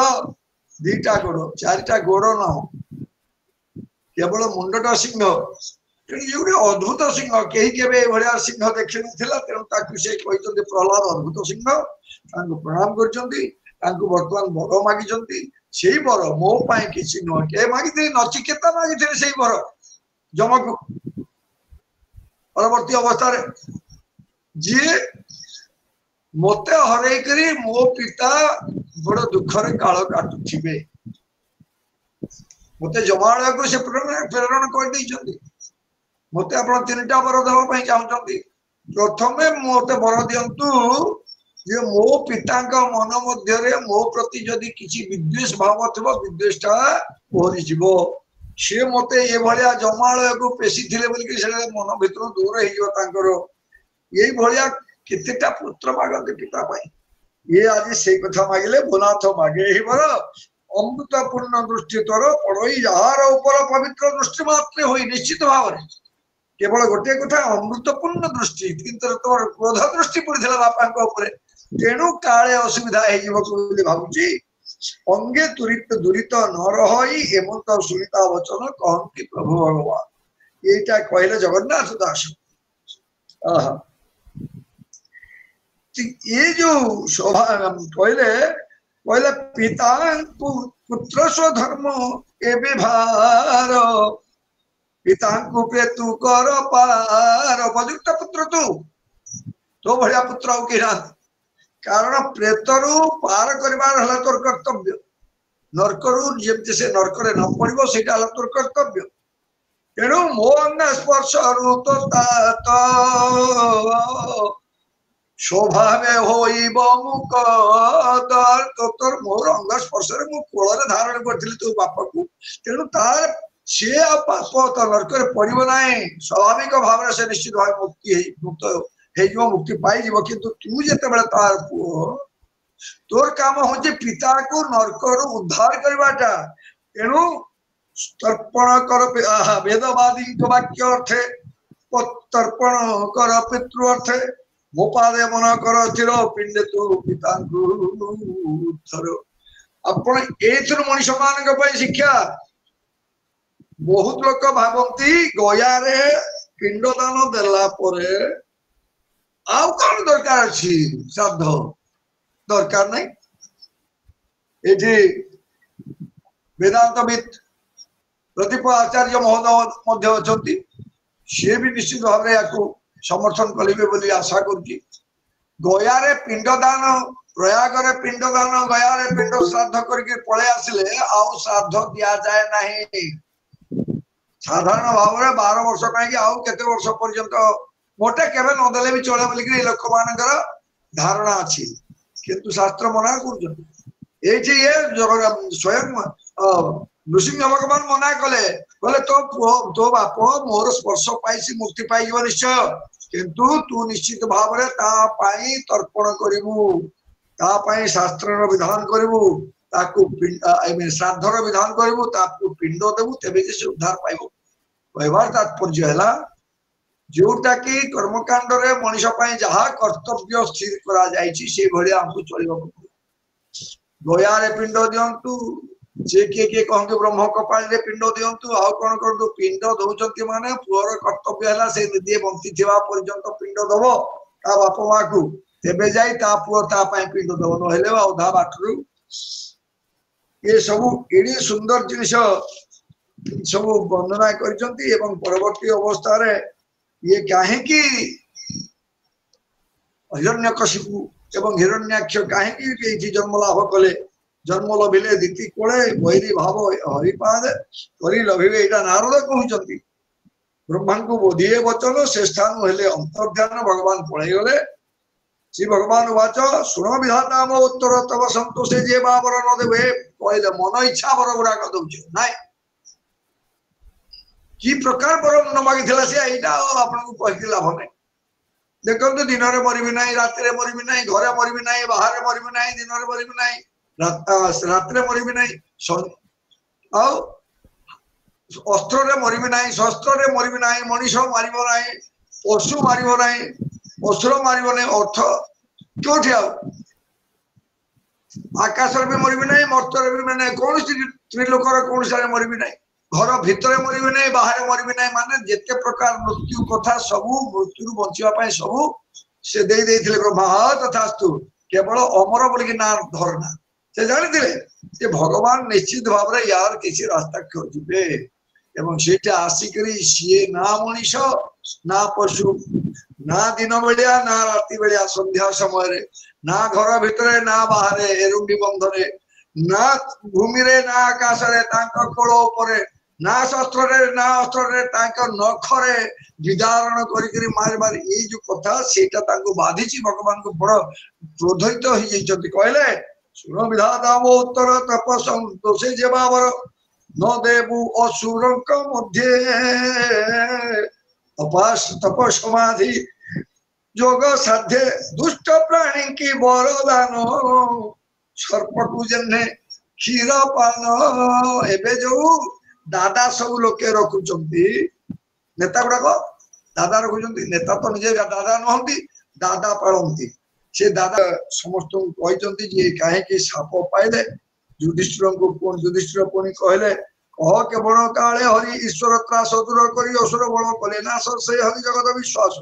दीटा गोड़ चारिटा गोड़ न केवल मुंडटा सिंह ये गोटे अद्भुत सिंह कहीं के भाया सिंह देखी ना तेणु से कहते प्रहलाद अद्भुत सिंह प्रणाम करर्तमान बर मागी से बर मो किसी नुह के मागी नचिकेता मागी से बर जमक परवर्ती अवस्था जी मते हरे करी मो पिता बड़ दुखरे काल काटुथिबे मते जमाड़ा को से प्रेरण कर दैछंती मते आपण तीनटा वर देवा पई चाहउछंती प्रथमे मते वर दियंतु जे मो पिता का मन मध्य रे मो प्रति जदि किछि विद्वेष भाव थबो विद्वेषटा ओहरी जीवो से मते ए भलिया जमाड़ा को पेशी थिले बोल कि से मन भितर दूर हे जो तांकर एई भलिया कितटा पुत्र मागते पिता पाई ये आज से कथा मागिले भोनाथ मागे ही बर अमृतपूर्ण दृष्टि तोर पड़ई यार ऊपर पवित्र दृष्टि मात्र होई निश्चित भाव में केवल गोटे कथा अमृतपूर्ण दृष्टि किंतु तोर क्रोध दृष्टि पड़िला बापा को ऊपर तेणु काले असुविधा हे जीव को भाबुची अंगे तुरित दुरित न रही हेमंत सुनिता वचन कहंती प्रभु भगवान एटा कहले जगन्नाथ दास आहा ये जो शोभा कहले कहले पिता पुत्र स्वधर्म ए विभार पिता को तू कर पार उपयुक्त पुत्र तू तो भलिया पुत्र हो कि कारण प्रेतरु पार करिवार हला तोर कर्तव्य नरकरु जेमति से नरकरे न पड़िबो सेटा हला तोर कर्तव्य तेणु मो अंग स्पर्श रूप शोभा में होइब मुख दर तो तोर मोर अंग स्पर्श रे मु कोଳରେ धारण करथिली तू बापा को तेणु तार से पाप तो नरक रे पड़िबो नाही स्वाभाविक भाव से निश्चित भाव मुक्ति है मुक्त हे जो मुक्ति पाई जीव किंतु तू जते बेले तार पुओ तोर काम होचे पिता को नरक रो उद्धार करबाटा तेणु तर्पण कर वेदवादी को वाक्य अर्थे तर्पण कर पितृ अर्थे मोपादे मन कर चिर पिंडे तू पिता आपण एथुर मनुष्य मान शिक्षा बहुत लोक भावती गया रे पिंडदान देला परे आउ कौन दरकार अछि श्राद्ध दरकार नहीं एठी वेदांतविद प्रदीप आचार्य महोदय मध्य अछंती से भी निश्चित भाव में याकू समर्थन कलिबे बोली आशा करूची गया रे पिंडदान प्रयाग रे पिंडदान गया रे पिंड श्राद्ध करके पळे आसिले आउ श्राद्ध दिया जाए नहीं साधारण भाव में 12 वर्ष कहीं आउ केते वर्ष पर्यंत मोटे केबे न देले भी चले बोली कि लोक मानकर धारणा अछि किंतु शास्त्र मना कर एठी ये स्वयं नृसिंह भगवान मना कले बोले तो बाप मोर स्पर्श पाई मुक्ति पाई निश्चय किंतु तू निश्चित भाव रे ता पाई तर्पण करिवु ता पाई शास्त्र विधान करिवु ताकू श्राद्धर विधान करिवु ताकू पिंड देवु तेबे जे उद्धार पाइबो कहबार तात्पर्य हैला जोटा कि कर्मकांड रे मनुष्य पाई जहा कर्तव्य स्थिर करा जायछि से भलिया हमकु चलिबो गया रे पिंड दियंतु जे के कहंतु ब्रह्म कपाल रे पिंड दियंतु आ कोन करदु पिंड दउचंती माने पुअर कर्तव्य हैला से निदे बंती थिबा पर्यंत पिंड दबो ता बाप मा को तेबे जाई ता पुअ ता पाई पिंड दबो न हेले औधा बाटरू ये सब एडी सुंदर जिनिस सब वर्णना करचंती एवं परवर्ती अवस्था रे ये काहे कि हिरण्यकशिपु एवं हिरण्याक्ष काहे कि जन्म लाभ कले जन्म लभिले दीति कोले वैरी भाव हरिपाद करी लभिले एटा नारद कहउचंती ब्रह्मा को बोधिए वचन से स्थान हेले अंतर्ध्यान भगवान पळै गले श्री भगवान वाच सुनो विधाता मो उत्तर तव संतोषे जे बाबर न देबे कहले मन इच्छा बर गुडा क दउछ नाय की प्रकार बर न मागिथिला से एटा आपन को कहि लाभ नै देखंतु दिन रे मरिबि नै रात रे मरिबि नै घरे मरिबि नै बाहर रे मरिबि नै दिन रे मरिबि नै रात रे मरिबि नै आ अस्त्र रे मरिबि नै शस्त्र रे मरिबि नै मनुष्य मारिबो नै पशु मारिबो नै असुर मारिबो नै अर्थ क्योंठि आ आकाश रे भी मरिबि नै मर्त्य रे भी नै कोन त्रिलोकर कोन सारे मरिबि नै घर भितर मरिबि नै बाहर मरिबि नै माने जेते प्रकार मृत्यु कथा सबु मृत्यु बंचिबा पय सबु से देई देथिले ब्रह्मा तथास्तु केवल अमर बोली कि ना धरना से जानि दिले जे भगवान निश्चित भाव रे यार किसी रास्ता खोजिबे एवं सेटा आसिकरी सिए ना मनीष ना पशु ना दिन बेलिया ना राति बेलिया संध्या समय रे ना घर भितर ना बाहर एरुंडी बंधरे ना भूमि रे ना आकाश रे तांका कोळ ऊपर ना शस्त्र रे ना अस्त्र रे तांका नखरे विदारण करी करी मार मार ए जो कथा सेटा तांको बाधिची भगवान को बड़ क्रोधित होई जैचंती कहले सुनो विधाता वो उत्तर तपसं दोषे जे बाबर न देवु असुरक मध्ये अपास तप समाधि जोग साध्य दुष्ट प्राणी की वरदान सर्प को जन्ने क्षीर पान एबे जो दादा सब लोके रखुचंती नेता गुडा को दादा रखुचंती नेता तो निजे दादा नहंती दादा पालंती से दादा समस्त कहचंती जे काहे कि साप पाइले युधिष्ठिर को कोन युधिष्ठिर कोनी कहले कह केवल काले हरि ईश्वर त्रास दूर करी असुर बल कले ना से हरि जगत विश्वास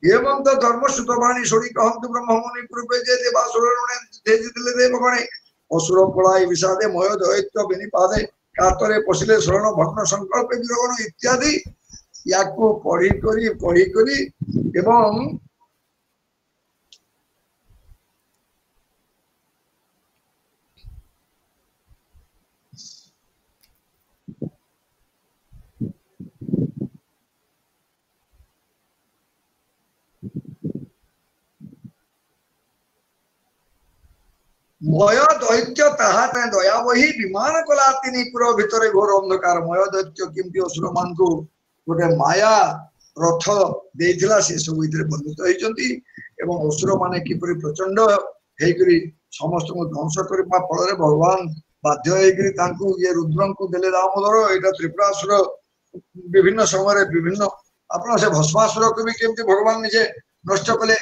एवं तो धर्म सुतवाणी छोड़ी कहंतु ब्रह्ममुनि पूर्वे जे देवासुर ने तेजिले देवगणे असुर पलाई विषादे मय दैत्य विनिपादे कातरे पसिले शरण भग्न संकल्प विरगण इत्यादि याको पढ़ी करी एवं मय दैत्य ताहा दया वही विमान कला तीन पुर भितर घोर अंधकार मय दैत्य केमती असुर मान को गोटे माया रथ देइथिला से सब इधर बंधित होइचंती एवं असुर माने किपरि प्रचंड हेकरी समस्त को ध्वंस करबा फल रे भगवान बाध्य हेकरी तांकू ये रुद्रन को देले दामोदर एटा त्रिपुरासुर विभिन्न समय रे विभिन्न आपन से भस्मासुर को भी केमती भगवान निजे नष्ट कले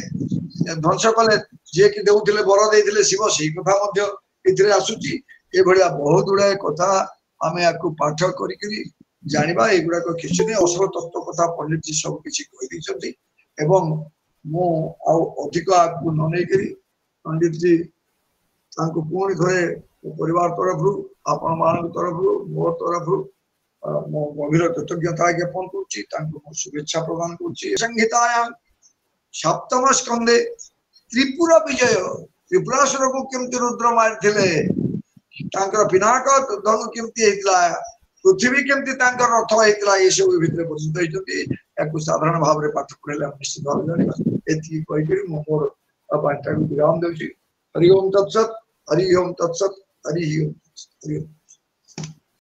ध्वंस कले जे कि देउथिले बर देइथिले शिव सेही कथा मध्य इथिरे आसुची ए भलिया बहुत गुडा कथा आमे याकू पाठ करी करी जानिबा एगुडा को किछि नै असर तत्व कथा पंडित जी सब किछि कहि दिछथि एवं मो आ अधिक आकू न नै करी पंडित जी तांको पूर्ण घरे परिवार तरफ आपण मान तरफ मो तरफ मो गभीर कृतज्ञता ज्ञापन करछि तांको शुभेच्छा प्रदान करछि संहिताया सप्तम स्कंदे त्रिपुरा विजय त्रिपुरासुर को केमती रुद्र मारिथिले तांकर पिनाक धनु केमती हेतला पृथ्वी केमती तांकर रथ हेतला ए सब भितर बसित होइछथि याकू साधारण भाव रे पाठ पढले निश्चित भाव जानिबा एथि कहि करी मोर पाठटा को विराम देउछि हरि ओम तत्सत हरि ओम तत्सत हरि ओम।